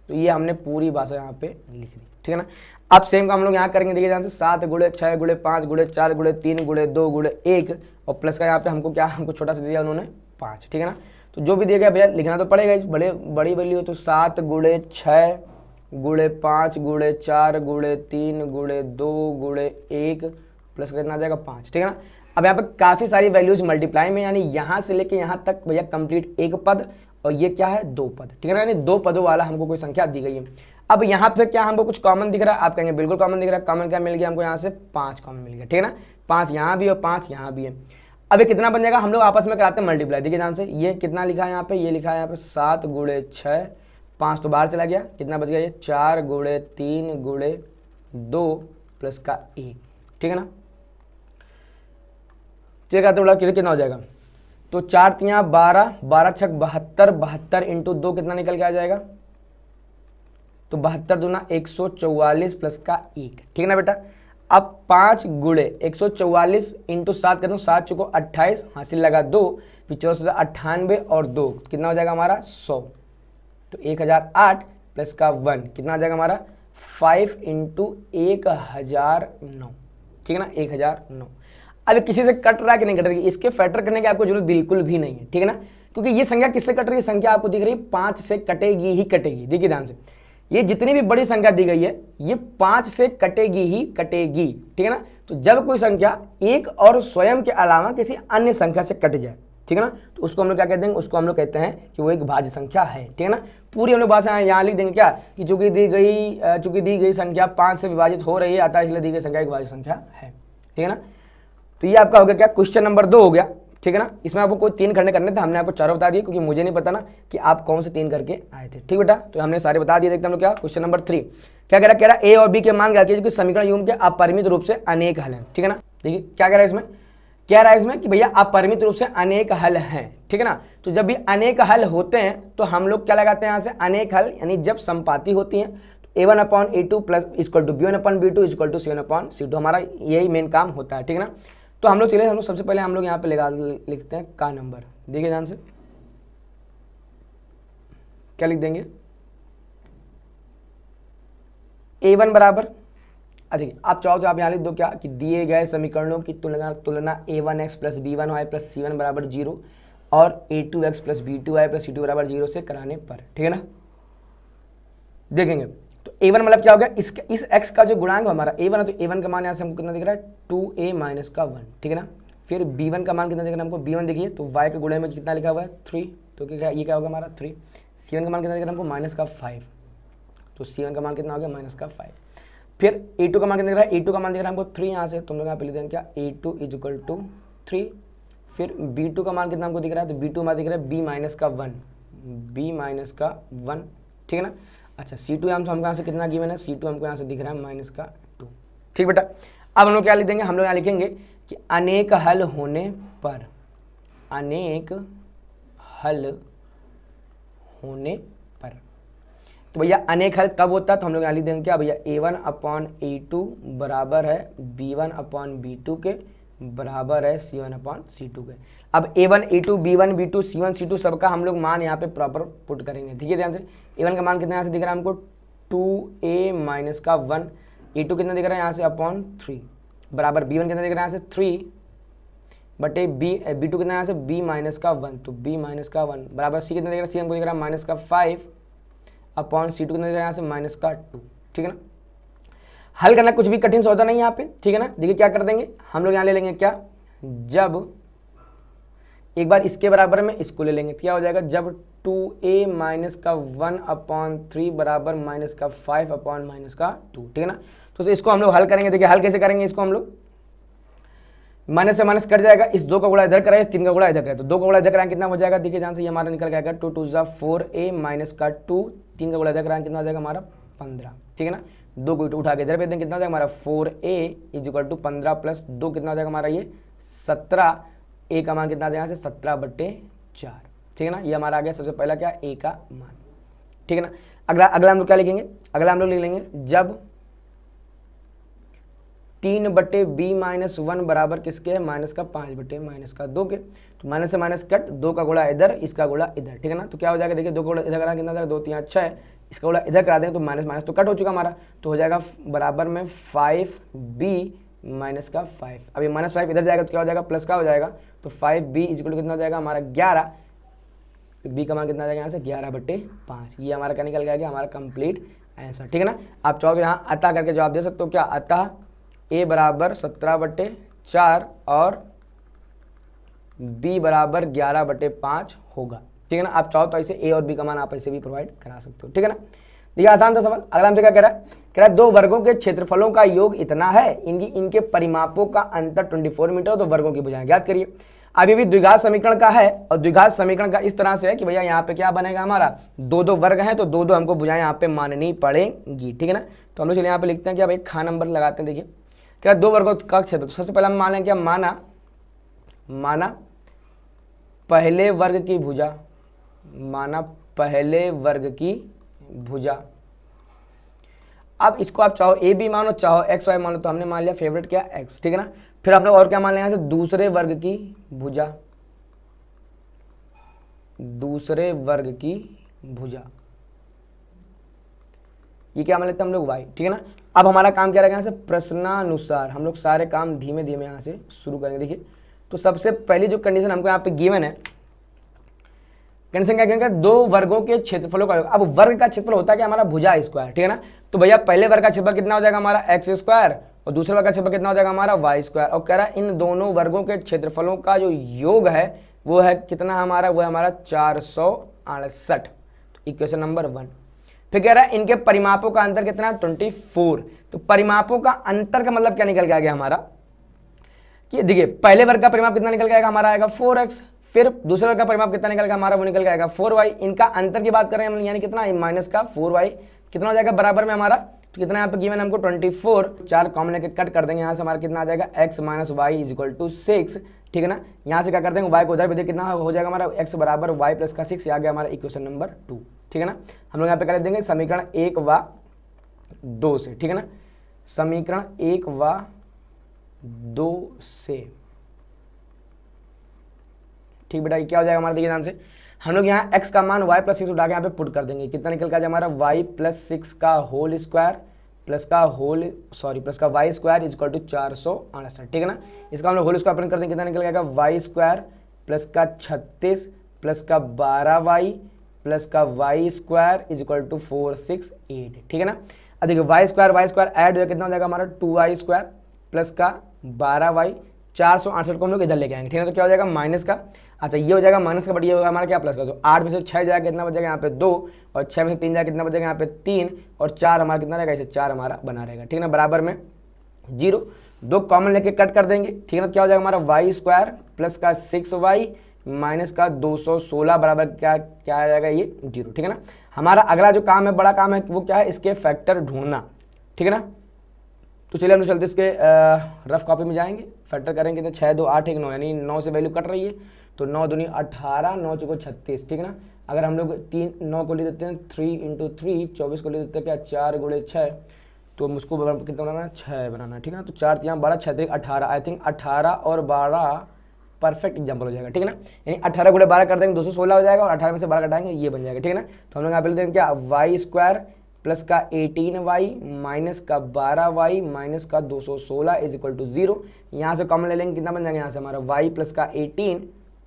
तो ये हमने पूरी भाषा यहाँ पे लिख दी, ठीक है ना। अब सेम का हम लोग यहाँ करेंगे, देखिए ध्यान से 7 गुणे 6 गुणे 5 गुणे 4 गुणे 3 गुणे 2 गुणे 1 और प्लस का यहाँ पे हमको छोटा सा दिया उन्होंने 5, ठीक है ना। तो जो भी दिया गया भैया लिखना तो पड़ेगा, बड़ी वैल्यू है तो 7 गुणे 6 गुणे 5 गुणे 4 गुणे 3 गुणे 2 गुणे 1 प्लस का कितना आ जाएगा 5, ठीक है ना। अब यहाँ पे काफ़ी सारी वैल्यूज मल्टीप्लाई में, यानी यहाँ से लेके यहाँ तक भैया कंप्लीट एक पद और ये क्या है 2 पद, ठीक है ना। यानी 2 पदों वाला हमको कोई संख्या दी गई है। अब यहाँ पे क्या हमको कुछ कॉमन दिख रहा है, आप कहेंगे बिल्कुल कॉमन दिख रहा है। कॉमन क्या मिल गया हमको, यहाँ से 5 कॉमन मिल गया, ठीक है ना। 5 यहाँ भी और 5 यहाँ भी है। अब ये कितना बन जाएगा, हम लोग आपस में कराते हैं मल्टीप्लाई। देखिए ध्यान से, ये कितना लिखा है यहाँ पे, ये लिखा है यहाँ पे 7 गुणे 6, 5 तो बाहर चला गया, कितना बच गया ये 4 गुणे 3 गुणे 2 प्लस का 1, ठीक है ना। ठीक है, तो कितना हो जाएगा, तो 4 × 12, 12 × 6 72, 72 × 2 कितना निकल के आ जाएगा, तो 72 दूना 144 प्लस का 1, ठीक है ना बेटा। अब 5 गुणे 144 × 7 करता हूँ, 7 चुको 28, हासिल लगा 2, 98 और 2 कितना हो जाएगा हमारा 100, तो 1008 प्लस का 1 कितना आ जाएगा हमारा 5 × 1009, ठीक है ना, 1009। अब किसी से कट रहा है कि नहीं कट रही, इसके फैक्टर करने की आपको जरूरत बिल्कुल भी नहीं है, ठीक है ना, क्योंकि ये संख्या किससे कट रही है, संख्या आपको दिख रही है 5 से कटेगी ही कटेगी। देखिए ध्यान से, ये जितनी भी बड़ी संख्या दी गई है ये 5 से कटेगी ही कटेगी, ठीक है ना। तो जब कोई संख्या एक और स्वयं के अलावा किसी अन्य संख्या से कट जाए, ठीक है ना, तो उसको हम लोग क्या कहते हैं, उसको हम लोग कहते हैं कि वो एक भाज्य संख्या है, ठीक है ना। पूरी हम लोग भाषा यहाँ लिख देंगे क्या कि चूंकि दी गई संख्या 5 से विभाजित हो रही है अतः इसलिए दी गई संख्या एक भाज्य संख्या है, ठीक है ना। तो ये आपका हो गया क्या, क्वेश्चन नंबर 2 हो गया, ठीक है ना। इसमें आपको कोई 3 करने थे, हमने आपको 4 बता दिए क्योंकि मुझे नहीं पता ना कि आप कौन से 3 करके आए थे, ठीक बेटा। तो हमने सारे बता दिए। देखते हैं हम लोग क्या, क्वेश्चन नंबर 3 क्या कह रहा है, ए और बी के मान ज्ञात कीजिए, समीकरण यूं के अपरिमित रूप से अनेक हल हैं, ठीक है ना। देखिए क्या कह रहा है इसमें, कह रहा है इसमें कि भैया अपरिमित रूप से अनेक हल हैं, ठीक है ना। तो जब भी अनेक हल होते हैं तो हम लोग क्या लगाते हैं यहाँ से, अनेक हल यानी जब समपाती होती हैं तो a1/a2 plus equal to b1/b2 equal to c1/c2, हमारा यही मेन काम होता है, ठीक है ना। तो हम लोग सबसे पहले हम लोग यहाँ पे लिखते हैं का नंबर। देखिए ध्यान से, क्या लिख देंगे, a1 बराबर, देखिए आप चाहो तो आप यहाँ लिख दो क्या कि दिए गए समीकरणों की तुलना a1x plus b1y plus c1 बराबर 0 और a2x plus b2y plus c2 बराबर 0 से कराने पर, ठीक है ना। देखेंगे तो a1 मतलब क्या हो गया, इस x का जो गुणांक हमारा a1 है, तो a1 का मान यहाँ से हमको कितना दिख रहा है 2a माइनस का 1, ठीक है ना। फिर b1 का मान कितना दिख रहा है हमको, b1 देखिए तो y के गुणे में कितना लिखा हुआ है 3, तो क्या ये क्या होगा हमारा 3। c1 का मान कितना दिख रहा है हमको माइनस का 5, तो c1 का मान कितना हो गया माइनस का 5। फिर a2 का मान कितना दिख रहा है, a2 का मान दिख रहा है हमको 3, यहाँ से तुम लोग यहाँ पे लिख देंगे क्या a2 इज इक्वल टू 3। फिर b2 का मान कितना हमको दिख रहा है, तो b2 मान दिख रहा है b माइनस का 1, ठीक है ना। अच्छा c2 हमको यहाँ से कितना गिवन है, c2 हमको यहाँ से दिख रहा है माइनस का 2, ठीक बेटा। अब हम लोग क्या लिख देंगे, हम लोग यहाँ लिखेंगे कि अनेक हल होने पर, अनेक हल होने पर, तो भैया अनेक हल कब होता है, तो हम लोग यहाँ लिख देंगे क्या भैया a1 अपॉन a2 बराबर है b1 अपॉन b2 के बराबर है c1 अपॉन c2 के। अब a1 a2 b1 b2 c1 c2 सबका हम लोग मान यहाँ पे प्रॉपर पुट करेंगे, ठीक है ध्यान से। a1 का मान कितना यहाँ से दिख रहा है हमको 2a माइनस का 1, a2 कितना दिख रहा है यहाँ से अपॉन 3 बराबर b1 कितना दिख रहा है यहाँ से 3 बटे b2 कितना यहाँ से b माइनस का 1, तो b माइनस का 1 बराबर c कितना दिख रहा है, c हमको दिख रहा है माइनस का 5 अपॉन c2 कितना दिख रहा है यहाँ से माइनस का 2, ठीक है ना। हल करना कुछ भी कठिन सा होता नहीं यहाँ पे, ठीक है ना। देखिए क्या कर देंगे हम लोग यहाँ ले लेंगे क्या, जब एक बार इसके बराबर में इसको ले लेंगे, क्या हो जाएगा जब 2a माइनस का 1 अपॉन 3 बराबर माइनस का 5 अपॉन माइनस का 2, ठीक है ना। तो इसको हम लोग हल करेंगे, देखिए हल कैसे करेंगे इसको हम लोग, माइनस से माइनस कट जाएगा, इस 2 का गुणा इधर कराए, इस 3 का गुणा इधर कराए, तो 2 का गुणा इधर कराएंगे कितना हो जाएगा, देखिए जहाँ से ये हमारा निकल जाएगा 2 2 4a माइनस का 2, 3 का गुणा इधर कराएंगे कितना हो जाएगा हमारा 15, ठीक है ना। 2 को उठा के इधर भेज देंगे कितना हो जाएगा हमारा 4a is equal to 15 plus 2 कितना हो जाएगा हमारा ये 17, a का मान कितना आ जाएगा यहाँ से 17/4, ठीक है ना। ये हमारा आ गया सबसे पहला क्या a का मान, ठीक है ना। अगला हम लोग क्या लिखेंगे, अगला हम लोग लिख लेंगे जब 3/b माइनस 1 बराबर किसके है माइनस का 5 माइनस का 2 के, तो माइनस से माइनस कट, 2 का गुणा इधर इसका गुणा इधर, ठीक है ना। तो क्या हो जाएगा देखिए 2 का गुणा इधर करा कितना जाएगा 2 3 6 है, इसका गुणा इधर करा देंगे तो माइनस माइनस तो कट हो चुका हमारा, तो हो जाएगा बराबर में 5b माइनस का 5। अब ये माइनस 5 इधर जाएगा तो क्या हो जाएगा प्लस का हो जाएगा, तो 5b इक्वल टू कितना हो जाएगा हमारा 11, b का मान कितना आ जाएगा यहाँ से 11/5। ये हमारा क्या निकल गया हमारा कंप्लीट आंसर, ठीक है ना। आप चाहो तो यहाँ अतः करके जवाब दे सकते हो, क्या अतः a बराबर 17/4 और b बराबर 11/5 होगा, ठीक है ना। आप चाहो तो ऐसे a और b का मान आप ऐसे भी प्रोवाइड करा सकते हो, ठीक है ना। देखिए आसान था सवाल। अगला हमसे क्या कह रहा है 2 वर्गों के क्षेत्रफलों का योग इतना है, इनके परिमापों का अंतर 24 मीटर, तो वर्गों की भुजाएं ज्ञात करिए। अभी भी द्विघात समीकरण का है, और द्विघात समीकरण का इस तरह से है कि भैया यहाँ पे क्या बनेगा हमारा 2 वर्ग हैं, तो 2 हमको भुजाएं यहाँ पे माननी पड़ेंगी, ठीक है ना। तो हम लोग चलिए यहाँ पे लिखते हैं कि भाई खा नंबर लगाते हैं। देखिए क्या 2 वर्गों का क्षेत्र, तो सबसे पहले हम मान लें क्या माना पहले वर्ग की भुजा, माना पहले वर्ग की भुजा। अब इसको आप चाहो a b मानो चाहो x y मानो, तो हमने मान लिया फेवरेट क्या x, ठीक है ना। फिर आप लोग और क्या मान लेंगे दूसरे वर्ग की भुजा, दूसरे वर्ग की भुजा, ये क्या मान लेते हैं हम लोग y, ठीक है ना। अब हमारा काम क्या रहेगा यहाँ से प्रश्नानुसार हम लोग सारे काम धीमे धीमे यहाँ से शुरू करेंगे। देखिए तो सबसे पहली जो कंडीशन हमको यहाँ पे गिवन है, कंडीशन क्या कहेंगे 2 वर्गों के क्षेत्रफलों का योग। अब वर्ग का क्षेत्रफल होता है कि हमारा भुजा स्क्वायर, ठीक है ना। तो भैया पहले वर्ग का क्षेत्रफल कितना हो जाएगा हमारा एक्स स्क्वायर, और दूसरे वर्ग का क्षेत्रफल कितना हो जाएगा हमारा वाई स्क्वायर, और कह रहा है इन दोनों वर्गों के क्षेत्रफलों का जो योग है वो है कितना हमारा, वो है हमारा 468, इक्वेशन नंबर 1। फिर कह रहा है इनके परिमापों का अंतर कितना है 24। तो परिमापों का अंतर का मतलब क्या निकल के आ गया हमारा कि देखिए पहले वर्ग का परिमाप कितना निकल के आएगा हमारा आएगा 4x, फिर दूसरे वर्ग का परिमाप कितना निकल गया हमारा वो निकल जाएगा 4y। इनका अंतर की बात करें हम यानी कितना माइनस का 4y, कितना हो जाएगा बराबर में हमारा, तो कितना यहाँ पे गिवन हमको 24, 4 कॉमन लेके कट कर देंगे, यहाँ से हमारा कितना आ जाएगा x minus Y is equal to 6, ठीक है ना। यहाँ से क्या कर देंगे y को उधर भी देखिए कितना हो जाएगा हमारा x बराबर y प्लस का 6, आ गया हमारा इक्वेशन नंबर 2, ठीक है ना। हम लोग यहाँ पे कर देंगे समीकरण 1 व 2 से, ठीक है ना, समीकरण 1 व 2 से, ठीक बेटा। ये क्या हो जाएगा हमारा, देखिए ध्यान से हम लोग यहाँ x का मान y प्लस 6 उठा के यहाँ पे पुट कर देंगे, कितना निकल का हमारा y प्लस 6 का होल स्क्वायर प्लस का y square is equal to 468, ठीक है ना। इसका हम लोग होल स्क्वायर प्रिंट कर देंगे, कितना निकल जाएगा y स्क्वायर प्लस का 36 प्लस का 12y प्लस का Y square is equal to 468, ठीक है ना। अब देखिए वाई स्क्वायर ऐड हो जाएगा, कितना हो जाएगा हमारा 2y स्क्वायर प्लस का 12y, 468 को हम लोग इधर लेके आएंगे, ठीक है। तो क्या हो जाएगा माइनस का, अच्छा ये हो जाएगा माइनस का, बट ये होगा हमारा क्या प्लस का। तो 8 में से 6 जाएगा कितना बचेगा यहाँ पे 2, और 6 में से 3 जाएगा कितना बचेगा यहाँ पे 3, और 4 हमारा कितना रहेगा, इसे 4 हमारा बना रहेगा, ठीक है ना। बराबर में 0, 2 कॉमन लेके कट कर देंगे, ठीक है ना। क्या हो जाएगा हमारा वाई स्क्वायर प्लस का 6y माइनस का 216 बराबर क्या क्या आ जाएगा ये 0, ठीक है ना। हमारा अगला जो काम है, बड़ा काम है, वो क्या है, इसके फैक्टर ढूंढना, ठीक है ना। तो चलिए हम लोग चलते इसके रफ कॉपी में जाएंगे, फैक्टर करेंगे कितने 6 2 8 1 9, यानी 9 से वैल्यू कट रही है, तो 9 दूनी 18, 9 चौको 36, ठीक है ना। अगर हम लोग 9 को ले देते हैं 3 इंटू 3, 24 को ले देते हैं क्या 4 गुणे 6, तो मुझको कितना बनाना है 6 बनाना है, ठीक है ना। तो 4 3 12 6 3 18, आई थिंक 18 और 12 परफेक्ट एग्जाम्पल हो जाएगा, ठीक है ना। यानी 18 गुणे 12 कर देंगे 216 हो जाएगा, और 18 में से 12 घटाएंगे ये बन जाएगा, ठीक है ना। तो हम लोग यहाँ पे लेते हैं क्या वाई स्क्वायर प्लस का 18y माइनस का 12y माइनस का 216 इज इक्वल टू 0। यहाँ से कॉमन ले लेंगे, कितना बन जाएगा यहाँ से हमारा y प्लस का 18,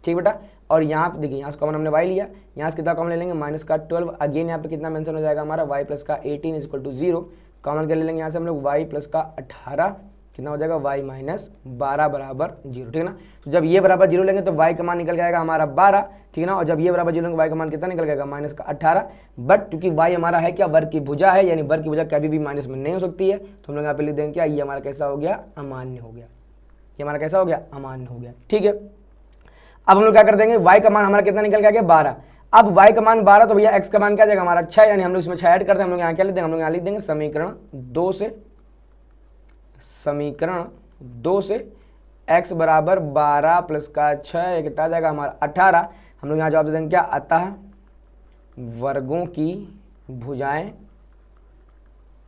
ठीक बेटा। और यहाँ पे देखिए यहाँ से कॉमन हमने y लिया, यहाँ से कितना कॉमन ले लेंगे माइनस का 12, अगेन यहाँ पे कितना मेंशन हो जाएगा हमारा y प्लस का 18 इज इक्वल टू 0। कॉमन कर ले लेंगे यहाँ से हम लोग y प्लस का 18, कितना हो जाएगा y माइनस 12 बराबर 0, ठीक है ना। तो जब ये बराबर 0 लेंगे तो y का मान निकल जाएगा हमारा 12, ठीक है ना। और जब ये बराबर 0 लेंगे y का मान कितना निकल जाएगा माइनस का 18, बट चूंकि y हमारा है क्या वर्ग की भुजा है, यानी वर्ग की भुजा कभी भी माइनस में नहीं हो सकती है, तो हम लोग यहाँ पे लिख देंगे क्या ये हमारा कैसा हो गया अमान्य हो गया, ये हमारा कैसा हो गया अमान्य हो गया, ठीक है। अब हम लोग क्या कर देंगे, y का मान हमारा कितना निकल के आ गया 12। अब y का मान 12, तो भैया x का मान क्या जाएगा हमारा 6, यानी हम लोग इसमें 6 ऐड करते हैं, हम लोग यहाँ क्या लिख देंगे, हम लोग यहाँ लिख देंगे समीकरण 2 से x बराबर 12 प्लस का 6 कितना आ जाएगा हमारा 18। हम लोग यहाँ जवाब दे देंगे क्या, अतः वर्गों की भुजाएं,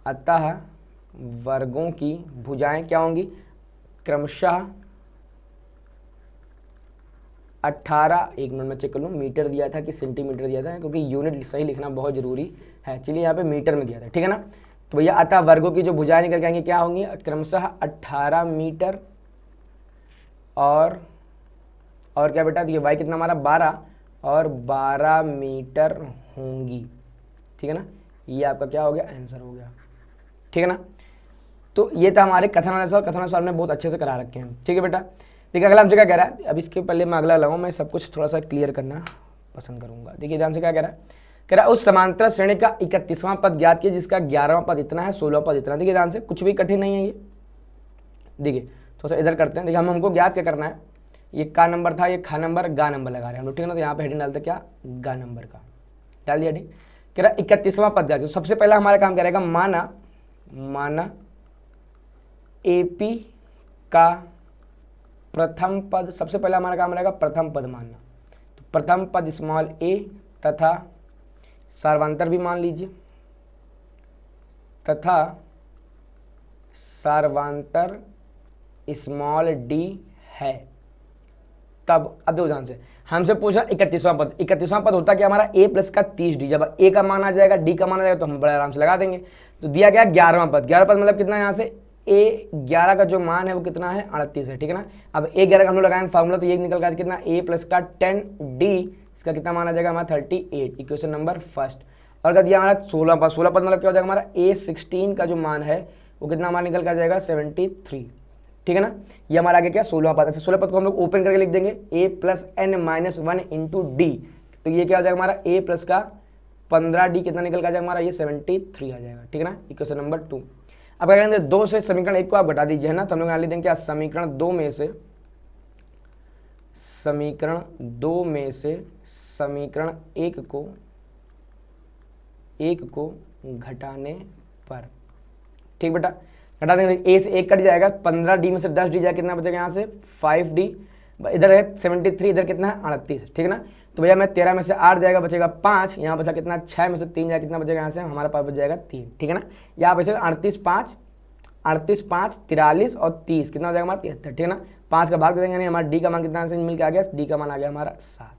अतः वर्गों की भुजाएं क्या होंगी, क्रमशः 18, एक मिनट में चेक कर लूँ मीटर दिया था कि सेंटीमीटर दिया था, क्योंकि यूनिट सही लिखना बहुत जरूरी है। चलिए यहाँ पे मीटर में दिया था, ठीक है ना। तो भैया अतः वर्गों की जो भुजाएं निकल के आएंगी क्या होंगी, क्रमशः 18 मीटर, और क्या बेटा देखिए y कितना हमारा 12 और 12 मीटर होंगी, ठीक है ना। ये आपका क्या हो गया आंसर हो गया, ठीक है ना। तो ये था हमारे कथन अनुसार, कथन अनुसार हमने बहुत अच्छे से करा रखे हैं, ठीक है बेटा। देखिए अगला हमसे क्या कह रहा है, अब इसके पहले मैं अगला लगाऊँ, मैं सब कुछ थोड़ा सा क्लियर करना पसंद करूंगा। देखिए ध्यान से क्या कह रहा है, कह रहा है उस समांतर श्रेणी का 31वां पद ज्ञात किया जिसका 11वां पद इतना है, 16वां पद इतना। देखिए ध्यान से, कुछ भी कठिन नहीं है ये। देखिए थोड़ा सा इधर करते हैं, देखिए हमको ज्ञात क्या करना है, ये का नंबर था, ये खा नंबर गा नंबर लगा रहे हैं हम लोग, ठीक है ना। तो यहाँ पे हेडिंग डालते क्या गा नंबर का डाल दिया हेडिंग। कह रहा 31वां पद ज्ञात। सबसे पहला हमारा काम करेगा, माना एपी का प्रथम पद, सबसे पहला हमारा काम रहेगा प्रथम पद मानना। तो प्रथम पद स्मॉल ए तथा सार्वंतर भी मान लीजिए, तथा सार्वंतर स्मॉल डी है। तब अब दो ध्यान से, हमसे पूछा 31वां पद, 31वां पद होता क्या हमारा a प्लस का 30d। जब a का मान आ जाएगा d का मान आ जाएगा तो हम बड़े आराम से लगा देंगे। तो दिया गया 11वां पद, 11वां पद मतलब कितना है, यहाँ से a 11 का जो मान है वो कितना है 38 है, ठीक है ना। अब a 11 का हम लोग लगाएंगे फार्मूला, तो ये निकल गया कितना a प्लस का 10d, इसका कितना मान आ जाएगा हमारा 38, इक्वेशन नंबर फर्स्ट। और अगर दिया हमारा 16 पद, 16 पद मतलब क्या हो जाएगा हमारा a 16 का जो मान है वो कितना मान निकल कर जाएगा 73, ठीक है ना। ये हमारा आगे क्या 16वां पद। अच्छा 16 पद को हम लोग ओपन करके लिख देंगे a plus n minus 1 into D. तो ये क्या हो जाएगा हमारा a प्लस का 15d कितना निकल कर जाएगा हमारा ये 73 आ जाएगा, ठीक है ना, इक्वेशन नंबर 2। अब क्या करेंगे, 2 से समीकरण 1 को आप घटा दीजिए, है ना। तो हम लोग यहाँ लिख देंगे क्या, समीकरण 2 में से समीकरण 1 को घटाने पर, ठीक बेटा, घटा देंगे। a से 1 कट जाएगा, 15d में से 10d जाएगा, कितना बचेगा यहाँ से 5d, इधर है 73, इधर कितना है 38, ठीक है ना। तो भैया मैं 13 में से 8 जाएगा बचेगा 5, यहाँ बचा कितना 6 में से 3 जाएगा, कितना बचेगा यहाँ से हमारा पास बच जाएगा 3, ठीक है ना। यहाँ बचेगा 38 5 43 और 30, कितना हो जाएगा हमारा 73, ठीक है ना। 5 का भाग दे देंगे, यानी हमारा डी का मान कितना मिल के आ गया, डी का मान आ गया हमारा 7,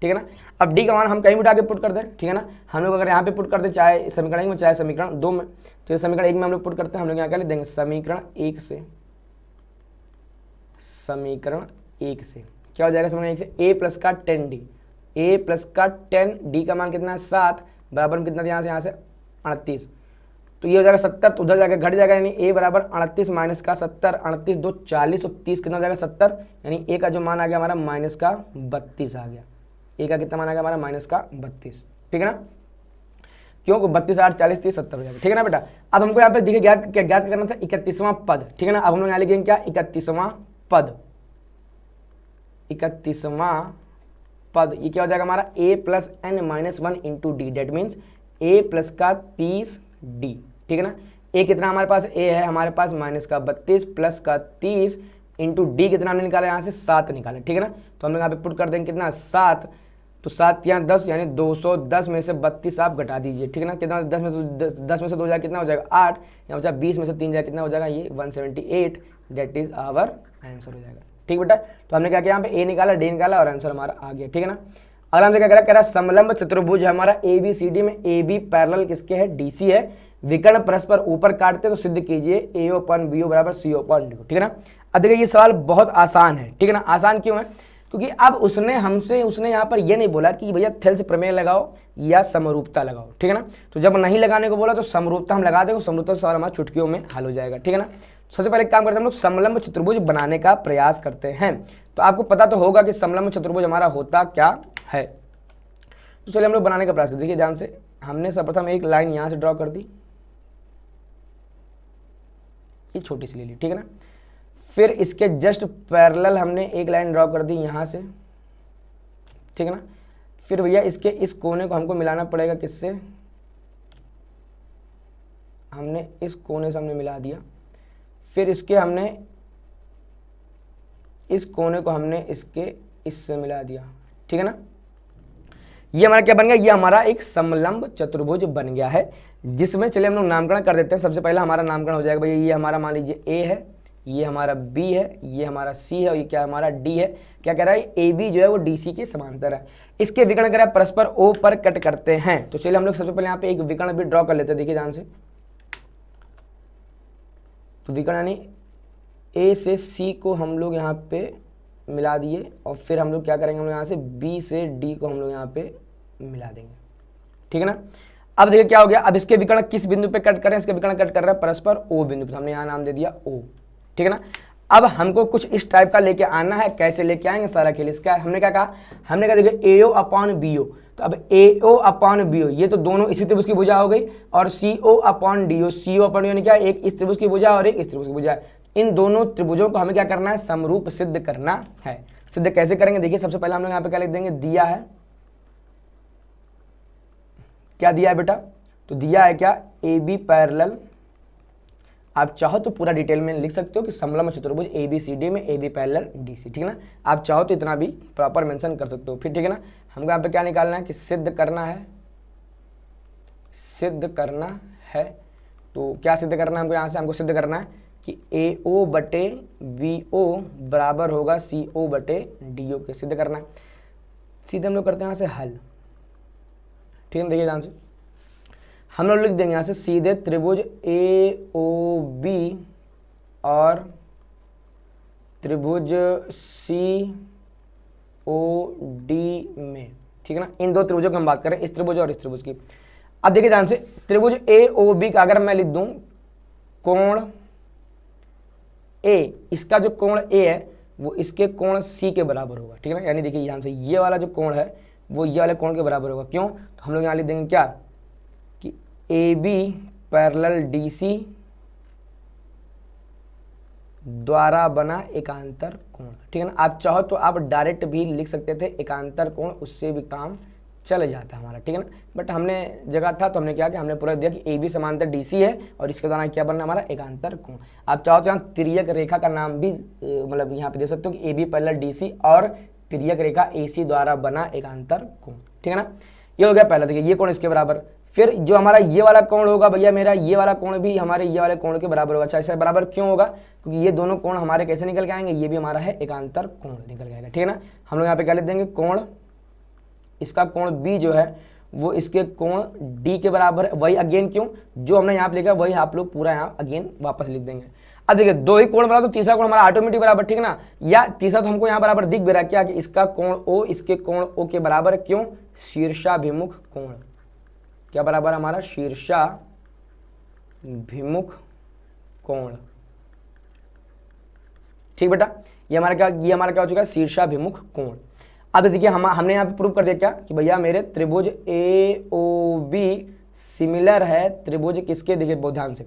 ठीक है ना। अब डी का मान हम कहीं भी उठा के पुट कर दें, ठीक है ना। हम लोग अगर यहाँ पे पुट करते हैं, चाहे समीकरण 1 में चाहे समीकरण 2 में, तो समीकरण 1 में हम लोग पुट करते हैं, हम लोग यहाँ क्या लिख देंगे, समीकरण 1 से क्या हो जाएगा समझ से a प्लस का 10d, a प्लस का 10d का मान कितना है 7 बराबर में कितना यहाँ से 38, तो ये हो जाएगा 70, तो उधर जाकर घट जाएगा, यानी a बराबर 38 माइनस का 70, 38 2 40 और 30 कितना हो जाएगा 70, यानी a का जो मान आ गया हमारा माइनस का 32 आ गया, a का कितना मान आ गया हमारा माइनस का 32, ठीक है ना, क्यों 32 8 40 30 70 हो जाएगा, ठीक है ना बेटा। अब हमको यहाँ पे देखिए ज्ञात करना था 31वां पद, ठीक है ना। अब हम लोग यहाँ लिखेंगे क्या 31वां पद, 31वां पद, ये क्या हो जाएगा हमारा a plus n minus 1 into D, that means a plus का 30d, ठीक है ना। a कितना हमारे पास a है हमारे पास माइनस का 32 प्लस का 30 इंटू डी कितना हमने निकाला यहाँ से 7 निकाला, ठीक है ना। तो हम लोग यहाँ पे पुट कर देंगे कितना 7, तो 7 यहाँ 10 यानी 210 में से 32 आप घटा दीजिए, ठीक है ना। कितना 10 में से 2 जाएगा कितना हो जाएगा 8, यहाँ बचा 20 में से 3 जाएगा कितना हो जाएगा ये 178, डेट इज आवर आंसर हो जाएगा, ठीक बेटा। तो हमने क्या किया यहाँ पे a निकाला d निकाला और आंसर हमारा आ गया, ठीक है ना। अगला हमसे क्या कह रहा है समलंब चतुर्भुज हमारा ABCD में AB पैरेलल किसके है DC है, विकर्ण परस्पर ऊपर काटते तो सिद्ध कीजिए AO/BO बराबर CO/DO, ठीक है ना। अब देखिए ये सवाल बहुत आसान है, ठीक है ना। आसान क्यों है, क्योंकि अब उसने यहाँ पर ये नहीं बोला कि भैया थेल्स प्रमेय लगाओ या समरूपता लगाओ, ठीक है ना। तो जब नहीं लगाने को बोला तो समरूपता हम लगा देंगे, समरूपता सवाल हमारा चुटकियों में हल हो जाएगा, ठीक है ना। सबसे पहले काम करते हैं हम लोग समलंब चतुर्भुज बनाने का प्रयास करते हैं। तो आपको पता तो होगा कि समलंब चतुर्भुज हमारा होता क्या है, तो चलिए हम लोग बनाने का प्रयास करते हैं। देखिए ध्यान से, हमने सर्वप्रथम एक लाइन यहाँ से ड्रॉ कर दी, ये छोटी सी ले ली, ठीक है ना। फिर इसके जस्ट पैरेलल हमने एक लाइन ड्रॉ कर दी यहाँ से, ठीक है ना। फिर भैया इसके इस कोने को हमको मिलाना पड़ेगा किससे, हमने इस कोने से हमने मिला दिया, फिर इसके हमने इस कोने को हमने इसके इससे मिला दिया, ठीक है ना। ये हमारा क्या बन गया, ये हमारा एक समलंब चतुर्भुज बन गया है, जिसमें चलिए हम लोग नामकरण कर देते हैं। सबसे पहला हमारा नामकरण हो जाएगा भैया, ये हमारा मान लीजिए A है, ये हमारा B है, ये हमारा C है और ये क्या हमारा D है। क्या कह रहा है AB जो है वो DC के समांतर है, इसके विकर्ण कह रहा है परस्पर O पर कट करते हैं। तो चलिए हम लोग सबसे पहले यहाँ पे एक विकर्ण भी ड्रॉ कर लेते हैं, देखिए ध्यान से। तो विकर्ण यानी A से C को हम लोग यहाँ पे मिला दिए और फिर हम लोग क्या करेंगे, हम लोग यहाँ से B से D को हम लोग यहाँ पे मिला देंगे, ठीक है ना। अब देखिए क्या हो गया, अब इसके विकर्ण किस बिंदु पे कट करें, इसके विकर्ण कट कर रहा है परस्पर O बिंदु पे, हमने यहाँ नाम दे दिया O, ठीक है ना। अब हमको कुछ इस टाइप का लेके आना है, कैसे लेके आएंगे सारा खेल इसका। हमने क्या कहा, हमने कहा देखिए AO/BO, तो अब AO/BO ये तो दोनों इसी त्रिभुज की भुजा हो गई, और CO/DO, CO/DO यानी क्या, एक इस त्रिभुज की भुजा और एक इस त्रिभुज की भुजा। इन दोनों त्रिभुजों को हमें क्या करना है, समरूप सिद्ध करना है। सिद्ध कैसे करेंगे, देखिए सबसे पहले हम लोग यहाँ पे क्या लिख देंगे, दिया है, क्या दिया है बेटा, तो दिया है क्या AB पैरेलल, आप चाहो तो पूरा डिटेल में लिख सकते हो कि समलंब चतुर्भुज ABCD में AB पैरेलल DC, ठीक है ना। आप चाहो तो इतना भी प्रॉपर मेंशन कर सकते हो फिर, ठीक है ना। हमको यहाँ पे क्या निकालना है कि सिद्ध करना है, सिद्ध करना है। तो क्या सिद्ध करना है हमको, यहाँ से हमको सिद्ध करना है कि AO/BO बराबर होगा CO/DO के, सिद्ध करना है। सीधे हम लोग करते हैं यहाँ से हल, ठीक है। देखिए ध्यान से, हम लोग लिख देंगे यहाँ से सीधे त्रिभुज AOB और त्रिभुज COD में, ठीक है ना। इन दो त्रिभुजों की हम बात करें, इस त्रिभुज और इस त्रिभुज की। अब देखिए ध्यान से, त्रिभुज AOB का अगर मैं लिख दूं कोण A, इसका जो कोण A है वो इसके कोण C के बराबर होगा, ठीक है ना। यानी देखिए ध्यान से, ये वाला जो कोण है वो ये वाले कोण के बराबर होगा। क्यों, तो हम लोग यहाँ लिख देंगे क्या कि AB पैरेलल DC द्वारा बना एकांतर कोण, ठीक है ना। आप चाहो तो आप डायरेक्ट भी लिख सकते थे एकांतर कोण, उससे भी काम चल जाता है हमारा, ठीक है ना। बट हमने जगह था तो हमने क्या किया, हमने पूरा दिया कि AB समांतर DC है और इसके द्वारा क्या बनना हमारा एकांतर कोण। आप चाहो तो यहाँ तिर्यक रेखा का नाम भी मतलब यहाँ पे दे सकते हो कि AB पैरेलल DC और तिर्यक रेखा AC द्वारा बना एकांतर कोण, ठीक है ना। ये हो गया पहला, देखिए ये कोण इसके बराबर। फिर जो हमारा ये वाला कोण होगा भैया, मेरा ये वाला कोण भी हमारे ये वाले कोण के बराबर होगा। अच्छा, इससे बराबर क्यों होगा, क्योंकि ये दोनों कोण हमारे कैसे निकल के आएंगे, ये भी हमारा है एकांतर कोण निकल के आएगा, ठीक है ना। हम लोग यहाँ पे क्या लिख देंगे, कोण, इसका कोण B जो है वो इसके कोण D के बराबर है। वही अगेन क्यों, जो हमने यहाँ पे लिखा वही आप लोग पूरा यहाँ अगेन वापस लिख देंगे। अब देखिए दो ही कोण बना तो तीसरा कोण हमारा ऑटोमेटिक बराबर, ठीक है ना, या तीसरा तो हमको यहाँ बराबर दिख भी रहा है क्या कि इसका कोण O इसके कोण O के बराबर है, क्यों, शीर्षाभिमुख कोण, क्या बराबर हमारा, शीर्षाभिमुख कोण, ठीक बेटा, ये हमारा क्या हो चुका है, शीर्षाभिमुख कोण। अब देखिए हमने यहाँ पे प्रूव कर दिया क्या कि भैया मेरे त्रिभुज AOB सिमिलर है त्रिभुज किसके, देखिए बहुत ध्यान से,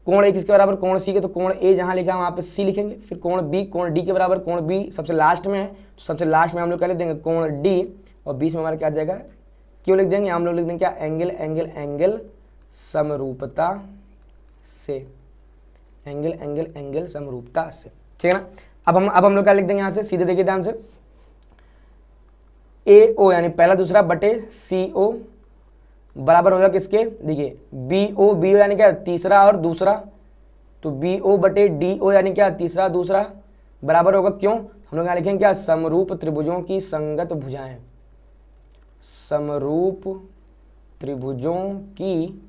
कोण A किसके बराबर, कोण C के, तो कोण A जहाँ लिखा है वहाँ पे C लिखेंगे, फिर कोण B कोण D के बराबर, कोण B सबसे लास्ट में है तो सबसे लास्ट में हम लोग क्या लिख देंगे, कोण D, और बीच में हमारा क्या आ जाएगा, क्यों लिख देंगे, हम लोग लिख देंगे क्या, एंगल एंगल एंगल समरूपता से, एंगल एंगल एंगल समरूपता से, ठीक है ना। अब हम लोग क्या लिख देंगे यहाँ से, सीधे देखिए ध्यान से, AO यानी पहला दूसरा बटे CO बराबर होगा किसके, देखिए BO यानी क्या, तीसरा और दूसरा, तो BO बटे DO यानी क्या, तीसरा दूसरा बराबर होगा, क्यों, हम लोग यहाँ लिखेंगे क्या, समरूप त्रिभुजों की संगत भुजाएं, समरूप त्रिभुजों की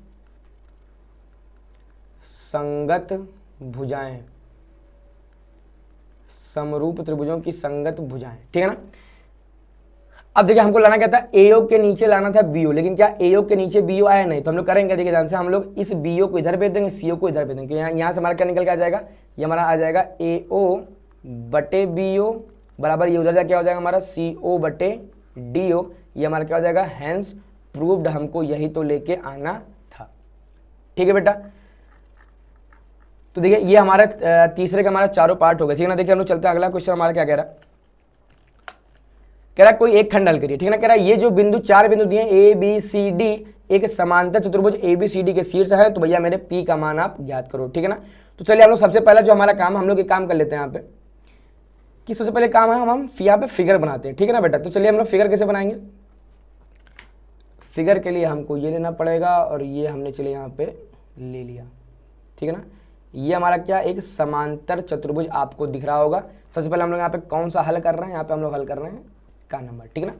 संगत भुजाएं, समरूप त्रिभुजों की संगत भुजाएं, ठीक है ना। अब देखिए हमको लाना क्या था, AO के नीचे लाना था BO, लेकिन क्या AO के नीचे BO आया नहीं, तो हम लोग करेंगे, देखिए ध्यान से, हम लोग इस BO को इधर भेज देंगे, CO को इधर भेज देंगे, यहाँ से हमारा क्या निकल के आ जाएगा, ये हमारा आ जाएगा AO बटे BO बराबर, ये उधर जाके क्या हो जाएगा हमारा CO बटे DO, ये हमारा क्या हो जाएगा, हैंस प्रूव्ड, हमको यही तो लेके आना था, ठीक है बेटा। तो देखिए ये हमारा तीसरे का हमारा चारों पार्ट हो गए, ठीक है ना। देखिए हम लोग चलते हैं, अगला क्वेश्चन हमारा क्या कह रहा है, कह रहा है कोई एक खंड हल करिए, ठीक है ना। कह रहा है ये जो बिंदु, चार बिंदु दिए ABCD एक समांतर चतुर्भुज ABCD के शीर्ष है, तो भैया मेरे P का मान आप ज्ञात करो, ठीक है ना। तो चलिए हम लोग सबसे पहला जो हमारा काम, हम लोग एक काम कर लेते हैं यहाँ पे, कि सबसे पहले काम है हम यहाँ पे फिगर बनाते हैं, ठीक है ना बेटा। तो चलिए हम लोग फिगर कैसे बनाएंगे, फिगर के लिए हमको ये लेना पड़ेगा, और ये हमने चलिए यहाँ पे ले लिया, ठीक है ना। ये हमारा क्या, एक समांतर चतुर्भुज आपको दिख रहा होगा। सबसे पहले हम लोग यहाँ पे कौन सा हल कर रहे हैं, यहाँ पे हम लोग हल कर रहे हैं का नंबर, ठीक है ना।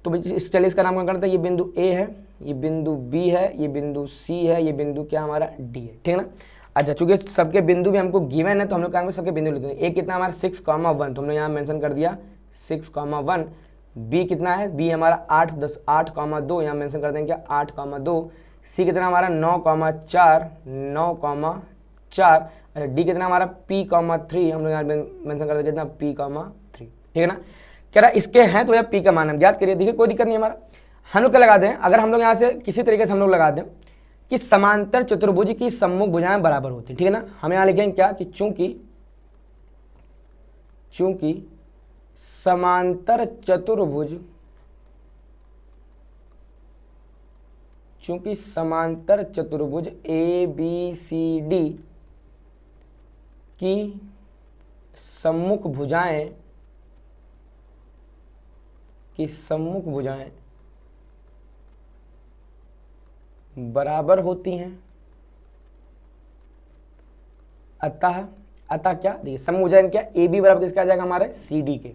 तो चलिए इसका नाम क्या करते हैं, ये बिंदु A है, ये बिंदु B है, ये बिंदु C है, ये बिंदु क्या हमारा D है, ठीक है ना। अच्छा, चूंकि सबके बिंदु भी हमको गिवन है, तो हम लोग क्या सबके बिंदु लेते हैं। A कितना हमारा 6,1, तो हमने यहाँ मेंशन कर दिया 6,1। B कितना है, B हमारा 8,2, यहाँ मेंशन कर देंगे क्या 8,2। C कितना हमारा 9,4, 9,4। अच्छा, D कितना हमारा P,3, हम लोग यहाँ मेंशन कर देंगे कितना P,3, ठीक है ना। कह रहा इसके हैं तो भैया P का मान हम ज्ञात करिए। देखिए कोई दिक्कत नहीं हमारा, हम लोग क्या लगा दें, अगर हम लोग यहाँ से किसी तरीके से हम लोग लगा दें कि समांतर चतुर्भुज की सम्मुख भुजाएं बराबर होती है, ठीक है ना। हम यहाँ लिखेंगे क्या कि चूंकि समांतर चतुर्भुज ABCD की सम्मुख भुजाएं बराबर होती हैं, अतः क्या, देखिए सम्मुख भुजाएं क्या, AB बराबर किसके आ जाएगा हमारे CD के,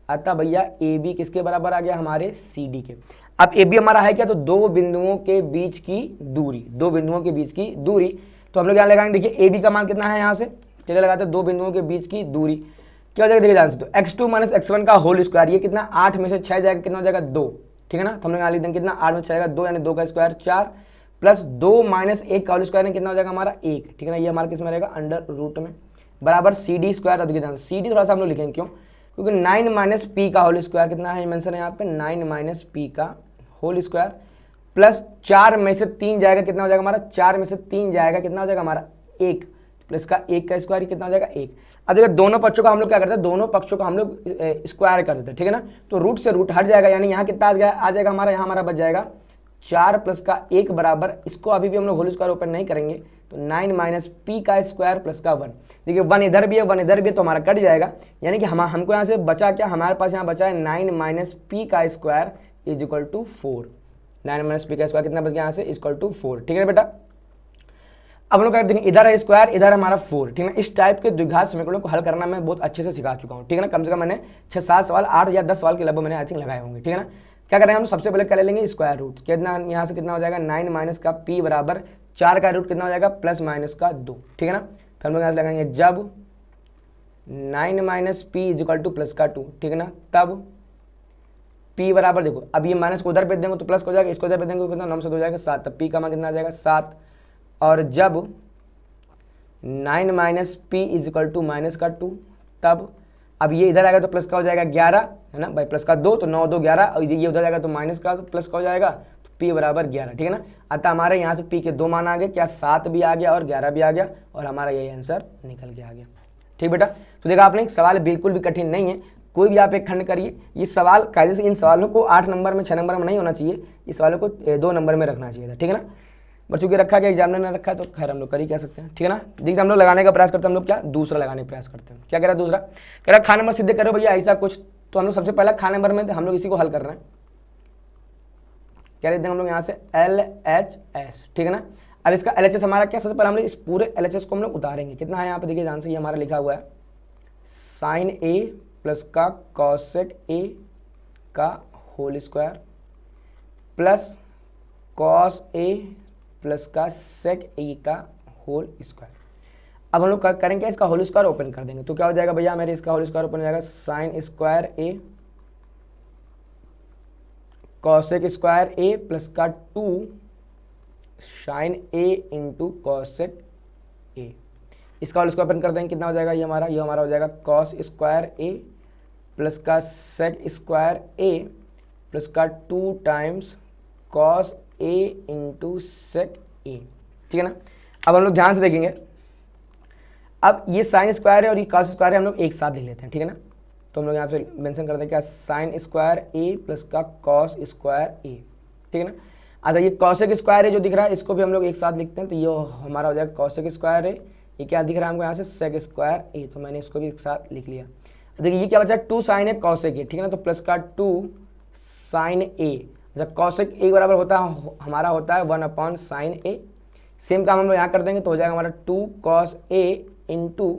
अतः भैया AB किसके बराबर आ गया हमारे CD के। अब AB हमारा है क्या, तो दो बिंदुओं के बीच की दूरी, तो हम लोग यहाँ लगाएंगे, देखिए AB का मान कितना है, यहाँ से चलिए लगाते हैं, दो बिंदुओं के बीच की दूरी क्या हो जाएगा, देखिए ध्यान से, तो x2 - x1 का होल स्क्वायर, ये कितना 8 में से 6 जाएगा, कितना हो जाएगा 2, ठीक है ना। तो हम लोग यहाँ लिख देंगे कितना 8 में 6 जाएगा 2, यानी 2 का स्क्वायर 4, प्लस 2 - 1 का होल स्क्वायर कितना हो जाएगा हमारा 1, ठीक है ना। ये हमारा किस में रहेगा, अंडर रूट में, बराबर CD स्क्वायर। अब देखिए ध्यान से CD थोड़ा सा हम लोग लिखेंगे, क्यों, क्योंकि 9 - P का होल स्क्वायर कितना है, मेंशन है यहाँ पे 9 - P का होल स्क्वायर, प्लस 4 में से 3 जाएगा, कितना हो जाएगा हमारा 4 में से 3 जाएगा, कितना हो जाएगा हमारा 1, प्लस का 1 का स्क्वायर कितना हो जाएगा 1। अब देखिए दोनों पक्षों का हम लोग क्या करते हैं, दोनों पक्षों का हम लोग स्क्वायर कर देते हैं, ठीक है ना। तो रूट से रूट हट जाएगा, यानी यहाँ कितना आ जाएगा हमारा, यहाँ हमारा बच जाएगा 4 प्लस का 1 बराबर, इसको अभी भी हम लोग होल स्क्वायर ओपन नहीं करेंगे, तो 9 - P का स्क्वायर प्लस का 1। देखिए 1 इधर भी है 1 इधर भी है, तो हमारा कट जाएगा, यानी कि हमको यहाँ से बचा क्या, हमारे पास यहाँ बचा है 9 - P का square is equal to 4। 9 - P का स्क्वायर कितना बच गया यहाँ से, इक्वल टू 4, ठीक है बेटा। अब लोग देखें, इधर है स्क्वायर, इधर हमारा 4, ठीक है ना। इस टाइप के द्विघात समीकरणों को हल करना मैं बहुत अच्छे से सिखा चुका हूँ, ठीक है ना। कम से कम मैंने 6-7 सवाल, 8 या 10 सवाल के लगभग मैंने आई थिंक लगाए होंगे, ठीक है ना। क्या करेंगे हम सबसे पहले कर लेंगे स्क्वायर रूट, कितना यहाँ से कितना हो जाएगा 9 - का P बराबर 4 का रूट कितना हो जाएगा, प्लस माइनस का 2, ठीक है ना। फिर हम लोग यहाँ से लगाएंगे जब 9 minus P is equal two plus का 2, ठीक है ना, तब p बराबर, देखो अब ये माइनस को उधर भेज देंगे तो प्लस हो जाएगा, इसको उधर भेज देंगे तो कितना 9 से 2 हो जाएगा 7, तब p का मान कितना आ जाएगा 7। और जब 9 minus P is equal to minus का 2, तब अब ये इधर आएगा तो प्लस का हो जाएगा 11, है ना भाई, प्लस का 2 तो 9 2 11, और ये उधर जाएगा तो माइनस का प्लस का हो जाएगा, तो p बराबर 11, ठीक है ना। अतः हमारे यहाँ से p के 2 मान आ गए, क्या 7 भी आ गया और 11 भी आ गया, और हमारा यही आंसर निकल के आ गया। ठीक बेटा, तो देखा आपने, सवाल बिल्कुल भी कठिन नहीं है, कोई भी आप एक खंड करिए। ये सवाल कायदे से इन सवालों को 8 नंबर में 6 नंबर में नहीं होना चाहिए, इस सवालों को 2 नंबर में रखना चाहिए था, ठीक है ना। बट चूंकि रखा गया, एग्जाम ने रखा है, तो खैर हम लोग कर ही कह सकते हैं, ठीक है ना। देखिए हम लोग लगाने का प्रयास करते हैं, हम लोग क्या दूसरा लगाने का प्रयास करते हैं। क्या कह रहा है दूसरा, कह रहा खा नंबर सिद्ध करो भैया ऐसा कुछ। तो हम लोग सबसे पहला खा नंबर में हम लोग इसी को हल कर रहे हैं। क्या लेते हैं हम लोग यहाँ से LHS, ठीक है ना। अब इसका LHS हमारा क्या, सबसे पहले हम लोग इस पूरे LHS को हम लोग उतारेंगे। कितना है यहाँ पे देखिए ध्यान से, ये हमारा लिखा हुआ है साइन ए प्लस का कॉसेक ए का whole square plus cos A plus का सेक ए का होल स्क्वायर। अब हम लोग करेंगे क्या, इसका होल स्क्वायर ओपन कर देंगे, तो क्या हो जाएगा भैया मेरे, इसका होल स्क्वायर ओपन हो जाएगा sine square A cosec square A plus का 2 sine A into cosec A. इसका होल स्क्वायर ओपन कर देंगे, कितना हो जाएगा ये हमारा हो जाएगा कॉस स्क्वायर ए प्लस का सेक स्क्वायर ए प्लस का 2 times cos A into sec ए, ठीक है ना। अब हम लोग ध्यान से देखेंगे, अब ये साइन स्क्वायर है और ये कॉस स्क्वायर है, हम लोग एक साथ लिख लेते हैं, ठीक है ना। तो हम लोग यहाँ से मेंशन करते हैं क्या, साइन स्क्वायर ए प्लस का कॉस स्क्वायर ए, ठीक है ना। अच्छा ये कॉसेक स्क्वायर है जो दिख रहा है, इसको भी हम लोग एक साथ लिखते हैं, तो ये हमारा हो जाएगा कॉसेक स्क्वायर है, ये क्या दिख रहा है हमको यहाँ से सेक स्क्वायर ए, तो मैंने इसको भी एक साथ लिख लिया। देखिए ये क्या बचा, 2 साइन है कॉसेक ए, ठीक है ना, तो प्लस का 2 साइन ए। अच्छा कॉसेक ए बराबर होता है हमारा होता है 1 साइन ए। सेम काम हम लोग यहाँ कर देंगे, तो हो जाएगा हमारा 2 cos A into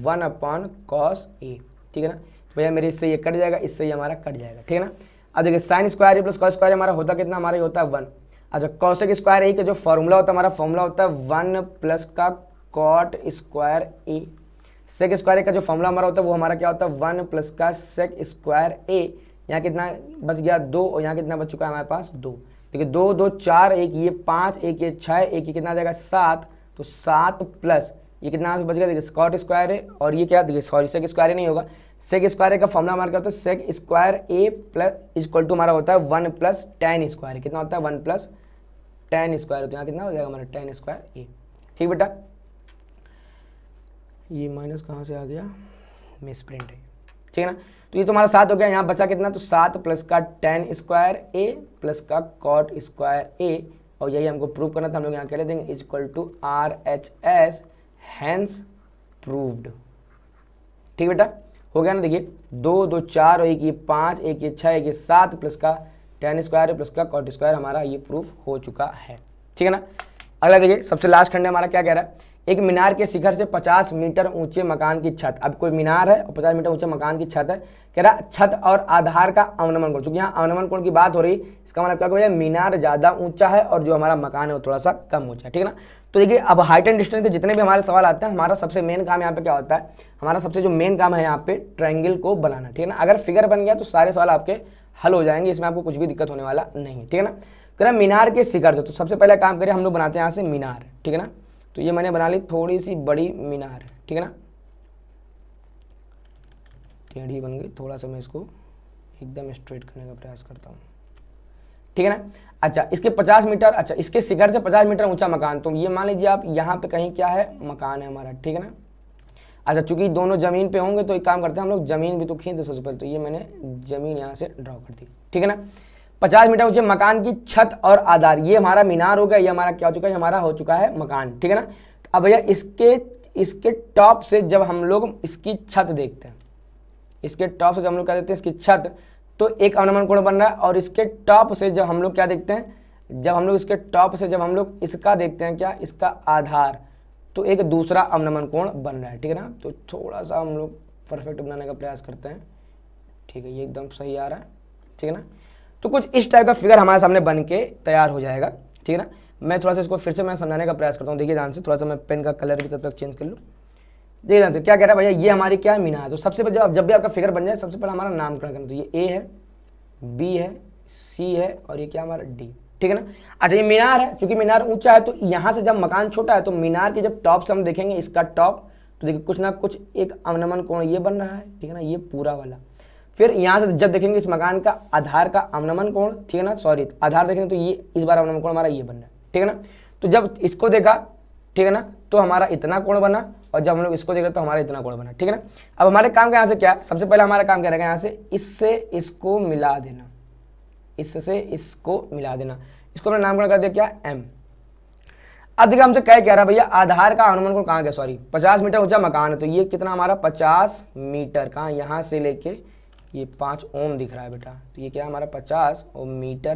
1 cos A, ठीक है ना। तो भैया मेरे इससे ये कट जाएगा, इससे ये हमारा कट जाएगा, ठीक है ना। अब देखिए sign square A plus cos square हमारा होता कितना, हमारा ये होता है 1। अच्छा कॉसेक स्क्वायर ए का जो फॉर्मूला होता है, हमारा फॉर्मूला होता है 1 प्लस का कॉट स्क्वायर ए। सेक स्क्वायर ए का जो फॉर्मूला हमारा होता है वो हमारा क्या होता है 1 प्लस का सेक स्क्वायर ए। यहाँ कितना बच गया 2, और यहाँ कितना बच चुका है हमारे पास 2। देखिए 2 2 4, एक ये 5, एक ये 6, एक ये कितना आ जाएगा 7, तो 7 प्लस ये कितना बच गया, देखिए स्कॉट स्क्वायर है, और ये क्या देखिए सॉरी सेक स्क्वायर नहीं होगा, सेक स्क्वायर का फॉर्मूला हमारा क्या होता है sec square A plus equal to हमारा होता है 1 प्लस tan स्क्वायर। कितना होता है 1 प्लस tan स्क्वायर, तो यहाँ कितना हो जाएगा हमारा tan स्क्वायर ए, ठीक बेटा। ये माइनस कहाँ से आ गया, मिस प्रिंट है, ठीक है ना। तो ये तुम्हारा 7 हो गया, यहाँ बचा कितना, तो 7 प्लस का tan स्क्वायर ए प्लस का कॉट स्क्वायर ए, और यही हमको प्रूव करना था, हम लोग यहाँ कह देंगे equal to RHS hence proved, ठीक बेटा हो गया ना। देखिए 2 2 4 और एक ये 5, एक ये 6, एक ये 7 प्लस का tan स्क्वायर प्लस का कॉट स्क्वायर हमारा ये प्रूफ हो चुका है, ठीक है ना। अगला देखिए सबसे लास्ट खंड हमारा क्या कह रहा है, एक मीनार के शिखर से 50 मीटर ऊंचे मकान की छत। अब कोई मीनार है और 50 मीटर ऊंचे मकान की छत है, कह रहा छत और आधार का अवनमन कोण, चूंकि यहाँ अवनमन कोण की बात हो रही, इसका मतलब क्या हो गया, मीनार ज़्यादा ऊंचा है और जो हमारा मकान है वो थोड़ा सा कम ऊंचा है, ठीक है ना। तो देखिए अब हाइट एंड डिस्टेंस के जितने भी हमारे सवाल आते हैं, हमारा सबसे मेन काम यहाँ पे क्या होता है, हमारा सबसे जो मेन काम है यहाँ पे ट्रायंगल को बनाना, ठीक है ना। अगर फिगर बन गया तो सारे सवाल आपके हल हो जाएंगे, इसमें आपको कुछ भी दिक्कत होने वाला नहीं है, ठीक है ना। कह रहा मीनार के शिखर से, तो सबसे पहले काम करें हम लोग बनाते हैं यहाँ से मीनार, ठीक है ना। तो ये मैंने बना ली थोड़ी सी बड़ी मीनार, ठीक है ना, टेढ़ी बन गई, थोड़ा सा मैं इसको एकदम स्ट्रेट करने का प्रयास करता हूँ, ठीक है ना। अच्छा इसके 50 मीटर, अच्छा इसके शिखर से 50 मीटर ऊंचा मकान, तो ये मान लीजिए आप यहाँ पे कहीं क्या है मकान है हमारा, ठीक है ना। अच्छा चूंकि दोनों जमीन पे होंगे तो एक काम करते हैं हम लोग, जमीन भी तो खींच दे सबसे पहले, तो ये मैंने जमीन यहाँ से ड्रॉ कर दी, ठीक है ना। 50 मीटर ऊंचे मकान की छत और आधार, ये हमारा मीनार हो गया, ये हमारा क्या हो चुका है, हमारा हो चुका है मकान, ठीक है ना। अब भैया इसके टॉप से जब हम लोग इसकी छत देखते हैं, इसके टॉप से जब हम लोग क्या देखते हैं इसकी छत, तो एक अवनमन कोण बन रहा है, और इसके टॉप से जब हम लोग क्या देखते हैं, जब हम लोग इसके टॉप से जब हम लोग इसका देखते हैं क्या, इसका आधार, तो एक दूसरा अवनमन कोण बन रहा है, ठीक है ना। तो थोड़ा सा हम लोग परफेक्ट बनाने का प्रयास करते हैं, ठीक है, ये एकदम सही आ रहा है, ठीक है ना। तो कुछ इस टाइप का फिगर हमारे सामने बन के तैयार हो जाएगा, ठीक है ना। मैं थोड़ा सा इसको फिर से मैं समझाने का प्रयास करता हूँ, देखिए ध्यान से, थोड़ा सा मैं पेन का कलर भी तब तक चेंज कर लूँ, देखिए ध्यान से क्या कह रहा है भैया, ये हमारी क्या है, मीनार। तो सबसे पहले जब भी आपका फिगर बन जाए सबसे पहले हमारा नामकरण करना। तो ये ए है, बी है, सी है और ये क्या हमारा डी, ठीक है ना। अच्छा ये मीनार है, चूंकि मीनार ऊंचा है तो यहाँ से जब मकान छोटा है तो मीनार के जब टॉप से हम देखेंगे इसका टॉप, तो देखिए कुछ ना कुछ एक अवनमन कोण ये बन रहा है, ठीक है ना, ये पूरा वाला। फिर यहाँ से जब देखेंगे इस मकान का आधार का अवनमन कोण, ठीक है ना, सॉरी आधार देखेंगे तो ये इस बार अवनमन कोण हमारा ये बन रहा है, ठीक है ना। तो जब इसको देखा, ठीक है ना, तो हमारा इतना कोण बना, और जब हम लोग इसको देख रहे तो हमारा इतना कोण बना, ठीक है ना। अब हमारे काम का यहाँ से क्या, सबसे पहले हमारा काम क्या रहेगा, यहाँ से इससे इसको मिला देना, इससे इसको मिला देना, इसको हमने नामकरण कर दिया क्या, एम। अब देखिए हमसे कह रहा भैया आधार का अनुमान कोण कहाँ गया, सॉरी 50 मीटर ऊंचा मकान है, तो ये कितना हमारा 50 मीटर, कहाँ, यहाँ से लेके ये 5 ओम दिख रहा है बेटा, तो ये क्या हमारा 50 मीटर,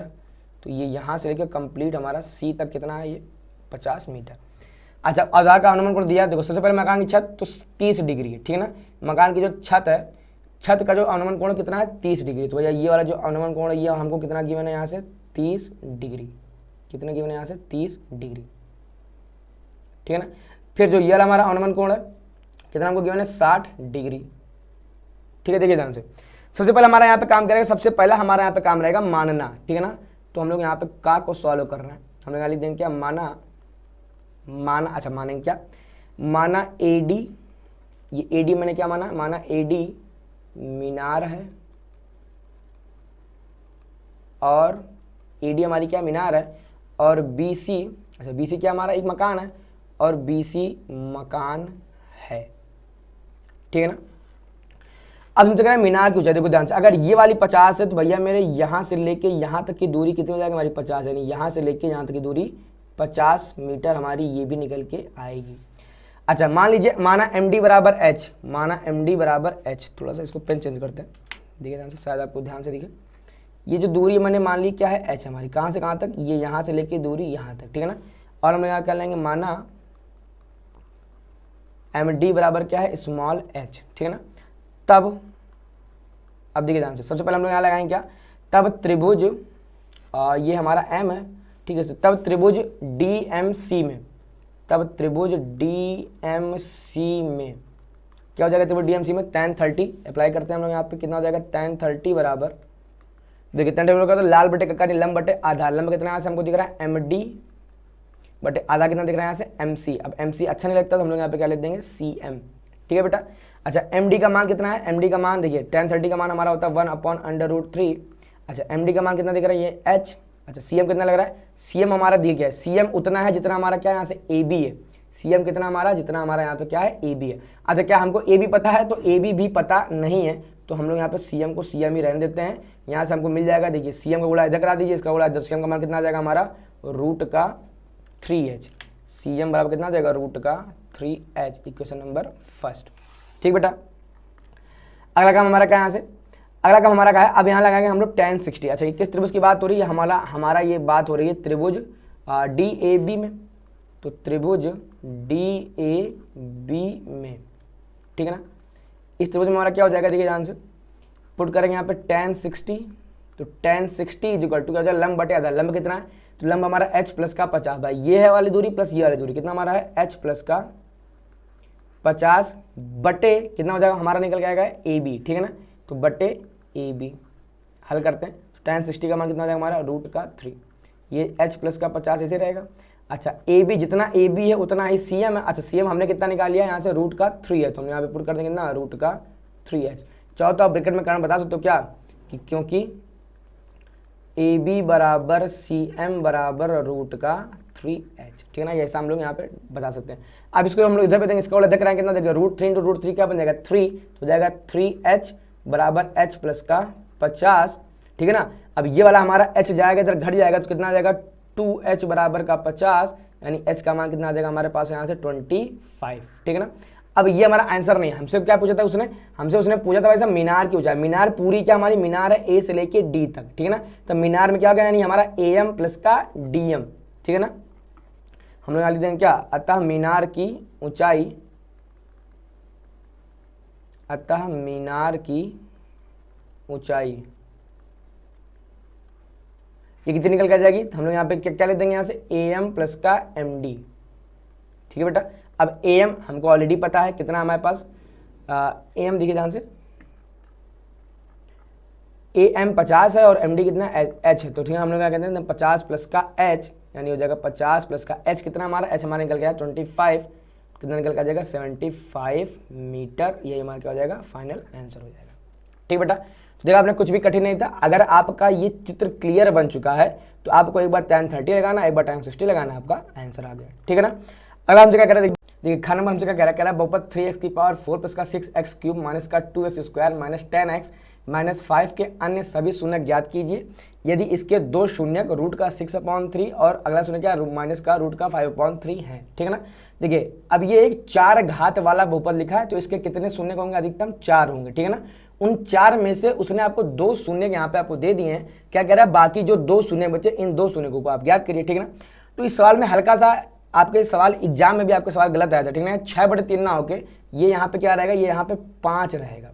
तो ये यहाँ से लेके कंप्लीट हमारा सी तक कितना है, ये 50 मीटर। अच्छा आधार का अनुमान कोण दिया, देखो सबसे पहले मकान की छत तो 30 डिग्री है, ठीक है ना। मकान की जो छत है, छत का जो अनुमान कोण कितना है 30 डिग्री, तो भैया ये वाला जो अनुमान कोण है ये हमको कितना गिवन है यहाँ से 30 डिग्री, कितना गिवन है यहाँ से 30 डिग्री, ठीक है ना। फिर जो ये वाला हमारा अनुमान कोण है कितना हमको गिवन है 60 डिग्री, ठीक है। देखिए ध्यान से सबसे पहले हमारा यहाँ पे काम करेगा, सबसे पहला हमारा यहाँ पे काम रहेगा मानना, ठीक है ना। तो हम लोग यहाँ पे का को सॉल्व करना है, हम लोग यहाँ लिख देंगे क्या, माना, अच्छा मानेंगे क्या, माना एडी, ये एडी मैंने क्या माना एडी मीनार है, और एडी हमारी क्या मीनार है, और बीसी, अच्छा बीसी क्या हमारा एक मकान है, और बीसी मकान है, ठीक है ना। अब हमसे कह रहे हैं मीनार की ऊंचाई, देखो ध्यान से, अगर ये वाली 50 है तो भैया मेरे यहाँ से लेके यहाँ तक की दूरी कितनी हो जाएगी हमारी 50, यानी यहाँ से लेके यहाँ तक की दूरी 50 मीटर हमारी ये भी निकल के आएगी। अच्छा मान लीजिए माना MD बराबर H, माना MD बराबर H, थोड़ा सा इसको पेन चेंज करते हैं, देखिए ध्यान से, शायद आपको ध्यान से दिखे, ये जो दूरी मैंने मान ली क्या है H हमारी, कहाँ से कहाँ तक, ये यहाँ से लेके दूरी यहाँ तक, ठीक है ना। और हम यहाँ कर लेंगे माना MD बराबर क्या है स्मॉल h, ठीक है ना। तब अब देखिए ध्यान से, सबसे पहले हम लोग यहाँ लगाएंगे क्या, तब त्रिभुज ये हमारा M है, ठीक है, तब त्रिभुज DMC में, तब त्रिभुज DMC में क्या हो जाएगा, त्रिभुज DMC में tan 30 अप्लाई करते हैं हम लोग यहाँ पे, कितना हो जाएगा tan 30 बराबर, देखिए tan 30 का तो लाल बटे कक्का लंब बटे आधा, लंब कितना यहाँ से हमको दिख रहा है MD बटे आधा कितना दिख रहा है यहाँ से MC। अब MC अच्छा नहीं लगता तो हम लोग यहाँ पे क्या लिख देंगे CM, ठीक है बेटा। अच्छा MD का मान कितना है, MD का मान देखिए tan 30 का मान हमारा होता है 1/√3। अच्छा MD का मान कितना दिख रहा है ये H। अच्छा CM कितना लग रहा है, CM हमारा दिया गया है, CM उतना है जितना हमारा क्या है यहाँ से AB है, CM कितना हमारा, जितना हमारा यहाँ पे क्या है AB है। अच्छा क्या हमको AB पता है तो AB भी पता नहीं है, तो हम लोग यहाँ पे CM को CM ही रहने देते हैं। यहाँ से हमको मिल जाएगा, देखिए CM का गुणा इधर करा दीजिए, इसका गुणा इधर, CM का मान कितना आ जाएगा हमारा √3h, CM बराबर कितना आ जाएगा √3h, इक्वेशन नंबर फर्स्ट, ठीक बेटा। अगला काम हमारा क्या है, यहाँ से अगला काम हमारा क्या है, अब यहाँ लगाएंगे हम लोग tan 60। अच्छा किस त्रिभुज की बात हो रही है, हमारा ये बात हो रही है त्रिभुज DAB में, तो त्रिभुज DAB में, ठीक है ना। इस त्रिभुज में हमारा क्या हो जाएगा, देखिए ध्यान से पुट करेंगे यहाँ पे tan 60, तो tan 60 इक्वल टू क्या हो जाएगा, लंब बटे आधा, लंब कितना है, तो लंब हमारा h प्लस का 50, भाई ये है वाली दूरी प्लस ये वाली दूरी, कितना हमारा है h प्लस का 50 बटे कितना हो जाएगा हमारा, निकल के आएगा AB, ठीक है ना, तो बटे AB हल करते हैं, tan 60 का मान कितना हो जाएगा हमारा √3, ये h प्लस का 50 ऐसे रहेगा। अच्छा AB जितना AB है उतना ही CM है। अच्छा CM हमने कितना निकाल लिया यहाँ से √3h, तो हम यहाँ पे पुट कर देंगे ना √3h। चाहो तो आप ब्रैकेट में कारण बता सकते हो क्या, कि क्योंकि AB बराबर CM बराबर √3h, ठीक है ना, ये ऐसा हम लोग यहाँ पे बता सकते हैं। अब इसको हम लोग इधर पे देंगे, इसका इधर कराएंगे कितना देगा, √3 × √3 क्या बन जाएगा 3, तो जाएगा 3h बराबर h प्लस का 50, ठीक है ना। अब ये वाला हमारा h जाएगा इधर घट जाएगा, तो कितना आ जाएगा 2h बराबर का 50, यानी h का मान कितना आ जाएगा हमारे पास यहाँ से 25, ठीक है ना। अब ये हमारा आंसर नहीं है, हमसे क्या पूछा था उसने, उसने पूछा था वैसा मीनार की ऊंचाई, मीनार पूरी क्या हमारी मीनार है A से लेके D तक, ठीक है ना। तो मीनार में क्या हो गया, यानी हमारा AM प्लस का DM, ठीक है ना। हम लोग यहाँ लिख देंगे क्या, अतः मीनार की ऊंचाई, अतः मीनार की ऊंचाई ये कितनी निकल कर जाएगी, हम लोग यहाँ पे क्या लिख देंगे यहाँ से AM प्लस का MD, ठीक है बेटा। अब AM हमको ऑलरेडी पता है कितना हमारे पास, AM देखिए ध्यान से, AM 50 है और MD कितना H है, तो ठीक है हम लोग क्या कहते हैं 50 प्लस का H, यानी हो जाएगा 50 प्लस का H कितना हमारा, H हमारा निकल गया 25, कितना निकल के आ जाएगा 75 मीटर, यही हमारा क्या हो जाएगा फाइनल आंसर हो जाएगा। ठीक बेटा, तो देखा आपने कुछ भी कठिन नहीं था। अगर आपका ये चित्र क्लियर बन चुका है तो आपको एक बार tan 30 लगाना, एक बार tan 60 लगाना, आपका आंसर आ गया। ठीक है ना। अगर हमसे क्या कह रहा है, देखिए खाना नंबर हमसे क्या कह रहा है बहुपद 3x की पावर 4 प्लस का 6x क्यूब माइनस का 2x square minus 10x minus 5 के अन्य सभी शून्य ज्ञात कीजिए यदि इसके दो शून्यक रूट का 6/3 और अगला शून्य क्या माइनस का रूट का 5/3 है। ठीक है ना। देखिए अब ये एक 4 घात वाला बहुपद लिखा है, तो इसके कितने शून्य होंगे, अधिकतम 4 होंगे। ठीक है ना। उन 4 में से उसने आपको 2 शून्य यहाँ पे आपको दे दिए हैं, क्या कह रहा है बाकी जो 2 शून्य बचे इन 2 शून्य को आप ज्ञात करिए। ठीक है ना। तो इस सवाल में हल्का सा आपके सवाल एग्जाम में भी आपका सवाल गलत आया था। ठीक है ना। 6/3 ना होके ये यहाँ पे क्या रहेगा, ये यहाँ पे 5 रहेगा।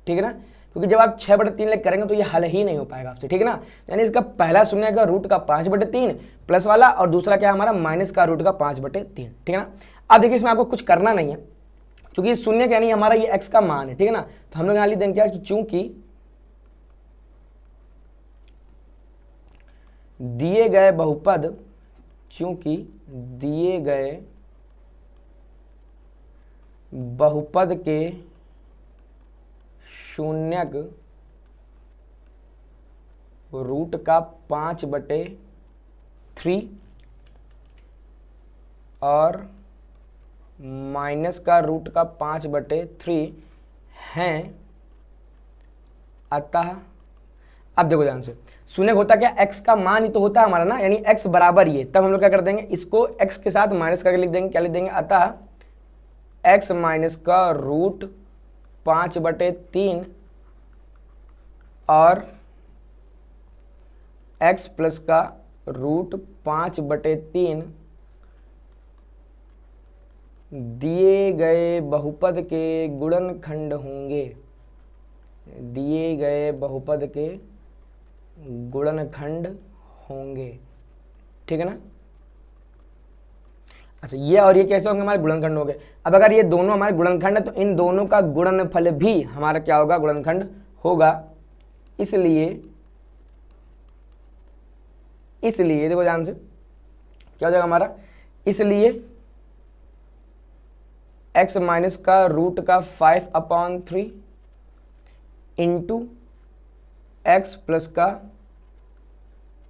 ठीक है ना, क्योंकि जब आप 6/3 लेकर करेंगे तो ये हल ही नहीं हो पाएगा आपसे। ठीक है ना। यानी इसका पहला शून्य का रूट का 5/3 प्लस वाला, और दूसरा क्या हमारा माइनस का रूट का 5/3। ठीक है ना। अब देखिए इसमें आपको कुछ करना नहीं है, क्योंकि शून्य यानी हमारा ये x का मान है। ठीक है ना। तो हम लोग यहाँ लिख देंगे क्या, चूंकि दिए गए बहुपद, चूंकि दिए गए बहुपद के शून्यक रूट का 5/3 और माइनस का रूट का 5/3 हैं, अतः अब देखो ध्यान से, शून्य होता क्या, x का मान ही तो होता है हमारा ना, यानी x बराबर ये, तब हम लोग क्या कर देंगे, इसको x के साथ माइनस करके लिख देंगे, क्या लिख देंगे, अतः x माइनस का रूट 5/3 और x प्लस का रूट 5/3 दिए गए बहुपद के गुणनखंड होंगे, दिए गए बहुपद के गुणनखंड होंगे। ठीक है ना। अच्छा ये और ये कैसे होंगे, हमारे गुणनखंड होंगे। अब अगर ये दोनों हमारे गुणनखंड है तो इन दोनों का गुणनफल भी हमारा क्या होगा, गुणनखंड होगा। इसलिए देखो ध्यान से क्या हो जाएगा हमारा, इसलिए x माइनस का रूट का 5/3 इंटू एक्स प्लस का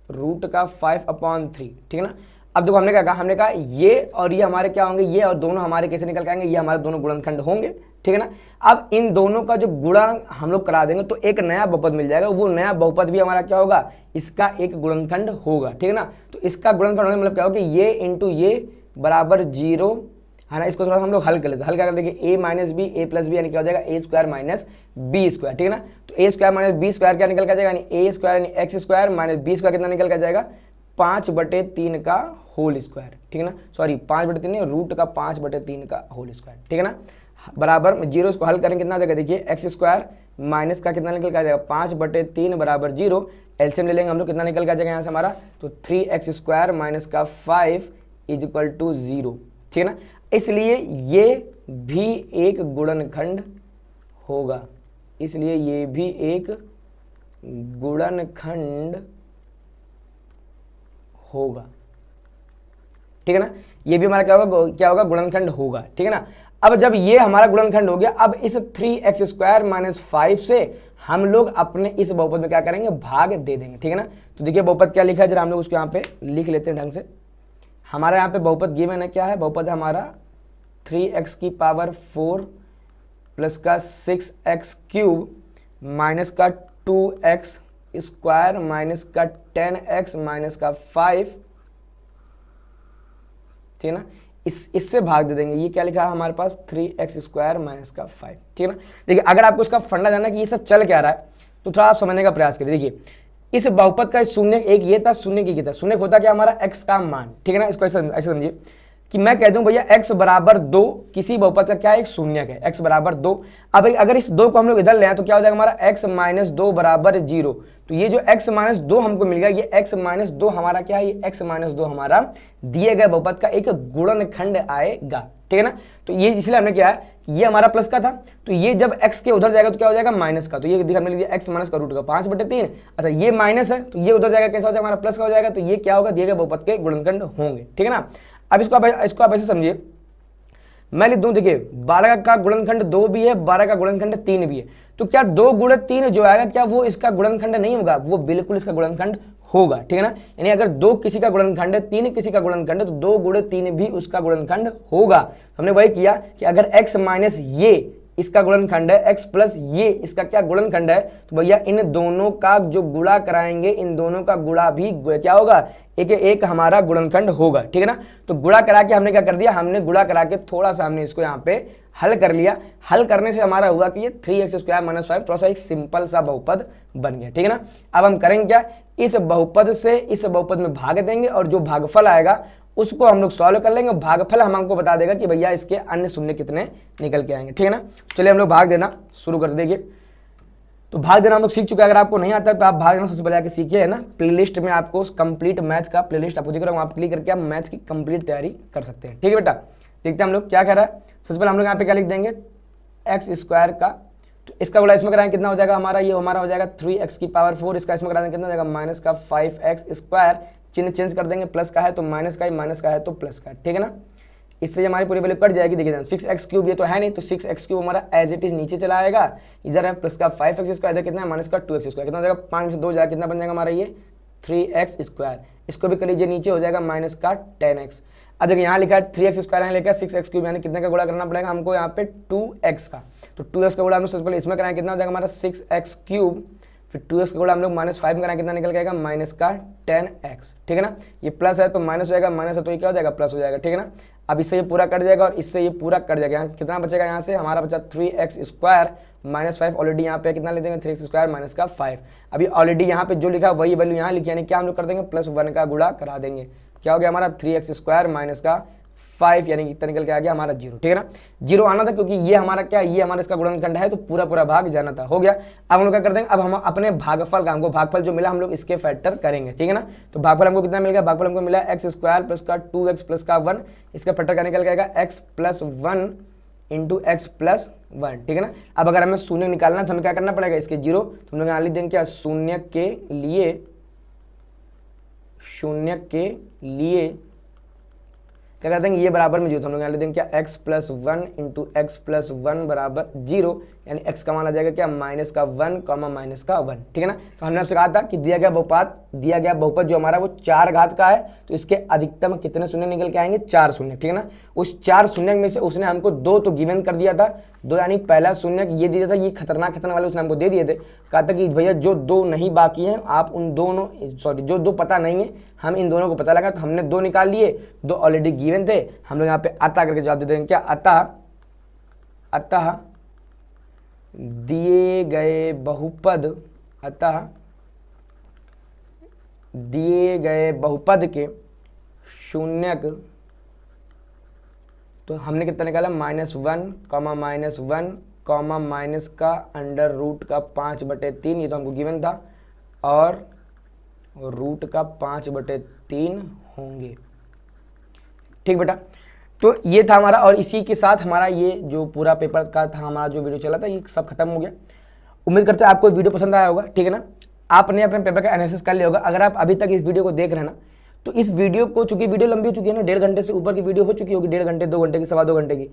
रूट का 5/3। ठीक है ना। अब देखो हमने क्या कहा, हमने कहा ये और ये हमारे क्या होंगे, ये और दोनों हमारे कैसे निकल के आएंगे, ये हमारे दोनों गुणनखंड होंगे। ठीक है ना। अब इन दोनों का जो गुणा हम लोग करा देंगे तो एक नया बहुपद मिल जाएगा, वो नया बहुपद भी हमारा क्या होगा, इसका एक गुणनखंड होगा। ठीक है ना। तो इसका गुणनखंड होने मतलब क्या होगा, ये इंटू ये बराबर 0 है ना। इसको थोड़ा हम लोग हल कर लेते हैं, हल कर देखिए a minus B A plus B यानी क्या हो जाएगा a square minus B square. ठीक है ना। तो a square minus B square क्या निकल कर जाएगा, यानी a स्क्वायर यानी x square minus B square कितना निकल कर जाएगा, 5/3 का होल स्क्वायर। ठीक है ना, सॉरी 5/3 नहीं, रूट का 5/3 का होल स्क्वायर। ठीक है ना, बराबर 0 इसको हल करेंगे कितना हो जाएगा, देखिए एक्स स्क्वायर माइनस का कितना निकल कर आ जाएगा 5/3 बराबर 0, एलसीएम ले लेंगे हम लोग, कितना निकल कर जाएगा यहाँ से हमारा, तो 3x स्क्वायर माइनस का 5 इक्वल टू 0। ठीक है ना। इसलिए ये भी एक गुणनखंड होगा, इसलिए ये भी एक गुणनखंड होगा। ठीक है ना, ये भी हमारा क्या होगा गुणनखंड होगा। ठीक है ना। अब जब ये हमारा गुणनखंड हो गया, अब इस 3x स्क्वायर माइनस 5 से हम लोग अपने इस बहुपद में क्या करेंगे, भाग दे देंगे। ठीक है ना। तो देखिए बहुपद क्या लिखा है, जरा हम लोग उसको यहाँ पे लिख लेते हैं ढंग से। हमारा यहाँ पे बहुपद गिवन है, क्या है बहुपद है हमारा 3x की पावर 4 प्लस का 6x क्यूब माइनस का 2x स्क्वायर माइनस का 10x माइनस का 5। ठीक है ना, इससे भाग दे देंगे। ये क्या लिखा है हमारे पास, 3x स्क्वायर माइनस का 5। ठीक है ना। देखिए अगर आपको इसका फंडा जानना कि ये सब चल क्या रहा है तो थोड़ा आप समझने का प्रयास करिए। देखिए इस बहुपद का शून्य एक ये था, शून्य की था, शून्य होता क्या हमारा x का मान। ठीक है ना, इसको ऐसे समझिए कि मैं कह दूं भैया x बराबर 2 किसी बहुपद का क्या है, एक शून्यक है, x बराबर 2। अब अगर इस 2 को हम लोग इधर ले आए तो क्या हो जाएगा हमारा, x माइनस 2 बराबर 0। तो ये जो x माइनस 2 हमको मिल गया, ये x माइनस 2 हमारा क्या है, ये x माइनस 2 हमारा दिए गए बहुपद का एक गुणनखंड आएगा। ठीक है ना। तो ये इसलिए हमने क्या है, ये हमारा प्लस का था, तो ये जब x के उधर जाएगा तो क्या हो जाएगा माइनस का, तो ये हमने लिख दिया x माइनस का रूट का 5/3। अच्छा ये माइनस है तो ये उधर जाएगा, कैसा हो जाएगा हमारा प्लस का हो जाएगा, तो ये क्या होगा, दिए गए बहुपद के गुणनखंड होंगे, ठीक है ना। अब इसको आप ऐसे समझिए, मैं लिख दूं, देखिए 12 का गुणनखंड 2 भी है, 12 का गुणनखंड 3 भी है, तो क्या 2 गुणे 3 जो आएगा क्या वो इसका गुणनखंड नहीं होगा, वो बिल्कुल इसका गुणनखंड होगा, ठीक है ना। यानी अगर 2 किसी का गुणनखंड है, 3 किसी का गुणनखंड है, तो 2 गुणे 3 भी उसका गुणनखंड होगा। हमने वही किया कि अगर x माइनस ये इसका गुणनखंड है, x प्लस ये इसका क्या गुणनखंड है, तो भैया इन दोनों का जो गुणा कराएंगे, इन दोनों का गुणा भी क्या होगा, एक एक हमारा गुणनखंड होगा, ठीक है ना। तो गुणा करा के हमने क्या कर दिया, हमने गुणा करा के थोड़ा सा हमने इसको यहाँ पे हल कर लिया। हल करने से हमारा हुआ कि ये 3x² माइनस 5 थोड़ा सा एक सिंपल सा बहुपद बन गया, ठीक है ना। अब हम करेंगे क्या, इस बहुपद से इस बहुपद में भाग देंगे और जो भागफल आएगा उसको हम लोग सॉल्व कर लेंगे। भागफल हमको बता देगा कि भैया इसके अन्य शून्य कितने निकल के आएंगे, ठीक है ना। चलिए हम लोग भाग देना शुरू कर देंगे। तो भाग देना हम लोग सीख चुके हैं, अगर आपको नहीं आता तो आप भाग देना सबसे पहले आके सीखिए, है ना। प्लेलिस्ट में आपको कंप्लीट मैथ का प्लेलिस्ट आपको दिख रहा है, वहाँ क्लिक करके आप मैथ की कंप्लीट तैयारी कर सकते हैं, ठीक है बेटा। देखते हैं हम लोग क्या कह रहा है। सबसे पहले हम लोग यहाँ पे क्या लिख देंगे, x² का, तो इसका गुणा इसमें कराएंगे कितना हो जाएगा हमारा, ये हमारा हो जाएगा 3x⁴, इसका इसमें कराएंगे कितना हो जाएगा माइनस का 5x², चिन्ह चेंज कर देंगे, प्लस का है तो माइनस का ही, माइनस का है तो प्लस का, ठीक है ना। इससे हमारी पूरी वैल्यू कट जाएगी, देखिए 6x³ ये तो है नहीं, तो 6x³ हमारा एज इट इज नीचे चला आएगा, इधर है प्लस का 5x², इधर कितना है माइनस का 2x², कितना हो जाएगा 5 में से 2 जाएगा, कितना बन जाएगा हमारा ये 3x²। इसको भी कर लीजिए, नीचे हो जाएगा माइनस का 10x। अब देखिए यहाँ लिखा है 3x² यहाँ लिखा है 6x³ यानी कितने का गुणा करना पड़ेगा हमको यहाँ पे 2x का, तो 2x का गुणा हम लोग सबसे पहले इसमें कराएं, कितना हो जाएगा हमारा 6x³, फिर 2x का गुणा हम लोग -5 में कराएं, कितना निकल के आएगा माइनस का 10x, ठीक है ना। ये प्लस है तो माइनस हो जाएगा, माइनस है तो ये क्या हो जाएगा प्लस हो जाएगा, ठीक है ना। अब इससे ये पूरा कट जाएगा और इससे ये पूरा कट जाएगा, यहाँ कितना बचेगा, यहाँ से हमारा बचा 3x² -5, ऑलरेडी यहाँ पे कितना ले देंगे 3x² माइनस का 5। अभी ऑलरेडी यहाँ पे जो लिखा वही वैल्यू यहाँ लिखी, यानी क्या हम लोग कर देंगे +1 का गुणा करा देंगे, क्या हो गया हमारा 3x² माइनस का 5, यानी कितना निकल के आ गया हमारा 0, ठीक है ना। 0 आना था क्योंकि ये हमारा क्या, ये हमारा इसका गुणनखंड है, तो पूरा पूरा भाग जाना था, हो गया। अब हम लोग क्या कर देंगे, अब हम अपने भागफल का, हमको भागफल जो मिला हम लोग इसके फैक्टर करेंगे, ठीक है ना। तो भागफल हमको कितना मिल गया, भागफल हमको मिला x² प्लस का 2x प्लस का 1, इसका फैक्टर क्या निकल जाएगा x + 1 इंटू x + 1, ठीक है ना। अब अगर हमें शून्य निकालना है तो हमें क्या करना पड़ेगा, इसके 0, तो हम लोग यहाँ लिख देंगे क्या, शून्य के लिए क्या कर देंगे, ये बराबर में 0, तो हम लोग यहाँ ले देंगे क्या x + 1 इंटू x + 1 बराबर 0, यानी x का मान आ जाएगा क्या -1, -1, ठीक है ना। तो हमने आपसे कहा था कि दिया गया बहुपद जो हमारा वो 4 घात का है, तो इसके अधिकतम कितने शून्य निकल के आएंगे, 4 शून्य, ठीक है ना। उस 4 शून्य में से उसने हमको 2 तो गिवन कर दिया था, 2 यानी पहला शून्य ये दिया था, ये खतरनाक वाले उसने हमको दे दिए थे, कहा था कि भैया जो 2 नहीं बाकी हैं आप उन दोनों, जो 2 पता नहीं है हम इन दोनों को पता लगा, तो हमने 2 निकाल लिए, 2 ऑलरेडी गिवन थे, हम लोग यहाँ पे अतः करके जवाब दे देंगे क्या, अतः दिए गए बहुपद के शून्यक, तो हमने कितना निकाला -1, माइनस का अंडर रूट का 5/3, ये तो हमको गिवन था, और रूट का 5/3 होंगे, ठीक बेटा। तो ये था हमारा, और इसी के साथ हमारा ये जो पूरा पेपर का था, हमारा जो वीडियो चला था ये सब खत्म हो गया। उम्मीद करते हैं आपको वीडियो पसंद आया होगा, ठीक है ना। आपने अपने पेपर का एनालिसिस कर लिया होगा। अगर आप अभी तक इस वीडियो को देख रहे हैं ना, तो इस वीडियो को, चूंकि वीडियो लंबी हो चुकी है ना, 1.5 घंटे से ऊपर की वीडियो हो चुकी होगी, 1.5 घंटे 2 घंटे की, 2.25 घंटे की,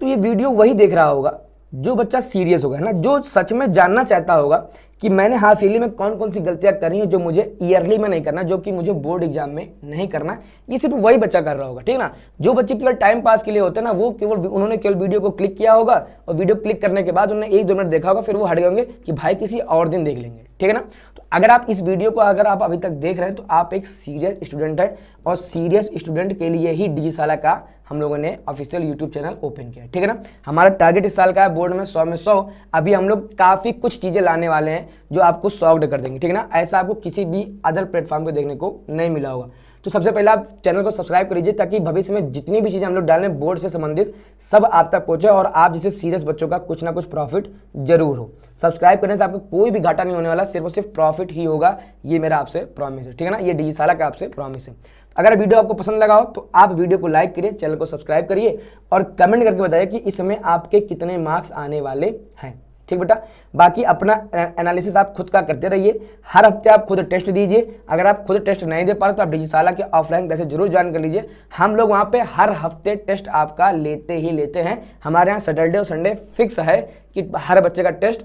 तो ये वीडियो वही देख रहा होगा जो बच्चा सीरियस होगा, है ना, जो सच में जानना चाहता होगा कि मैंने हाफ ईयरली में कौन कौन सी गलतियां करी हैं जो मुझे ईयरली में नहीं करना, जो कि मुझे बोर्ड एग्जाम में नहीं करना, ये सिर्फ वही बच्चा कर रहा होगा, ठीक है ना। जो बच्चे केवल टाइम पास के लिए होते हैं ना, वो उन्होंने केवल वीडियो को क्लिक किया होगा, और वीडियो क्लिक करने के बाद उन्होंने 1-2 मिनट देखा होगा, फिर वो हट गए होंगे कि भाई किसी और दिन देख लेंगे, ठीक है ना। तो अगर आप इस वीडियो को अगर आप अभी तक देख रहे हैं तो आप एक सीरियस स्टूडेंट है, और सीरियस स्टूडेंट के लिए ही डिजिशाला का हम लोगों ने ऑफिशियल यूट्यूब चैनल ओपन किया, ठीक है ना। हमारा टारगेट इस साल का है बोर्ड में 100 में 100। अभी हम लोग काफ़ी कुछ चीज़ें लाने वाले हैं जो आपको सॉल्व कर देंगे, ठीक है ना। ऐसा आपको किसी भी अदर प्लेटफॉर्म पे देखने को नहीं मिला होगा। तो सबसे पहले आप चैनल को सब्सक्राइब कर लीजिए, ताकि भविष्य में जितनी भी चीज़ें हम लोग डालें बोर्ड से संबंधित सब आप तक पहुँचे, और आप जैसे सीरियस बच्चों का कुछ ना कुछ प्रॉफिट जरूर हो। सब्सक्राइब करने से आपको कोई भी घाटा नहीं होने वाला, सिर्फ और सिर्फ प्रॉफिट ही होगा, ये मेरा आपसे प्रॉमिस है, ठीक है ना। ये डिजिशाला का आपसे प्रॉमिस है। अगर वीडियो आपको पसंद लगा हो तो आप वीडियो को लाइक करिए, चैनल को सब्सक्राइब करिए और कमेंट करके बताइए कि इस समय आपके कितने मार्क्स आने वाले हैं। ठीक बेटा, बाकी अपना एनालिसिस आप खुद का करते रहिए, हर हफ्ते आप खुद टेस्ट दीजिए। अगर आप खुद टेस्ट नहीं दे पा रहे तो आप डिजिशाला के ऑफलाइन क्लासेस जरूर ज्वाइन कर लीजिए। हम लोग वहाँ पे हर हफ्ते टेस्ट आपका लेते ही लेते हैं। हमारे यहाँ सैटरडे और संडे फिक्स है कि हर बच्चे का टेस्ट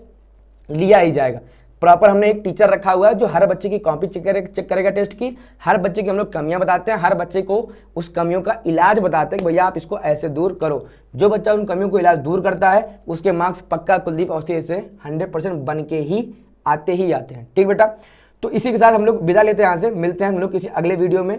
लिया ही जाएगा। प्रॉपर हमने एक टीचर रखा हुआ है जो हर बच्चे की कॉपी चेक करेगा टेस्ट की, हर बच्चे की हम लोग कमियां बताते हैं, हर बच्चे को उस कमियों का इलाज बताते हैं कि भैया आप इसको ऐसे दूर करो। जो बच्चा उन कमियों को इलाज दूर करता है उसके मार्क्स पक्का कुलदीप अवस्थी से 100% बन के ही आते हैं। ठीक बेटा, तो इसी के साथ हम लोग विदा लेते हैं, यहाँ से मिलते हैं हम लोग किसी अगले वीडियो में।